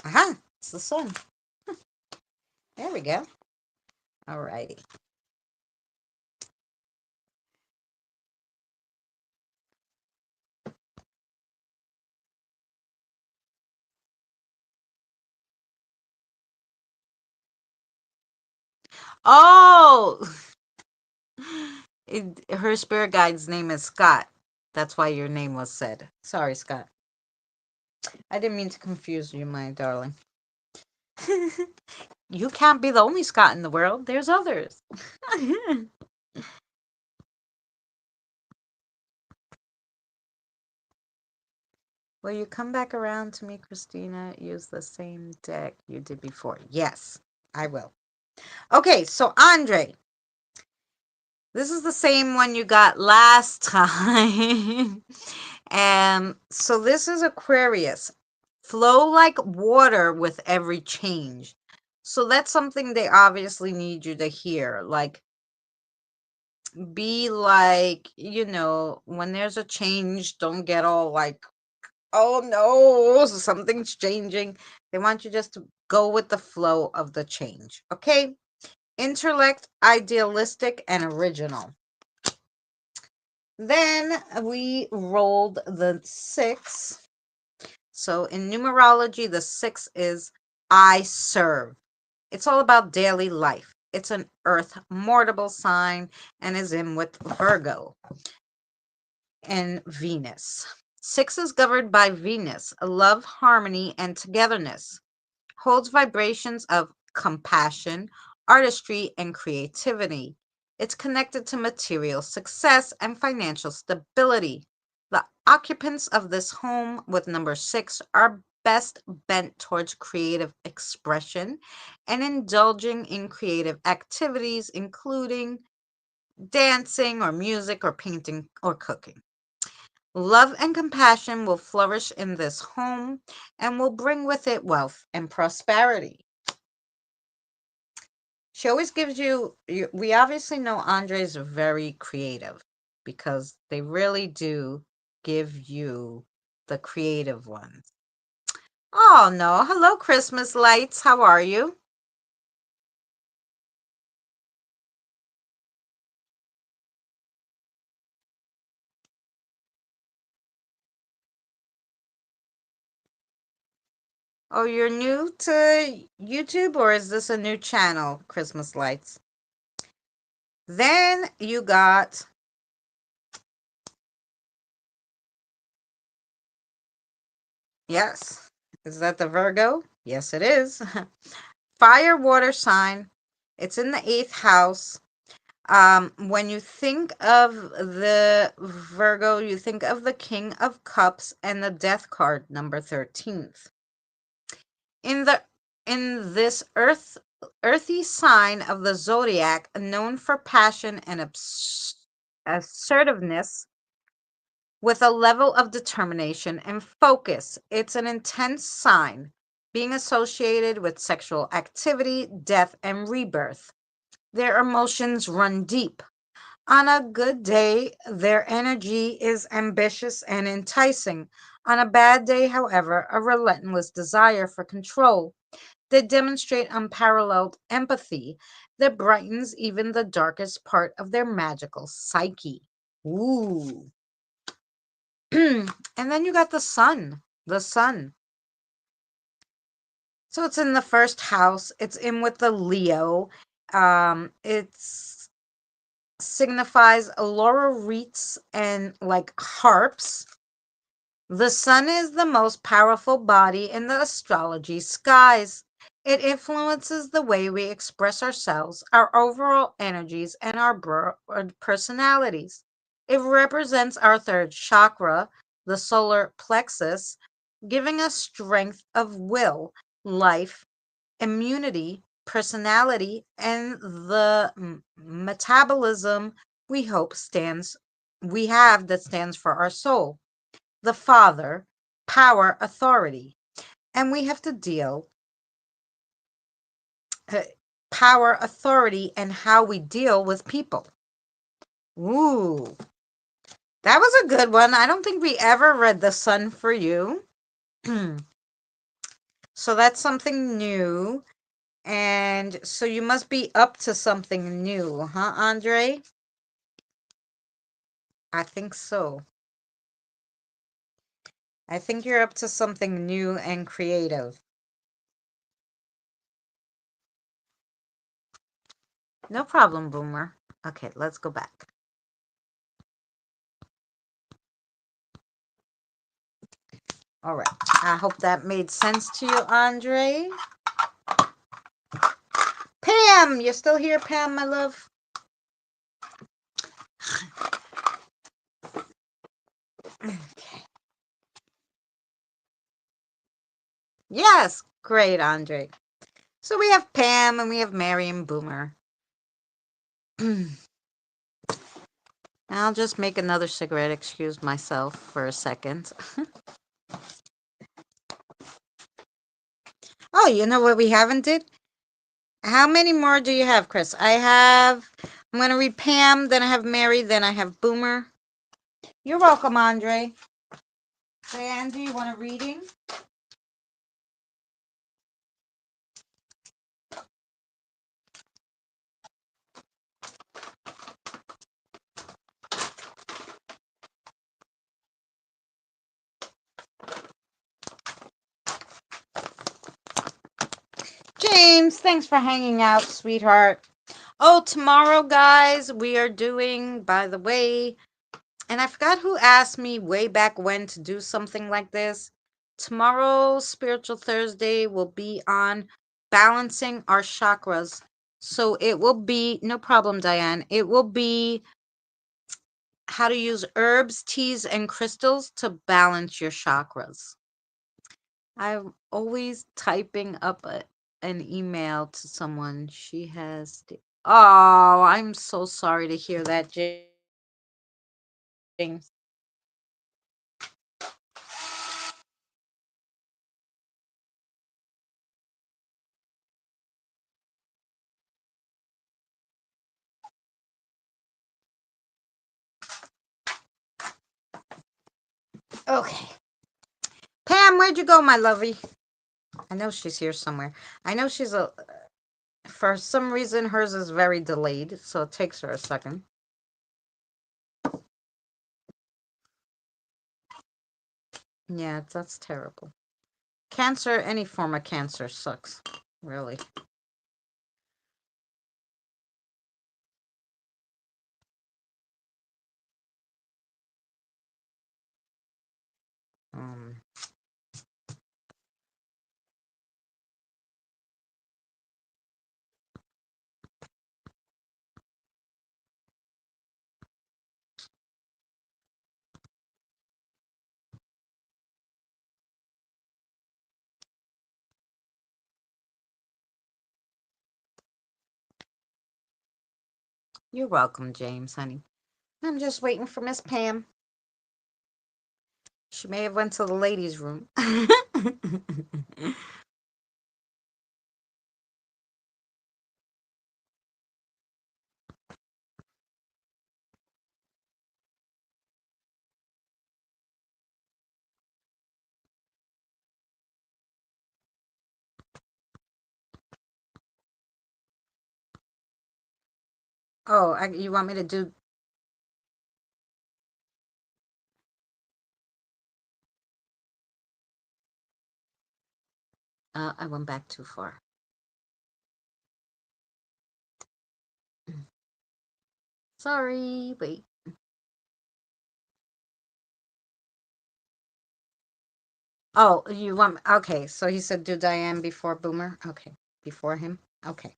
Aha! It's the sun. There we go. All righty. Oh! Her spirit guide's name is Scott. That's why your name was said. Sorry, Scott. I didn't mean to confuse you, my darling. You can't be the only Scott in the world. There's others. Will you come back around to me, Christina? Use the same deck you did before. Yes, I will. Okay, so Andre, this is the same one you got last time. So this is Aquarius. Flow like water with every change. So that's something they obviously need you to hear. Like, be like, when there's a change, don't get all like, oh no, something's changing. They want you just to go with the flow of the change. Okay? Intellect, idealistic, and original. Then we rolled the 6. So in numerology, the 6 is I serve. It's all about daily life. It's an earth mortable sign and is in with Virgo and Venus. 6 is governed by Venus, love, harmony, and togetherness. Holds vibrations of compassion, artistry, and creativity. It's connected to material success and financial stability. The occupants of this home with number 6 are best bent towards creative expression and indulging in creative activities, including dancing or music or painting or cooking. Love and compassion will flourish in this home and will bring with it wealth and prosperity. She always gives we obviously know Andre is very creative. because they really do give you the creative ones. Oh no. Hello, Christmas lights. How are you? Oh, you're new to YouTube, or is this a new channel, Christmas lights? Then you got, yes. Is that the Virgo? Yes, it is. Fire water sign. It's in the eighth house. When you think of the Virgo, you think of the King of Cups and the Death card, number 13th. In the in this earthy sign of the zodiac, known for passion and assertiveness, with a level of determination and focus. It's an intense sign, being associated with sexual activity, death, and rebirth. Their emotions run deep. On a good day, their energy is ambitious and enticing. On a bad day, however, a relentless desire for control. They demonstrate unparalleled empathy that brightens even the darkest part of their magical psyche. Ooh. And then you got the sun. The sun. So it's in the first house. It's in with the Leo. It's signifies laurel wreaths and like harps. The sun is the most powerful body in the astrology skies. It influences the way we express ourselves, our overall energies, and our personalities. It represents our third chakra, the solar plexus, giving us strength of will, life, immunity, personality, and the metabolism we have that stands for our soul, the father, power, authority. And we have to deal uh, power, authority, and how we deal with people. Ooh, that was a good one. I don't think we ever read The Sun for You. So that's something new. And so you must be up to something new, huh, Andre? I think so. I think you're up to something new and creative. No problem, Boomer. Okay, let's go back. All right. I hope that made sense to you, Andre. Pam, you're still here, Pam, my love? Okay. Yes, great, Andre. So we have Pam and we have Mary and Boomer. I'll just make another cigarette, excuse myself for a second. Oh, you know what we haven't did? How many more do you have, Chris? I'm going to read Pam, then I have Mary, then I have Boomer. You're welcome, Andre. Diane, do you want a reading? James, thanks for hanging out, sweetheart. Oh, tomorrow, guys, we are doing, by the way, and I forgot who asked me way back when to do something like this. Tomorrow, Spiritual Thursday, will be on balancing our chakras. So it will be, no problem, Diane. It will be how to use herbs, teas, and crystals to balance your chakras. I'm always typing up an email to someone. She has. Oh, I'm so sorry to hear that, James. Okay. Pam, where'd you go, my lovey? I know she's here somewhere. I know she's for some reason, hers is very delayed, so it takes her a second. Yeah, that's terrible. Cancer, any form of cancer sucks. Really. Um, you're welcome, James, honey. I'm just waiting for Miss Pam. She may have went to the ladies' room. Oh, you want me to do? I went back too far. Sorry, wait. Oh, you want? Okay, so he said do Diane before Boomer. Okay, before him. Okay.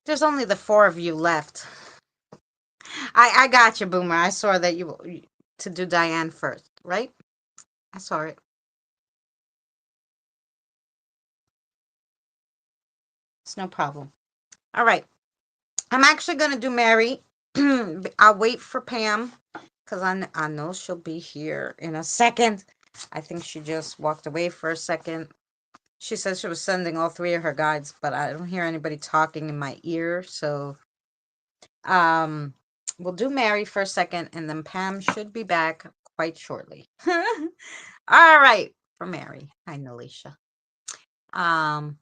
There's only the four of you left. I got you, Boomer. I saw that you to do Diane first, right? I saw it. It's no problem. All right. I'm actually gonna do Mary. I'll wait for Pam because I know she'll be here in a second. I think she just walked away for a second. She said she was sending all three of her guides, but I don't hear anybody talking in my ear. So um we'll do Mary for a second and then Pam should be back quite shortly. All right, for Mary. Hi, Nalisha. Um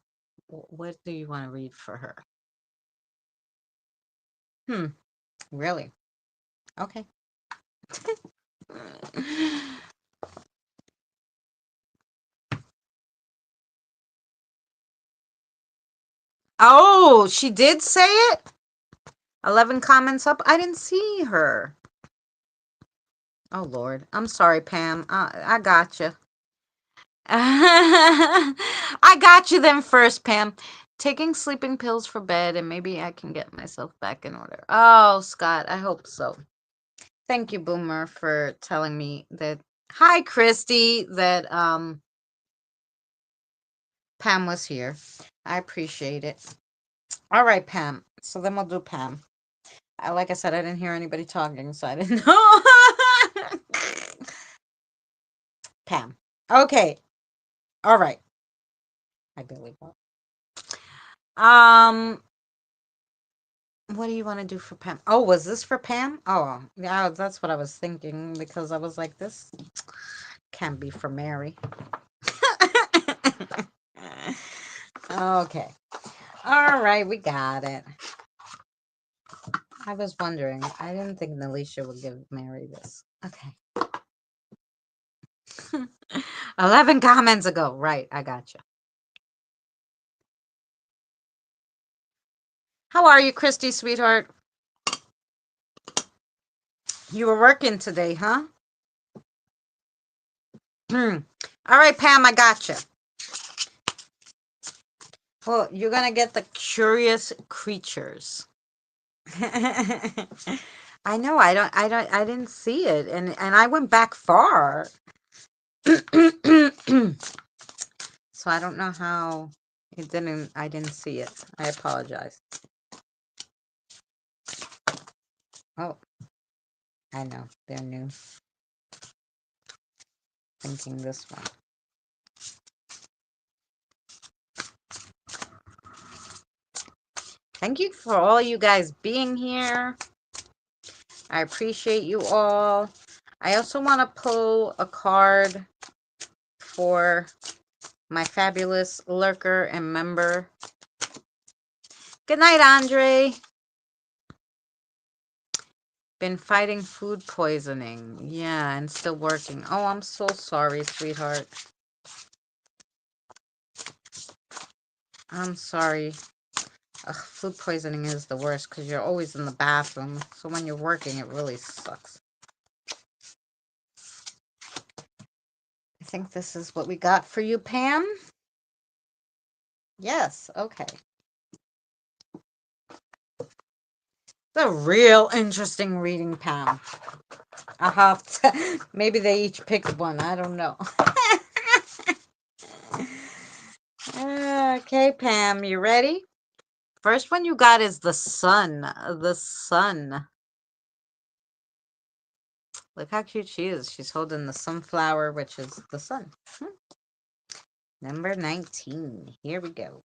what do you want to read for her? Hmm, really? Okay. Oh, she did say it? 11 comments up. I didn't see her. Oh, Lord. I'm sorry, Pam. I got you. I got you then first, Pam. Taking sleeping pills for bed, and maybe I can get myself back in order. Oh, Scott, I hope so. Thank you, Boomer, for telling me that. Hi, Christy, that Pam was here. I appreciate it. All right, Pam. So then we'll do Pam. Like I said, I didn't hear anybody talking, so I didn't know. Pam. Okay. All right. I believe that. What do you want to do for Pam? Oh, was this for Pam? Oh, yeah, that's what I was thinking because I was like, this can't be for Mary. Okay. All right, we got it. I was wondering. I didn't think Nalisha would give Mary this. Okay. 11 comments ago. Right, I got you. How are you, Christy, sweetheart? You were working today, huh? All right, Pam, I got you. Well, you're gonna get the curious creatures. I know. I didn't see it, and I went back far. So I don't know how it didn't. I didn't see it. I apologize. Oh, I know they're new. Thinking this one. Thank you for all you guys being here. I appreciate you all. I also want to pull a card for my fabulous lurker and member. Good night, Andre. Been fighting food poisoning. Yeah, and still working. Oh, I'm so sorry, sweetheart. I'm sorry. Ugh, food poisoning is the worst because you're always in the bathroom. So when you're working, it really sucks. I think this is what we got for you, Pam. Yes, okay. It's a real interesting reading, Pam. I'll have to, maybe they each picked one. I don't know. Okay, Pam, you ready? First one you got is the sun. The sun. Look how cute she is. She's holding the sunflower, which is the sun. Number 19. Here we go.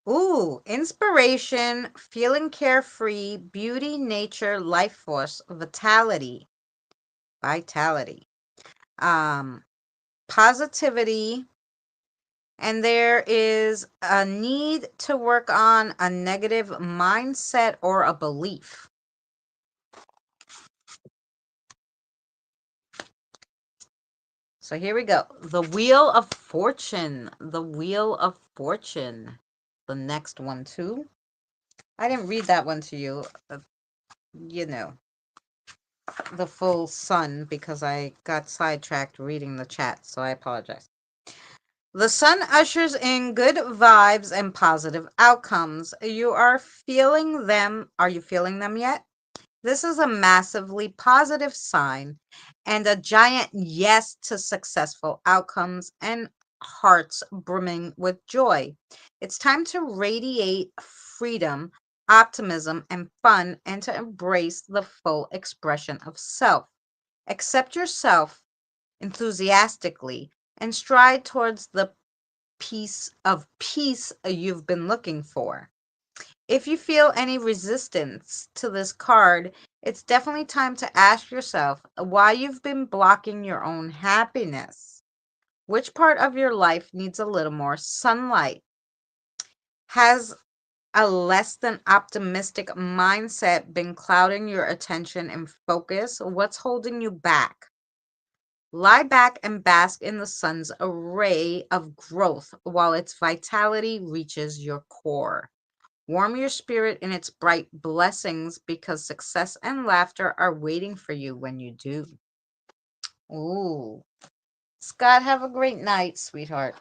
Ooh, inspiration, feeling carefree, beauty, nature, life force, vitality. Vitality. Positivity. And there is a need to work on a negative mindset or a belief. So here we go. The Wheel of Fortune. The Wheel of Fortune. The next one, too. I didn't read that one to you. You know, the full sun because I got sidetracked reading the chat, so I apologize. The sun ushers in good vibes and positive outcomes. You are feeling them. Are you feeling them yet? This is a massively positive sign and a giant yes to successful outcomes and hearts brimming with joy. It's time to radiate freedom, optimism, and fun and to embrace the full expression of self. Accept yourself enthusiastically and stride towards the peace you've been looking for. If you feel any resistance to this card, it's definitely time to ask yourself why you've been blocking your own happiness. Which part of your life needs a little more sunlight? Has a less than optimistic mindset been clouding your attention and focus? What's holding you back? Lie back and bask in the sun's array of growth while its vitality reaches your core. Warm your spirit in its bright blessings because success and laughter are waiting for you when you do. Ooh. Scott, have a great night, sweetheart.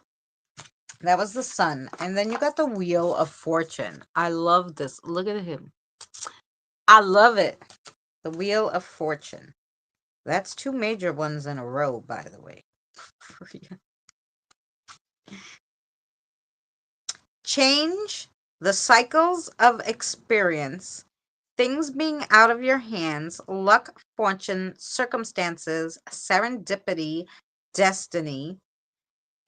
That was the sun. And then you got the Wheel of Fortune. I love this. Look at him. I love it. The Wheel of Fortune. That's two major ones in a row, by the way. Change the cycles of experience, things being out of your hands, luck, fortune, circumstances, serendipity, destiny,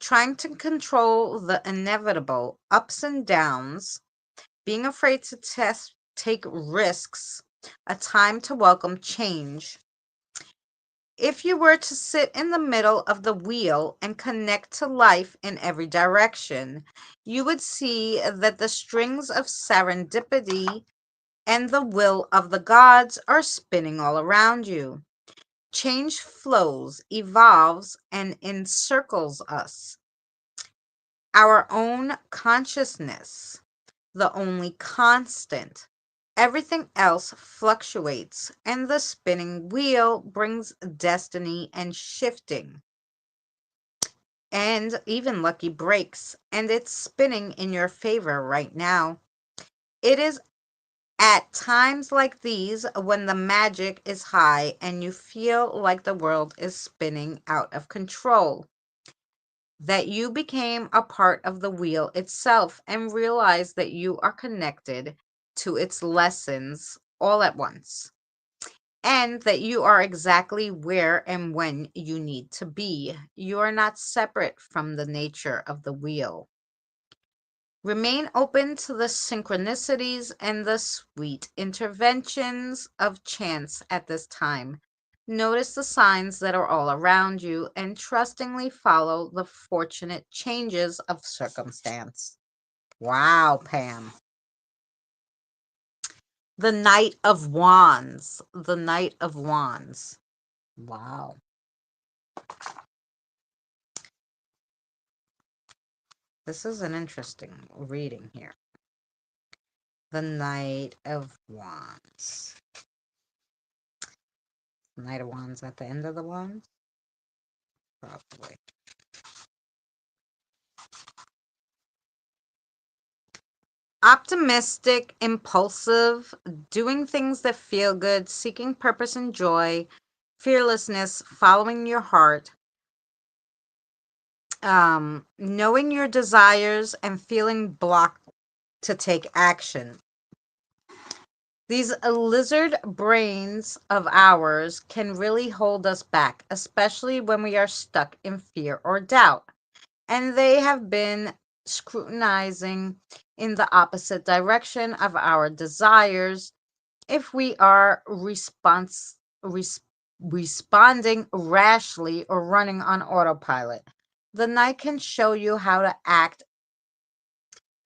trying to control the inevitable ups and downs, being afraid to take risks, a time to welcome change. If you were to sit in the middle of the wheel and connect to life in every direction, you would see that the strings of serendipity and the will of the gods are spinning all around you. Change flows, evolves, and encircles us. Our own consciousness, the only constant. Everything else fluctuates, and the spinning wheel brings destiny and shifting, and even lucky breaks, and it's spinning in your favor right now. It is at times like these when the magic is high and you feel like the world is spinning out of control, that you became a part of the wheel itself and realize that you are connected to its lessons all at once, and that you are exactly where and when you need to be. You are not separate from the nature of the wheel. Remain open to the synchronicities and the sweet interventions of chance at this time. Notice the signs that are all around you and trustingly follow the fortunate changes of circumstance. Wow, Pam. The Knight of Wands. The Knight of Wands. Wow. This is an interesting reading here. The Knight of Wands. Knight of Wands at the end of the Wands? Probably. Optimistic, impulsive, doing things that feel good, seeking purpose and joy, fearlessness, following your heart, knowing your desires and feeling blocked to take action. These lizard brains of ours can really hold us back, especially when we are stuck in fear or doubt. And they have been scrutinizing in the opposite direction of our desires if we are responding rashly or running on autopilot. The night can show you how to act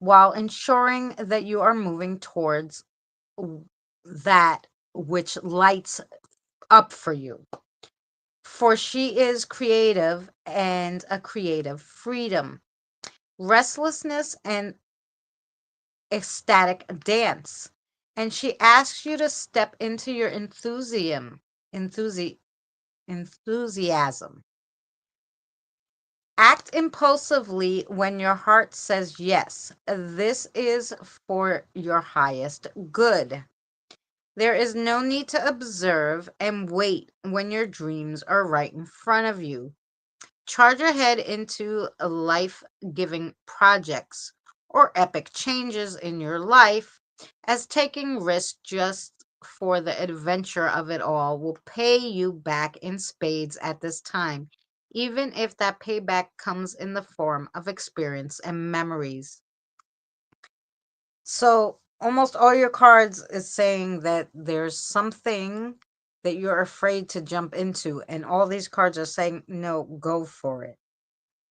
while ensuring that you are moving towards that which lights up for you. For she is creative and a creative freedom, restlessness, and ecstatic dance. And she asks you to step into your enthusi- enthusiasm. Act impulsively when your heart says yes. This is for your highest good. There is no need to observe and wait when your dreams are right in front of you. Charge ahead into life-giving projects or epic changes in your life, as taking risks just for the adventure of it all will pay you back in spades at this time, even if that payback comes in the form of experience and memories. So almost all your cards is saying that there's something that you're afraid to jump into, and all these cards are saying, no, go for it.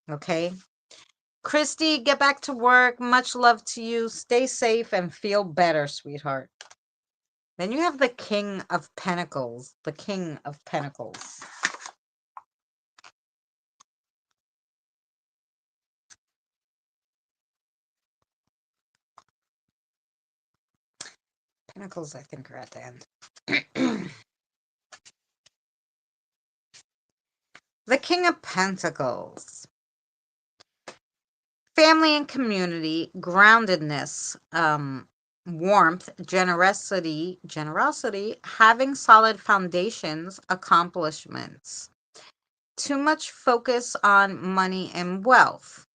Okay. Christy, get back to work. Much love to you. Stay safe and feel better, sweetheart. Then you have the King of Pentacles. The King of Pentacles. Pentacles, I think, are at the end. The King of Pentacles. Family and community, groundedness, warmth, generosity, having solid foundations, accomplishments. Too much focus on money and wealth.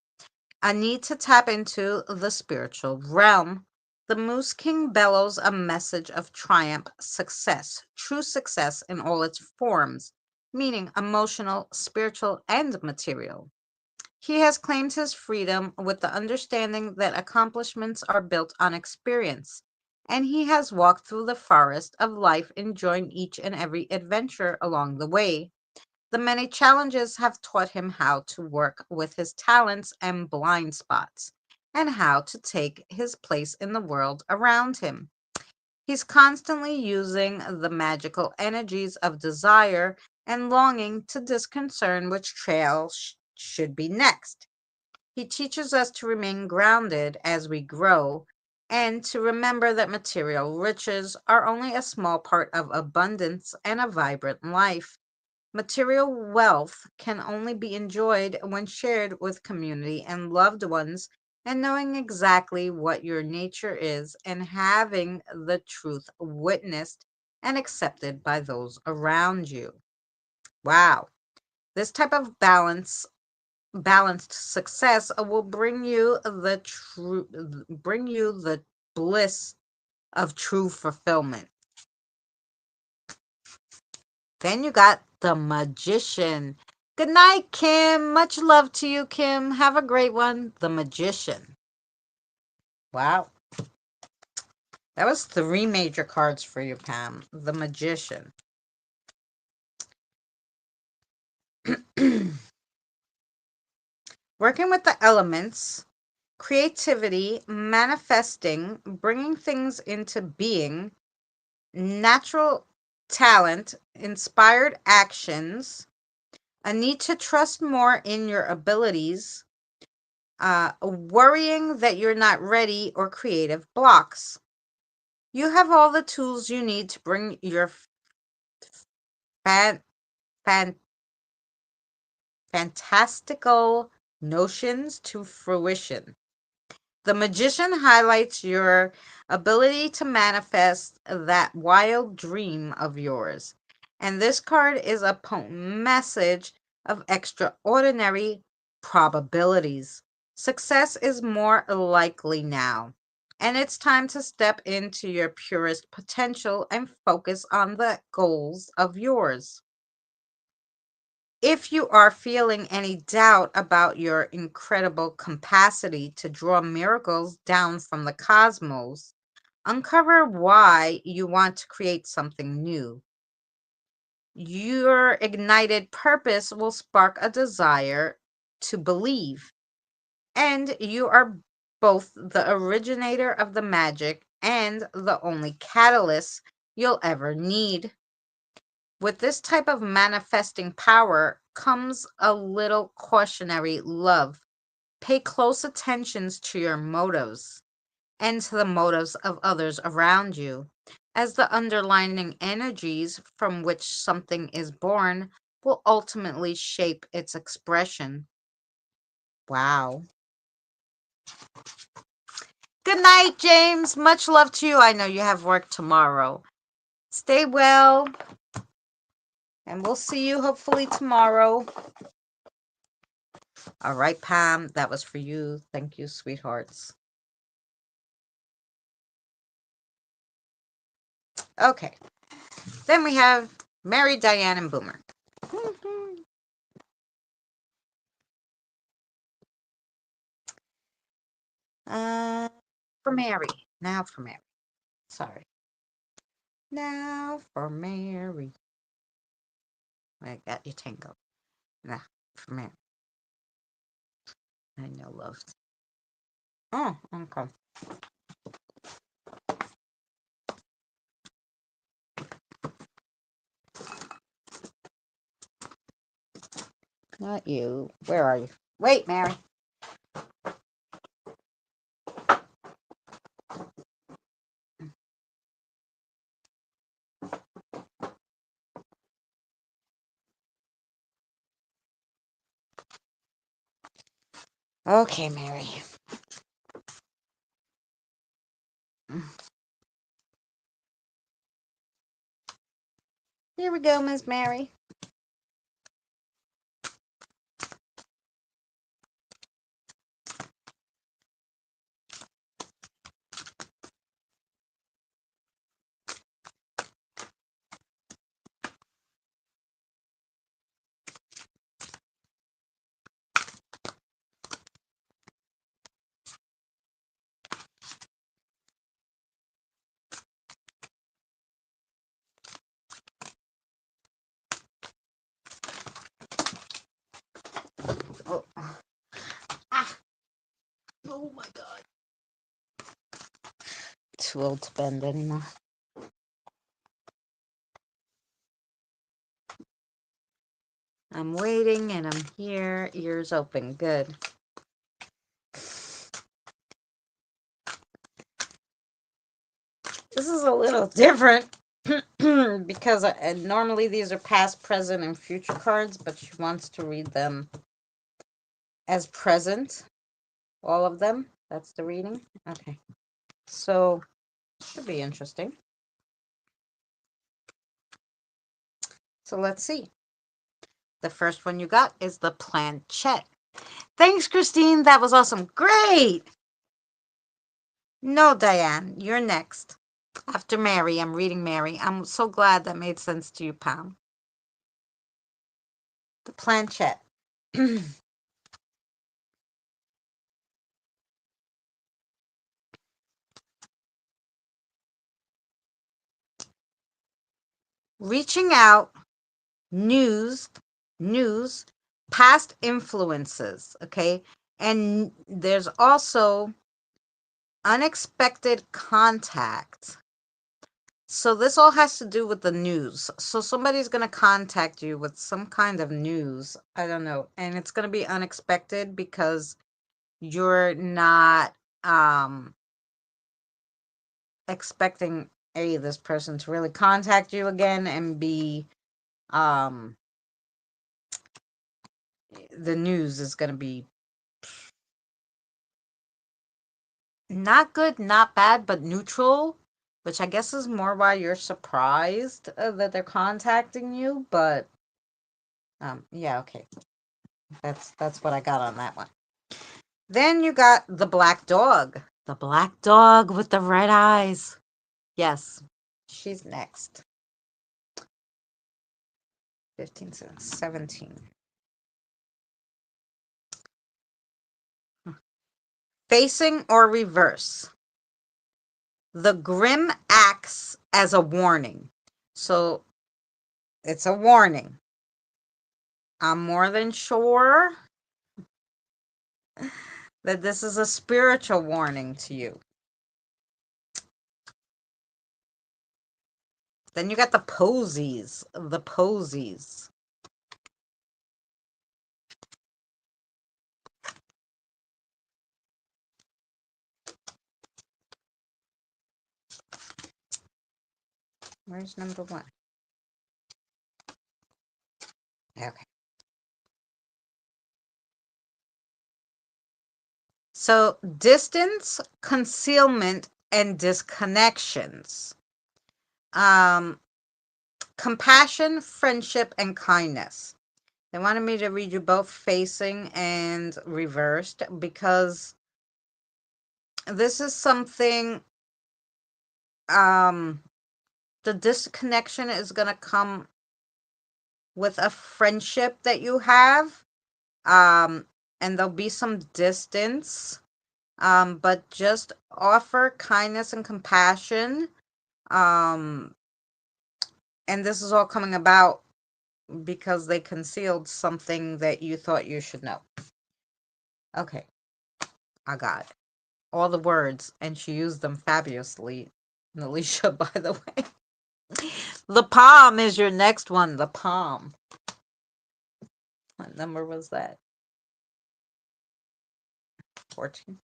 A need to tap into the spiritual realm. The Moose King bellows a message of triumph, success, true success in all its forms, meaning emotional, spiritual, and material. He has claimed his freedom with the understanding that accomplishments are built on experience, and he has walked through the forest of life enjoying each and every adventure along the way. The many challenges have taught him how to work with his talents and blind spots, and how to take his place in the world around him. He's constantly using the magical energies of desire and longing to discern which trail should be next. He teaches us to remain grounded as we grow and to remember that material riches are only a small part of abundance and a vibrant life. Material wealth can only be enjoyed when shared with community and loved ones, and knowing exactly what your nature is and having the truth witnessed and accepted by those around you. Wow. This type of balanced success will bring you the bliss of true fulfillment. Then you got the Magician. Good night, Kim. Much love to you, Kim. Have a great one. The Magician. Wow. That was three major cards for you, Pam. The Magician. Working with the elements, creativity, manifesting, bringing things into being, natural talent, inspired actions, a need to trust more in your abilities, worrying that you're not ready, or creative blocks. You have all the tools you need to bring your fan, fan, fantastical notions to fruition. The Magician highlights your ability to manifest that wild dream of yours. And this card is a potent message of extraordinary probabilities. Success is more likely now. And it's time to step into your purest potential and focus on the goals of yours. If you are feeling any doubt about your incredible capacity to draw miracles down from the cosmos, uncover why you want to create something new. Your ignited purpose will spark a desire to believe, and you are both the originator of the magic and the only catalyst you'll ever need. With this type of manifesting power comes a little cautionary love. Pay close attention to your motives and to the motives of others around you, as the underlying energies from which something is born will ultimately shape its expression. Wow. Good night, James. Much love to you. I know you have work tomorrow. Stay well, and we'll see you hopefully tomorrow. All right, Pam, that was for you. Thank you, sweethearts. Okay, then we have Mary, Diane, and Boomer. uh, for Mary. Now for Mary. Sorry. Now for Mary. I got you tangled. Now for Mary. I know love. Oh, okay. Not you. Where are you? Wait, Mary. Okay, Mary. Here we go, Miss Mary. Oh, ah. Oh my God. Too old to bend anymore. I'm waiting and I'm here, ears open. Good. This is a little different because normally these are past, present, and future cards, but she wants to read them as present. All of them. That's the reading. Okay. So, should be interesting. So, let's see. The first one you got is the planchette. Thanks, Christine. That was awesome. Great. No, Diane, you're next. After Mary, I'm reading Mary. I'm so glad that made sense to you, Pam. The planchette. reaching out, news, news, past influences, okay? And there's also unexpected contact. So this all has to do with the news. So somebody's going to contact you with some kind of news. I don't know. And it's going to be unexpected because you're not expecting this person to really contact you again, and um the news is going to be not good, not bad, but neutral, which I guess is more why you're surprised that they're contacting you. But yeah, okay, that's what I got on that one. Then you got the black dog, with the red eyes. Yes, she's next. 15, 17. Facing or reverse. The grim acts as a warning. So it's a warning. I'm more than sure that this is a spiritual warning to you. Then you got the posies. The posies. Where's number one? Okay. So distance, concealment, and disconnections. Compassion, friendship, and kindness. They wanted me to read you both facing and reversed because this is something, the disconnection is going to come with a friendship that you have, and there'll be some distance, but just offer kindness and compassion, and this is all coming about because they concealed something that you thought you should know. Okay, I got it. All the words, and she used them fabulously. Alicia, by the way. The palm is your next one. The palm. What number was that? 14.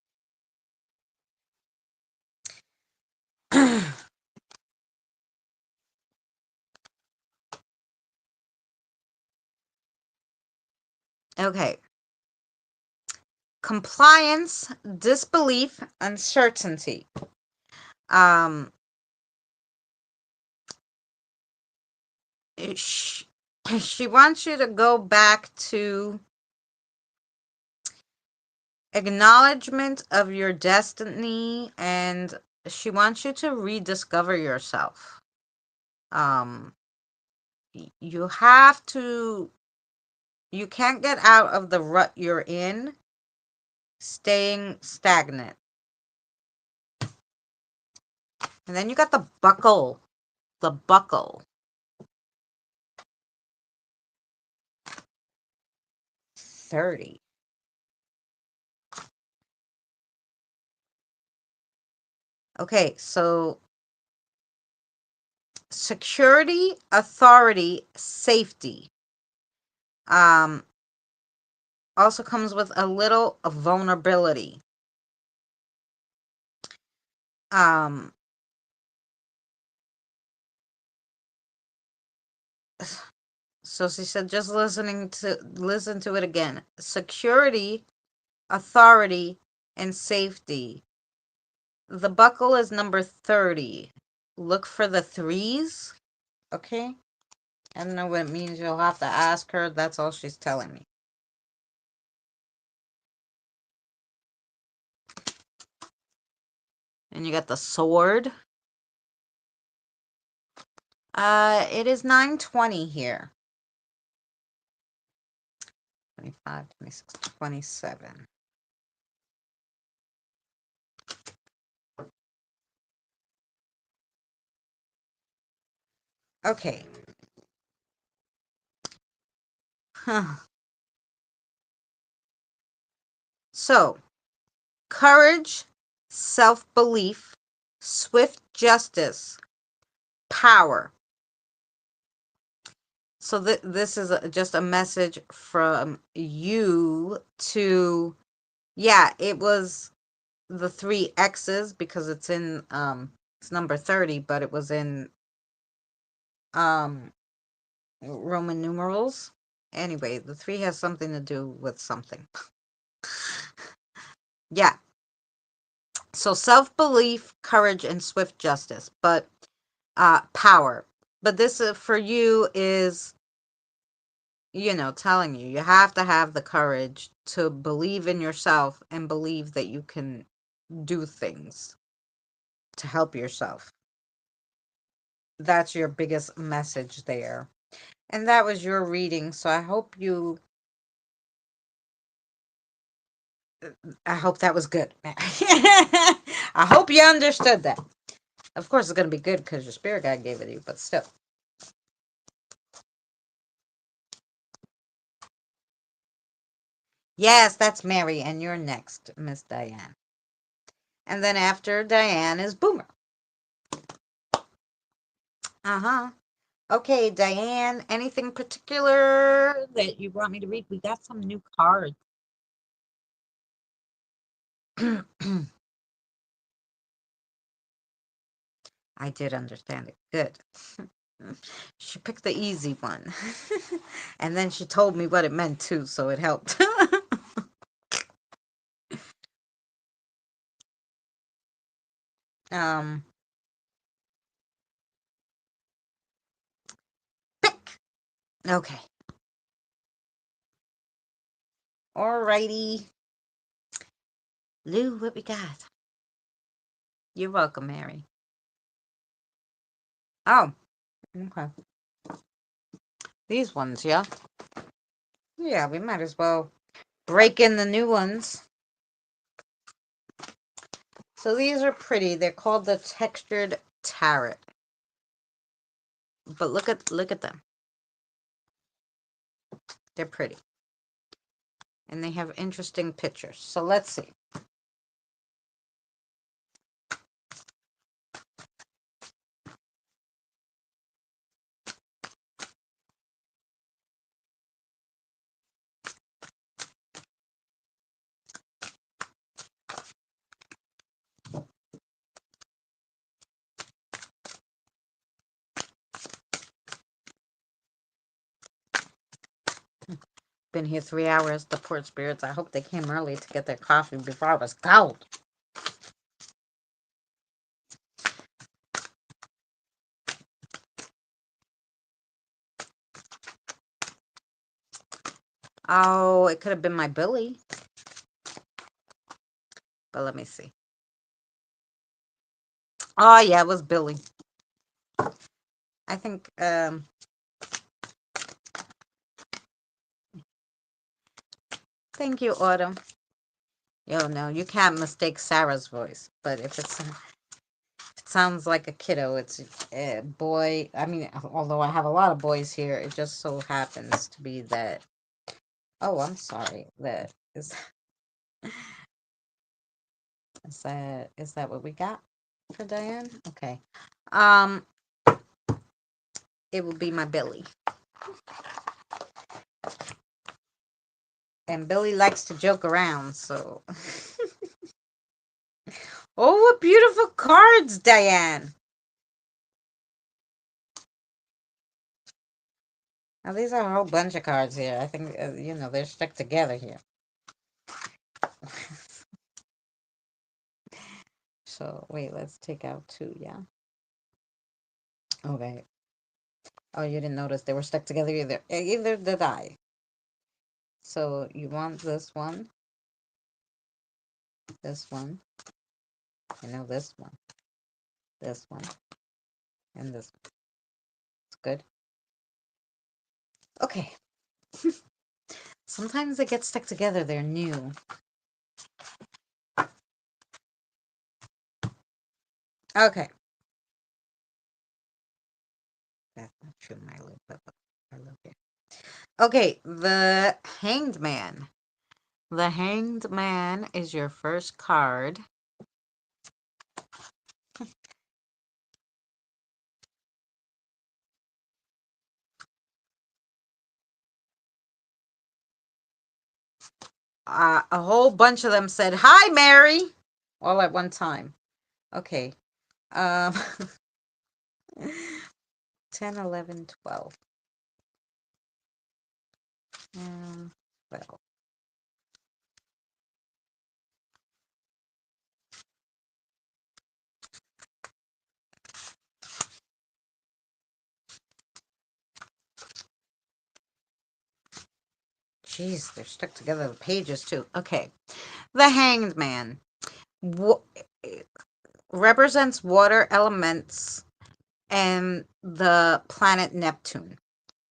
Okay. Compliance, disbelief, uncertainty. Um, she, she wants you to go back to acknowledgement of your destiny, and she wants you to rediscover yourself. You have to, you can't get out of the rut you're in, staying stagnant. And then you got the buckle. The buckle. 30. Okay, so security, authority, safety. Also comes with a little vulnerability. So she said, just listen to it again. Security, authority, and safety. The buckle is number 30. Look for the threes. Okay. I don't know what it means. You'll have to ask her. That's all she's telling me. And you got the sword. It is 9:20 here. 25, 26, 27. Okay. So, courage, self belief, swift justice, power. So, this is just a message from you to, yeah, it was the three X's because it's number 30, but it was in um, Roman numerals. Anyway, the three has something to do with something. Yeah. So self belief, courage, and swift justice, but power. But this for you is, telling you have to have the courage to believe in yourself and believe that you can do things to help yourself. That's your biggest message there. And that was your reading. So I hope that was good. I hope you understood that. Of course, it's going to be good because your spirit guide gave it to you, but still. Yes, that's Mary, and you're next, Miss Diane. And then after Diane is Boomer. Uh huh. Okay, Diane, anything particular that you want me to read? We got some new cards. I did understand it. Good. She picked the easy one. And then she told me what it meant too, so it helped. um, Pick. Okay. Alrighty. Lou, what we got? You're welcome, Mary. Oh, okay. These ones, yeah? Yeah, we might as well break in the new ones. So these are pretty. They're called the textured tarot. But look at them. They're pretty. And they have interesting pictures. So let's see. Been here 3 hours. The poor spirits. I hope they came early to get their coffee before I was cold. Oh, it could have been my Billy. But let me see. Oh yeah, it was Billy. I think thank you, Autumn. Yo, no, you can't mistake Sarah's voice. But if it sounds like a kiddo, it's a boy. I mean, although I have a lot of boys here, it just so happens to be that. Oh, I'm sorry. That is that what we got for Diane? Okay. Um, it will be my Billy. And Billy likes to joke around, so. Oh, what beautiful cards, Diane. Now, these are a whole bunch of cards here. I think, they're stuck together here. So, wait, let's take out two, yeah? Okay. Oh, you didn't notice they were stuck together either. Either did I. So, you want this one, this one, this one, and this one. It's good. Okay. Sometimes they get stuck together. They're new. Okay. That's not true, my love. I love you. Okay, the Hanged Man. The Hanged Man is your first card. A whole bunch of them said, "Hi, Mary," all at one time. Okay. Um, 10, 11, 12. 12. Jeez, they're stuck together, the pages, too. Okay. The Hanged Man represents water elements and the planet Neptune.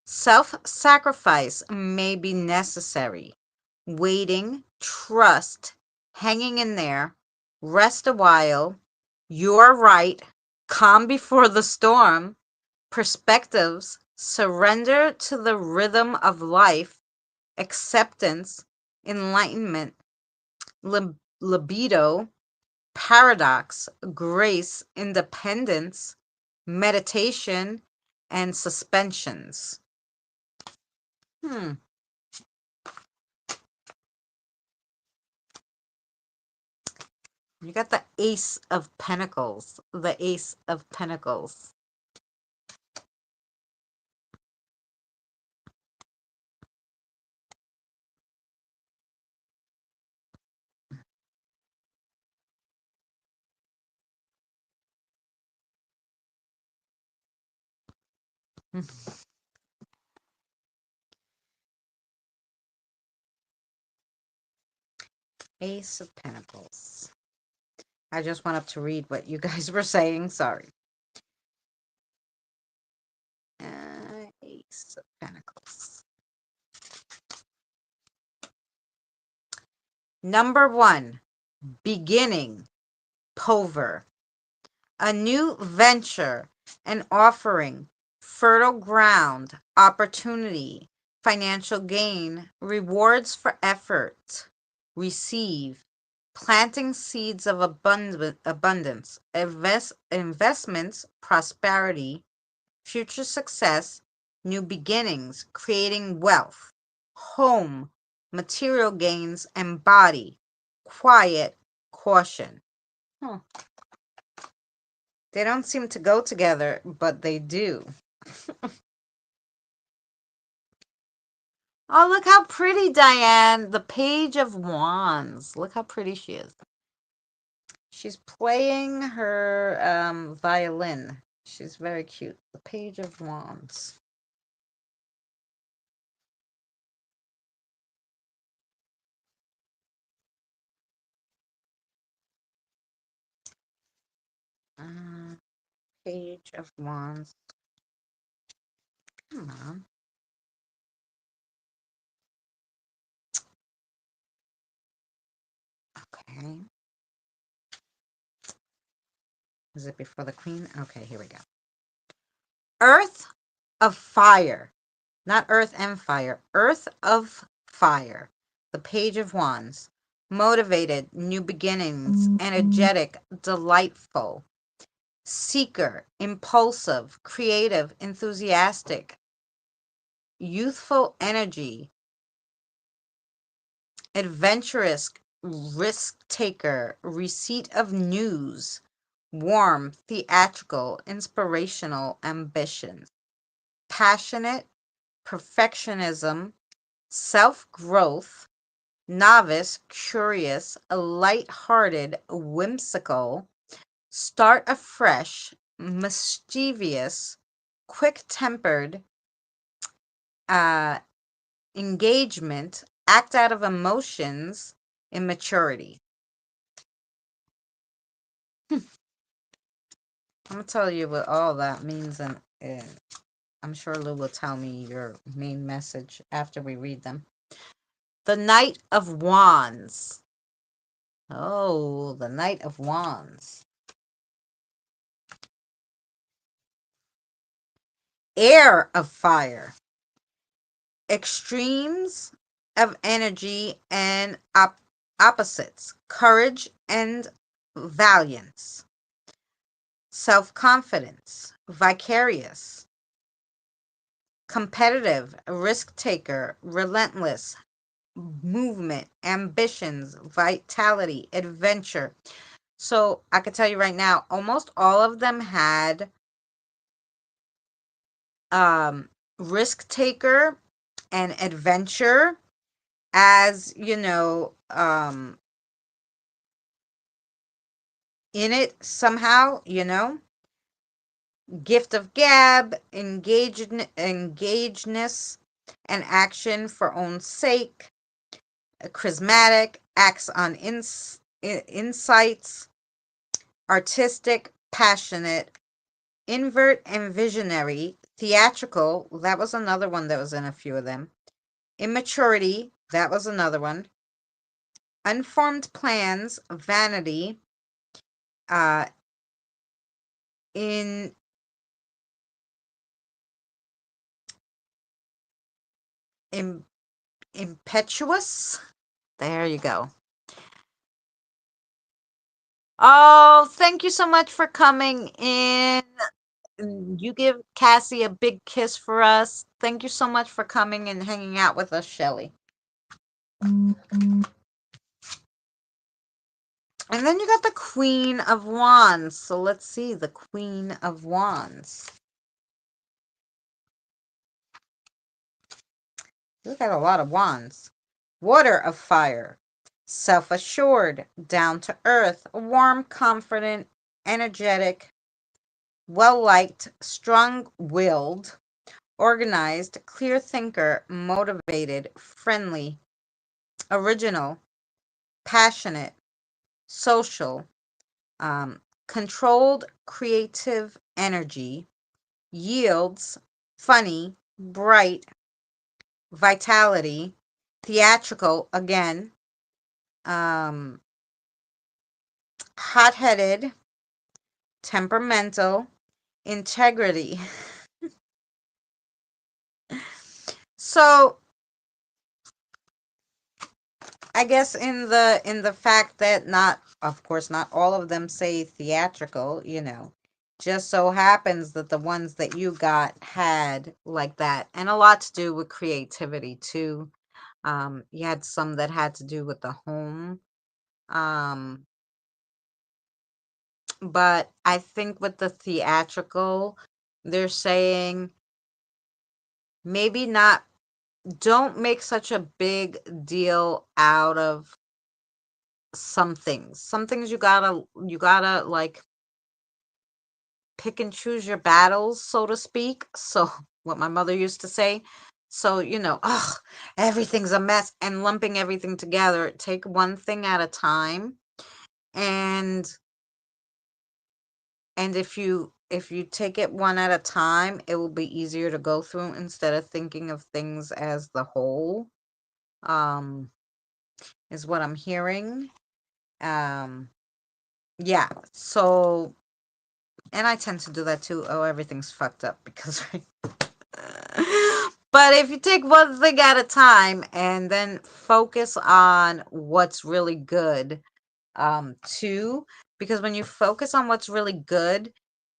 Self-sacrifice may be necessary. Waiting, trust, hanging in there, rest a while, you're right, calm before the storm, perspectives, surrender to the rhythm of life, acceptance, enlightenment, libido, paradox, grace, independence, meditation, and suspensions. Hmm. You got the Ace of Pentacles. The Ace of Pentacles. Ace of Pentacles. I just went up to read what you guys were saying. Sorry. Ace of Pentacles. Number 1. Beginning. Pover. A new venture, an offering, fertile ground, opportunity, financial gain, rewards for effort, receive, planting seeds of abundance, investments, prosperity, future success, new beginnings, creating wealth, home, material gains, and body, quiet, caution. Huh. They don't seem to go together, but they do. Oh, look how pretty, Diane. The Page of Wands. Look how pretty she is. She's playing her violin. She's very cute. The Page of Wands. Uh, Page of Wands. Come on. Okay. Is it before the Queen? Okay, here we go. Earth of Fire. Not Earth and Fire. Earth of Fire. The Page of Wands. Motivated, new beginnings, energetic, delightful. Seeker, impulsive, creative, enthusiastic, youthful energy, adventurous, risk taker, receipt of news, warm, theatrical, inspirational, ambition, passionate, perfectionism, self-growth, novice, curious, light-hearted, whimsical, start afresh, mischievous, quick-tempered, uh, engagement, act out of emotions, immaturity. I'm gonna tell you what all that means, and I'm sure Lou will tell me your main message after we read them. The Knight of Wands. Oh, the Knight of Wands. Heir of Fire. extremes of energy and opposites, courage and valiance, self-confidence, vicarious, competitive, risk taker, relentless, movement, ambitions, vitality, adventure. So I can tell you right now, almost all of them had um, risk taker and adventure as, in it somehow, gift of gab, engagedness, and action for own sake, charismatic, acts on insights, artistic, passionate, invert and visionary, theatrical, that was another one that was in a few of them, immaturity, that was another one, unformed plans, vanity, uh, in im, impetuous. There you go. Oh, thank you so much for coming in. You give Cassie a big kiss for us. Thank you so much for coming and hanging out with us, Shelly. And then you got the Queen of Wands. So let's see, the Queen of Wands. You got a lot of wands. Water of fire. Self-assured, down to earth, warm, confident, energetic, well-liked, strong-willed, organized, clear thinker, motivated, friendly, original, passionate, social, controlled, creative energy, yields, funny, bright, vitality, theatrical, again, hot-headed, temperamental, integrity. So I guess in the fact that not, of course, not all of them say theatrical, just so happens that the ones that you got had like that, and a lot to do with creativity too. You had some that had to do with the home. Um, but I think with the theatrical, they're saying maybe not, don't make such a big deal out of some things. Some things you gotta like pick and choose your battles, so to speak. So what my mother used to say. So, ugh, everything's a mess and lumping everything together. Take one thing at a time. And if you take it one at a time, it will be easier to go through instead of thinking of things as the whole. Um, is what I'm hearing. Um, yeah. So, and I tend to do that too. Oh, everything's fucked up because but if you take one thing at a time and then focus on what's really good, too, because when you focus on what's really good,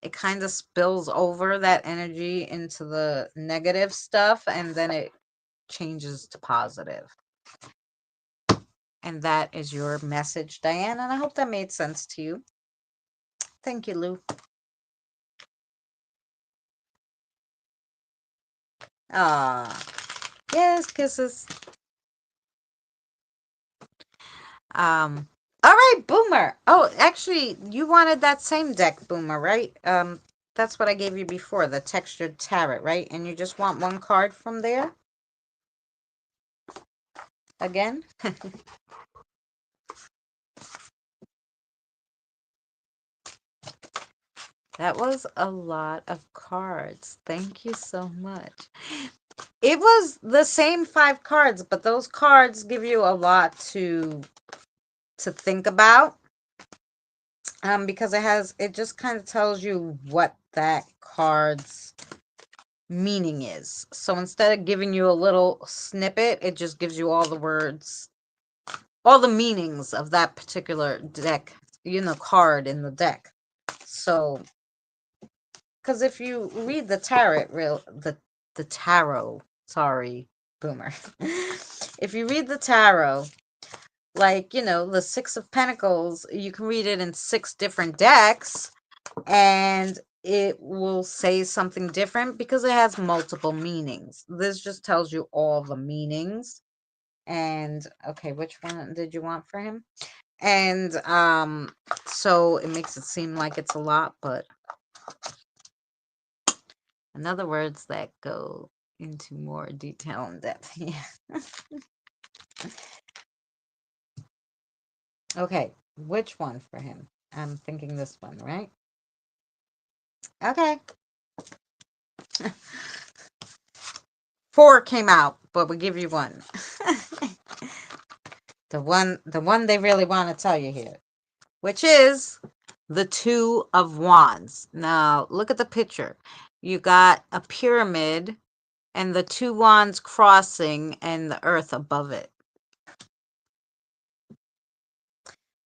it kind of spills over that energy into the negative stuff, and then it changes to positive. And that is your message, Diane, and I hope that made sense to you. Thank you, Lou. Ah, yes, kisses. All right, Boomer. Oh, actually, you wanted that same deck, Boomer, right? That's what I gave you before, the textured tarot, right? And you just want one card from there? Again? That was a lot of cards. Thank you so much. It was the same 5 cards, but those cards give you a lot to think about. Because it just kind of tells you what that card's meaning is. So instead of giving you a little snippet, it just gives you all the words, all the meanings of that particular deck, card in the deck. So, because if you read the tarot, sorry, boomer. If you read the tarot, like, the Six of Pentacles, you can read it in 6 different decks and it will say something different because it has multiple meanings. This just tells you all the meanings. And okay, which one did you want for him? And so it makes it seem like it's a lot, but in other words that go into more detail and depth. Yeah. Okay, which one for him? I'm thinking this one, right? Okay. 4 came out, but we give you one. the one they really want to tell you here, which is the 2 of Wands. Now, look at the picture. You got a pyramid and the 2 wands crossing and the earth above it.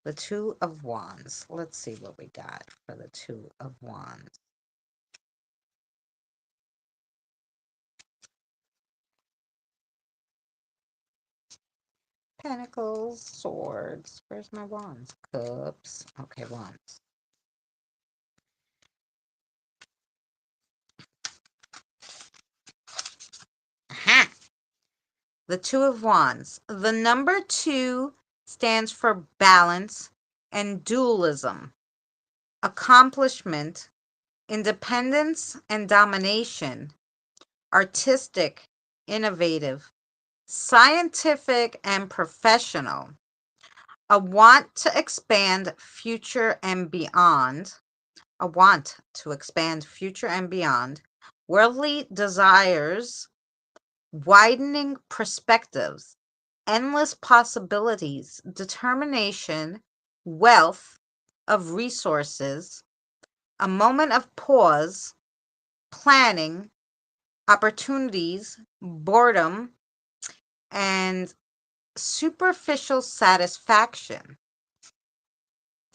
The 2 of Wands. Let's see what we got for the 2 of Wands. Pentacles, swords. Where's my wands? Cups. Okay, wands. Aha! The 2 of Wands. The number 2 stands for balance and dualism, accomplishment, independence and domination, artistic, innovative, scientific and professional, a want to expand future and beyond, worldly desires, widening perspectives, endless possibilities, determination, wealth of resources, a moment of pause, planning, opportunities, boredom, and superficial satisfaction.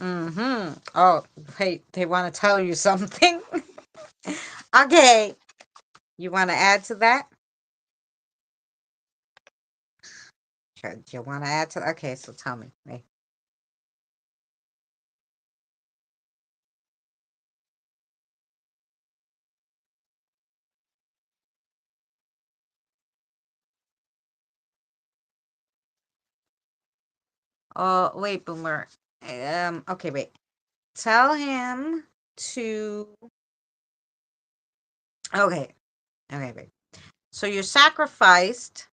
Oh, wait, they want to tell you something? Okay. You want to add to that? Sure. Do you want to add to that? Okay, so tell me. Hey. Oh, wait, Boomer. Okay, wait. Tell him to. Okay. Okay, wait. So you're sacrificed,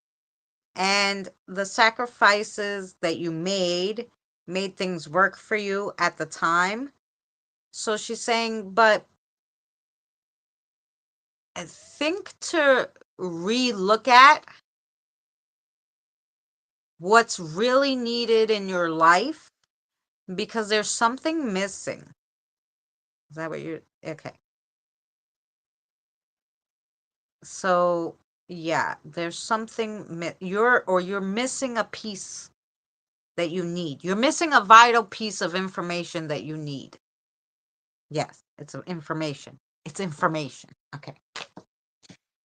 and the sacrifices that you made things work for you at the time. So she's saying, but I think to re-look at what's really needed in your life because there's something missing. Is that what you're okay? So yeah, there's something you're missing a piece that you need. You're missing a vital piece of information that you need. Yes, it's information. It's information. Okay.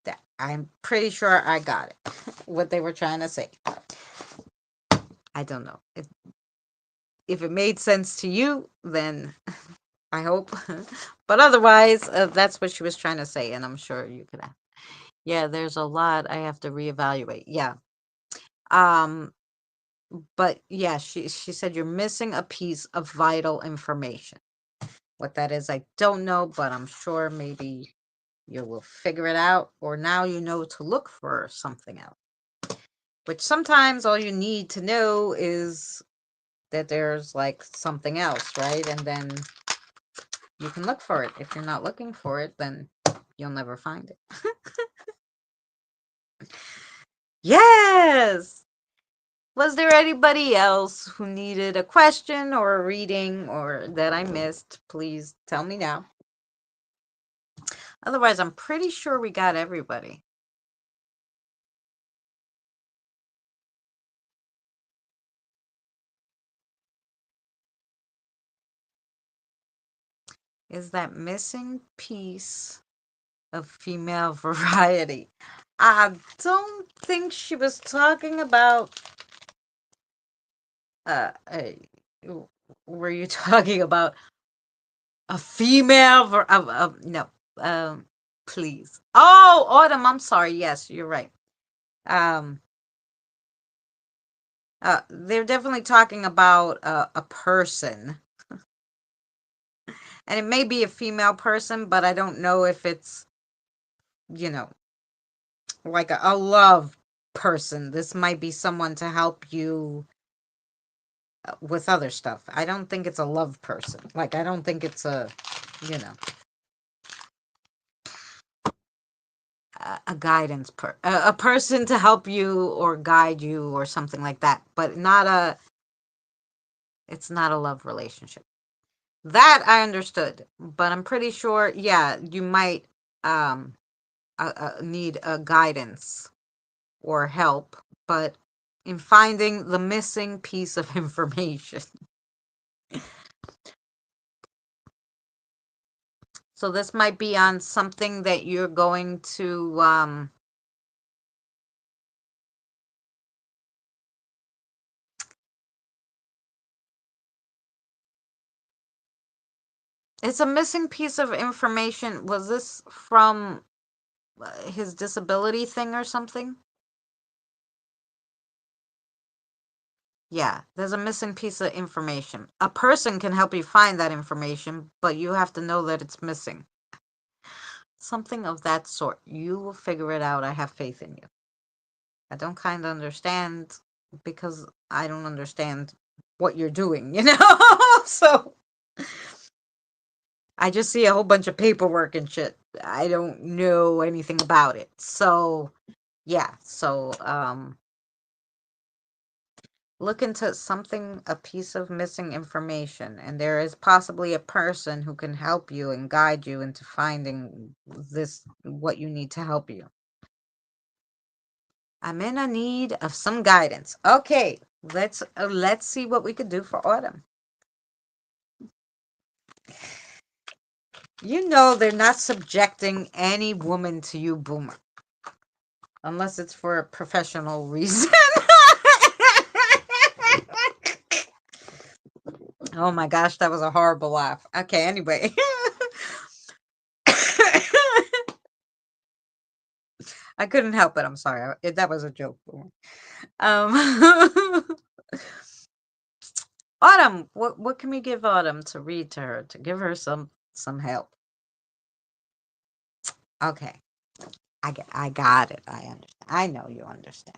That I'm pretty sure I got it. What they were trying to say. I don't know. If it made sense to you, then I hope. But otherwise, that's what she was trying to say, and I'm sure you could have. Yeah, there's a lot I have to reevaluate. Yeah. Um, but yeah, she said you're missing a piece of vital information. What that is, I don't know, but I'm sure maybe you will figure it out, or now you know to look for something else. Which sometimes all you need to know is that there's like something else, right? And then you can look for it. If you're not looking for it, then you'll never find it. Yes. Was there anybody else who needed a question or a reading or that I missed? Please tell me now. Otherwise, I'm pretty sure we got everybody. Is that missing piece of female variety? I don't think she was talking about. Uh, uh were you talking about a female? No. Um, please. Oh, Autumn. I'm sorry. Yes, you're right. Um, they're definitely talking about a person, and it may be a female person, but I don't know if it's, you know, like a love person. This might be someone to help you with other stuff. I don't think it's a love person. Like, I don't think it's you know, a guidance a person to help you or guide you or something like that, but not a. It's not a love relationship. That I understood, but I'm pretty sure. Yeah, you might um need a guidance or help, but in finding the missing piece of information. So this might be on something that you're going to it's a missing piece of information. Was this from his disability thing or something? Yeah, there's a missing piece of information. A person can help you find that information, but you have to know that it's missing. Something of that sort. You will figure it out. I have faith in you. I don't kind of understand because I don't understand what you're doing, you know? So I just see a whole bunch of paperwork and shit. I don't know anything about it. So, yeah. So, look into something, a piece of missing information, and there is possibly a person who can help you and guide you into finding this, what you need to help you. I'm in a need of some guidance. Okay, let's see what we could do for Autumn. You know they're not subjecting any woman to you, Boomer, unless it's for a professional reason. Oh my gosh, that was a horrible laugh. Okay, anyway. I couldn't help it. I'm sorry. That was a joke. Um, Autumn, what can we give Autumn to read to her to give her some help? Okay, I got it. I understand. I know you understand.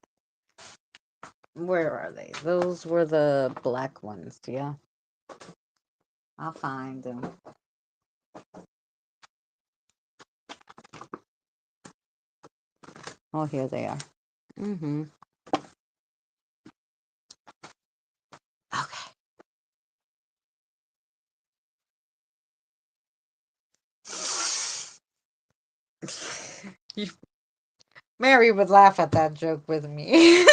Where are they? Those were the black ones. Yeah, I'll find them. Oh, here they are. Mm-hmm. Okay. You, Mary would laugh at that joke with me.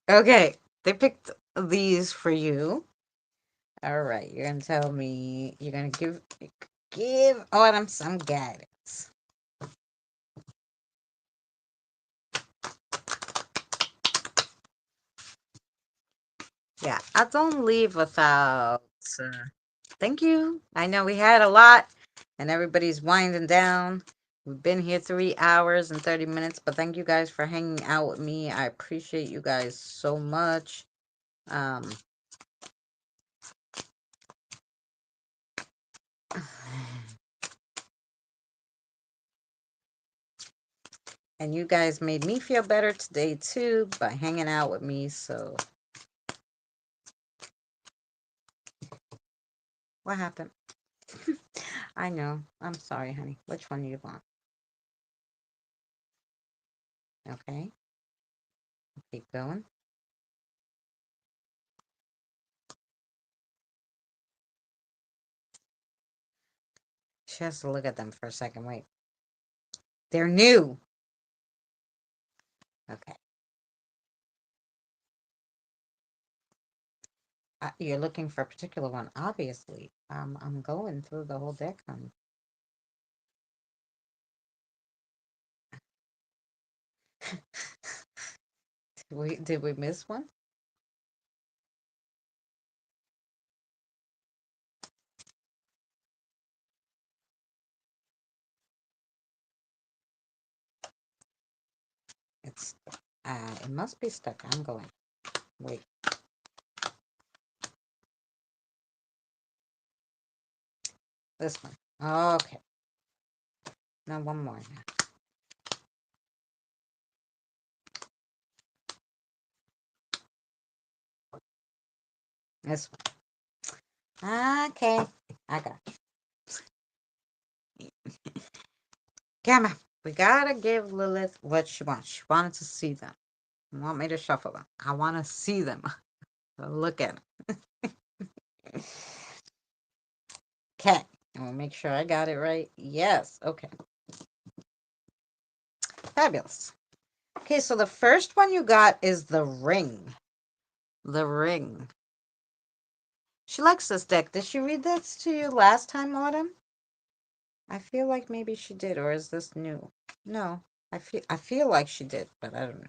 Okay, they picked these for you. All right, you're gonna tell me. You're gonna give Autumn some guidance. Yeah, I don't leave without. Uh, Thank you. I know we had a lot, and everybody's winding down. We've been here 3 hours and 30 minutes, but thank you guys for hanging out with me. I appreciate you guys so much. Um, and you guys made me feel better today too by hanging out with me. So, what happened? I know. I'm sorry, honey. Which one do you want? Okay, keep going. She has to look at them for a second. Wait. They're new. Okay. You're looking for a particular one, obviously. I'm going through the whole deck, honey. Did we miss one? It's it must be stuck. I'm going. Wait. This one. Okay. Now one more. This one. Okay. I got you. Gamma. We gotta give Lilith what she wants. She wanted to see them. You want me to shuffle them? I want to see them. Look at them. Okay. I will make sure I got it right. Yes. Okay. Fabulous. Okay, so the first one you got is the ring. The ring. She likes this deck. Did she read this to you last time, Autumn? I feel like maybe she did, or is this new? No, I feel like she did, but I don't know.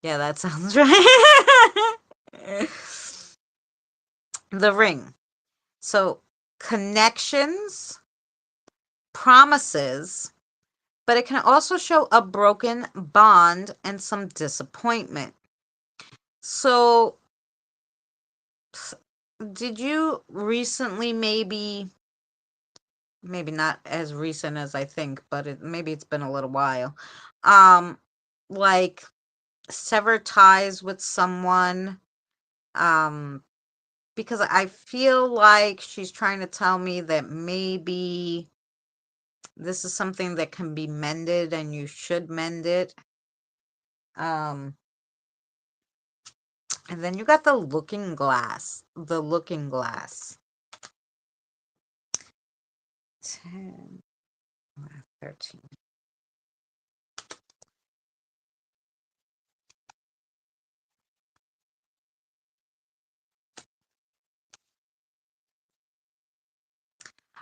Yeah, that sounds right. The ring. So connections, promises, but it can also show a broken bond and some disappointment. So did you recently maybe not as recent as I think, but maybe it's been a little while. Um like sever ties with someone, um because I feel like she's trying to tell me that maybe this is something that can be mended and you should mend it. Um and then you got the looking glass. The looking glass. 10, 13.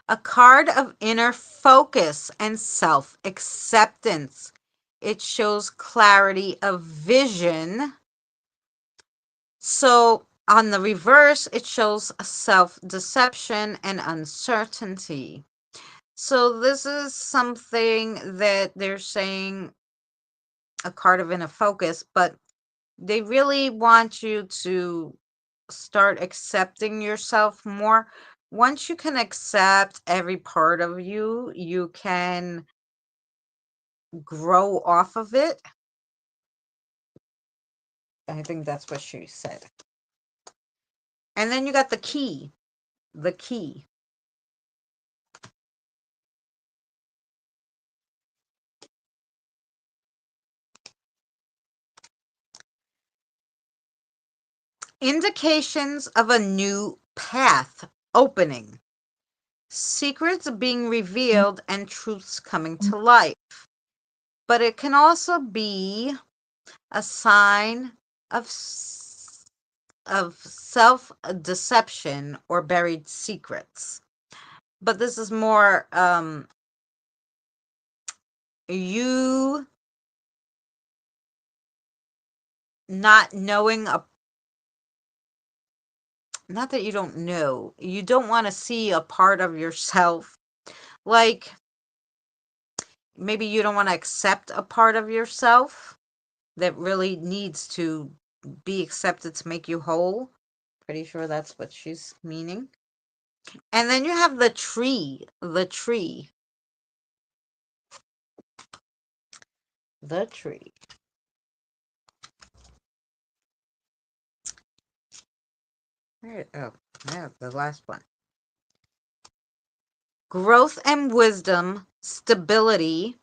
A card of inner focus and self acceptance. It shows clarity of vision. So on the reverse, it shows self deception and uncertainty. So this is something that they're saying, a card of inner focus, but they really want you to start accepting yourself more. Once you can accept every part of you, you can grow off of it. I think that's what she said. And then you got the key. The key. Indications of a new path opening. Secrets being revealed and truths coming to light. But it can also be a sign of self-deception or buried secrets. But this is more you not knowing not that you don't know, you don't want to see a part of yourself, like maybe you don't want to accept a part of yourself that really needs to be accepted to make you whole. Pretty sure that's what she's meaning. And then you have the tree. The tree. The tree. Oh, yeah, the last one. growth and wisdom, stability.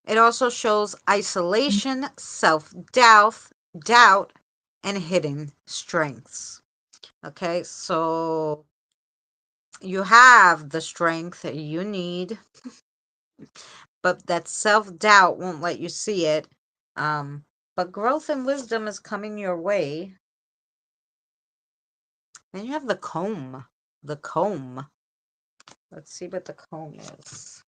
It also shows isolation, doubt, and hidden strengths. Okay, so you have the strength that you need, but that self-doubt won't let you see it. But growth and wisdom is coming your way. Then you have the comb. The comb. Let's see what the comb is.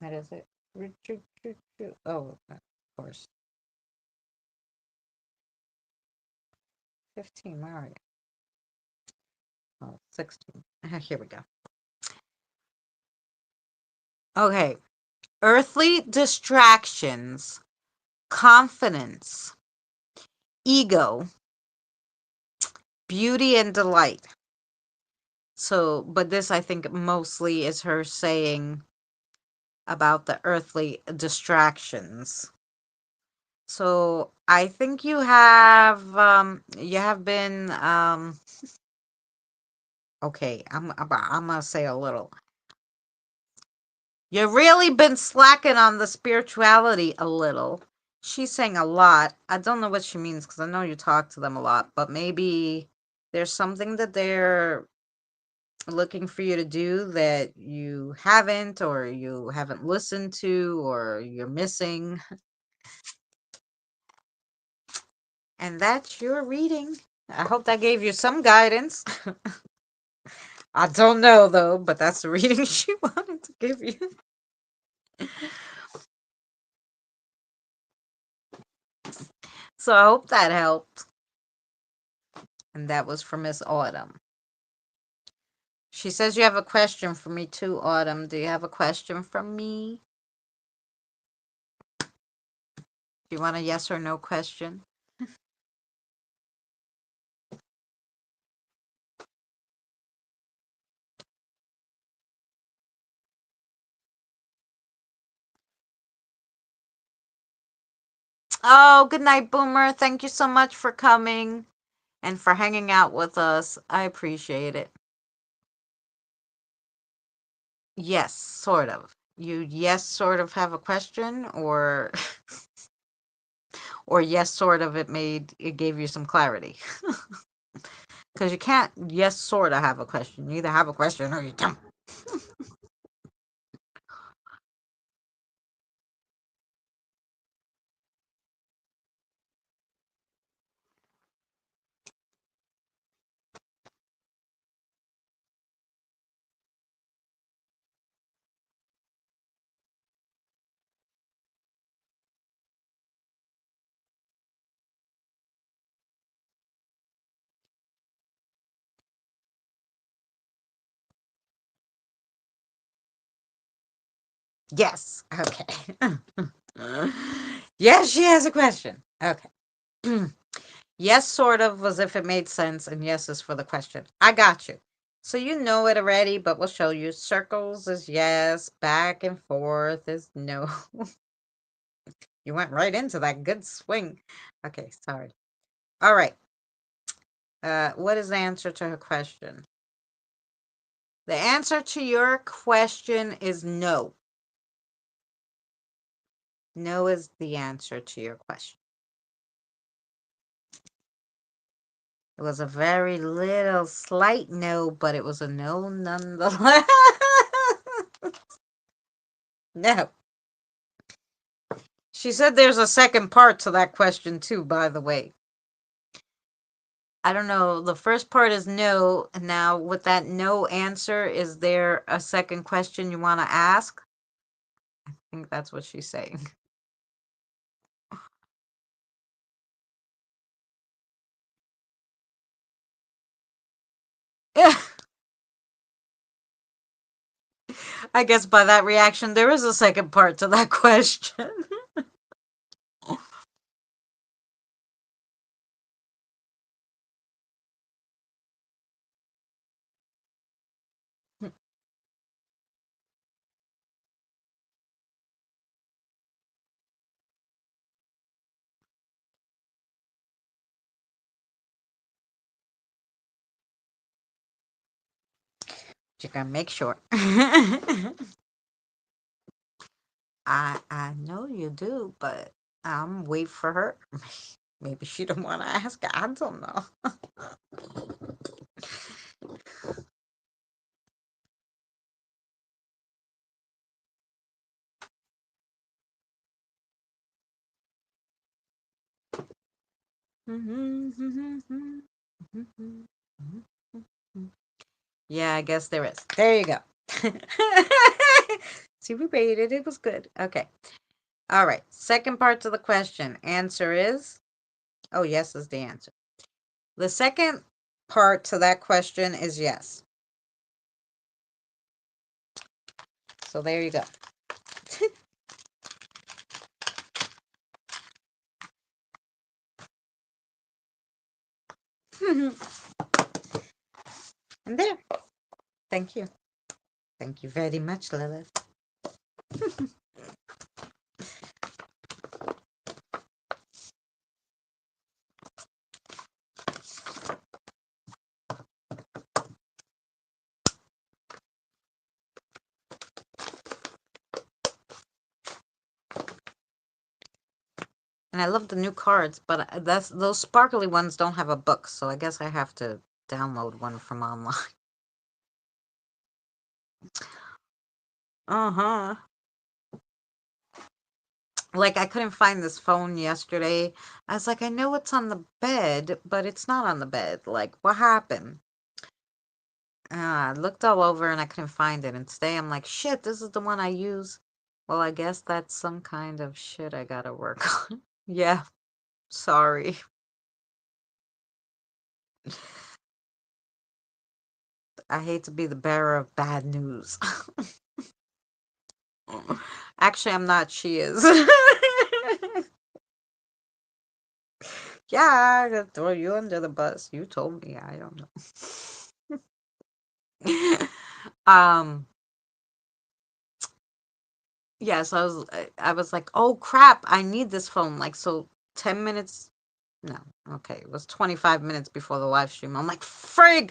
What is it? Oh, of course. 15, where are you? Oh, 16. Here we go. Okay. Earthly distractions, confidence, ego, beauty, and delight. So, but this I think mostly is her saying about the earthly distractions. So I think you have been okay, I'm gonna say a little. You've really been slacking on the spirituality a little. She's saying a lot. I don't know what she means because I know you talk to them a lot, but maybe there's something that they're looking for you to do that you haven't, or you haven't listened to, or you're missing. And that's your reading. I hope that gave you some guidance. I don't know though, but that's the reading she wanted to give you. So I hope that helped. And that was for Miss Autumn. She says you have a question for me too, Autumn. Do you have a question from me? Do you want a yes or no question? Oh, good night, Boomer. Thank you so much for coming and for hanging out with us. I appreciate it. Yes, sort of. You yes sort of have a question, or or yes sort of it gave you some clarity. Because you can't yes sort of have a question. You either have a question or you don't. Yes. Okay. Yes, she has a question. Okay. Yes, sort of, was if it made sense, and yes is for the question. I got you. So you know it already, but we'll show you. Circles is yes, back and forth is no. You went right into that good swing. Okay, sorry. All right. What is the answer to her question? The answer to your question is no. No is the answer to your question. It was a very little slight no, but it was a no nonetheless. No. She said there's a second part to that question too, by the way. I don't know. The first part is no. Now, with that no answer, is there a second question you want to ask? I think that's what she's saying. I guess by that reaction, there is a second part to that question. You gotta make sure. I know you do, but I'm wait for her. Maybe she don't want to ask. I don't know. Yeah, I guess there is. There you go. See, we rated it. It was good. Okay. All right. Second part to the question. Answer is, oh, yes is the answer. The second part to that question is yes. So there you go. And there. Thank you. Thank you very much, Lilith. And I love the new cards, but that's those sparkly ones don't have a book, so I guess I have to download one from online. Uh-huh. Like I couldn't find this phone yesterday. I was like, I know it's on the bed, but it's not on the bed. Like, what happened? I looked all over and I couldn't find it. And today I'm like, shit, this is the one I use. Well, I guess that's some kind of shit I gotta work on. Yeah, sorry. I hate to be the bearer of bad news. Actually, I'm not. She is. Yeah, I could throw you under the bus. You told me. I don't know. Yes, I was like, "Oh crap, I need this phone." Like so 10 minutes no, okay, it was 25 minutes before the live stream. I'm like, "Frig,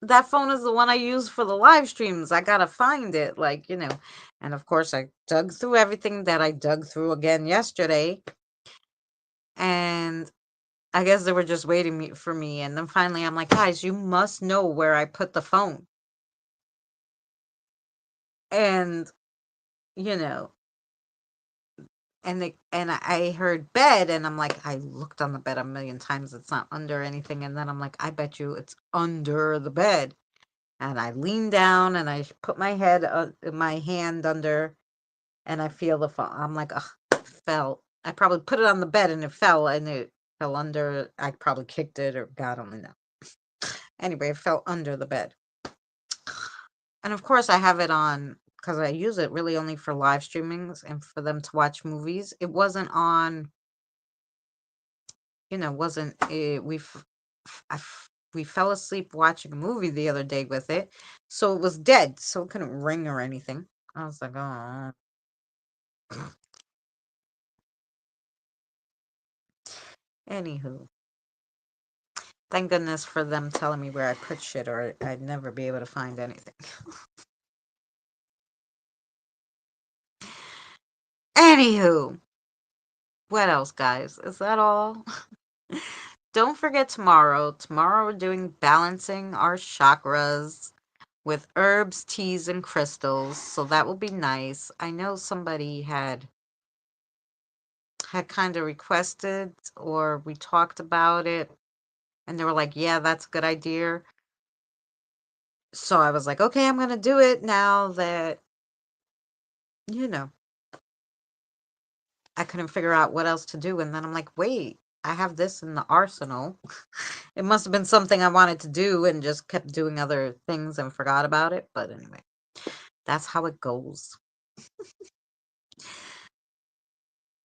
that phone is the one I use for the live streams. I gotta find it." Like, and of course I dug through everything that I dug through again yesterday. And I guess they were just waiting for me. And then finally I'm like, "Guys, you must know where I put the phone." And, you know, and I heard bed, and I'm like, I looked on the bed a million times. It's not under anything. And then I'm like, I bet you it's under the bed. And I lean down and I put my hand under, and I feel the fall. I'm like, ugh, it fell. I probably put it on the bed and it fell, and it fell under. I probably kicked it, or God only know. Anyway, it fell under the bed. And of course, I have it on because I use it really only for live streamings and for them to watch movies. It wasn't on, wasn't we fell asleep watching a movie the other day with it, so it was dead, so it couldn't ring or anything. I was like, oh. Anywho, thank goodness for them telling me where I put shit, or I'd never be able to find anything. Anywho, what else, guys? Is that all? Don't forget tomorrow. Tomorrow we're doing balancing our chakras with herbs, teas, and crystals. So that will be nice. I know somebody had kind of requested, or we talked about it, and they were like, yeah, that's a good idea. So I was like, okay, I'm going to do it now that, you know, I couldn't figure out what else to do. And then I'm like, wait, I have this in the arsenal. It must have been something I wanted to do and just kept doing other things and forgot about it. But anyway, that's how it goes.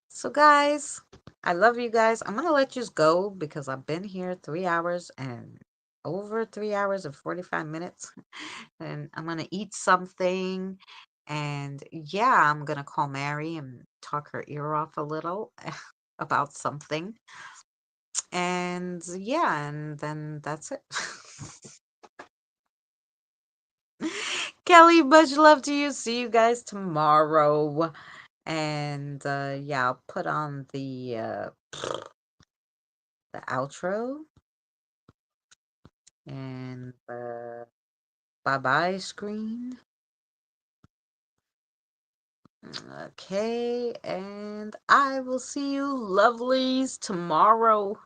So, guys, I love you guys. I'm going to let you go because I've been here 3 hours and over 3 hours and 45 minutes. And I'm going to eat something. And yeah, I'm going to call Mary and talk her ear off a little about something. And yeah, and then that's it. Kelly, much love to you. See you guys tomorrow. And yeah, I'll put on the outro and the bye-bye screen. Okay, and I will see you lovelies tomorrow.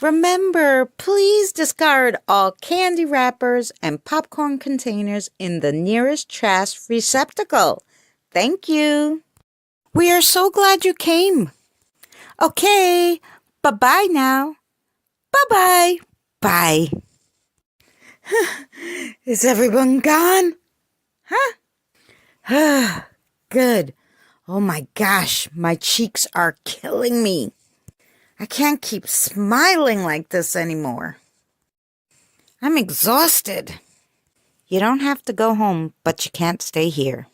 Remember, please discard all candy wrappers and popcorn containers in the nearest trash receptacle. Thank you. We are so glad you came. Okay, bye-bye now. Bye-bye. Bye. Is everyone gone? Huh? Good. Oh my gosh, my cheeks are killing me. I can't keep smiling like this anymore. I'm exhausted. You don't have to go home, but you can't stay here.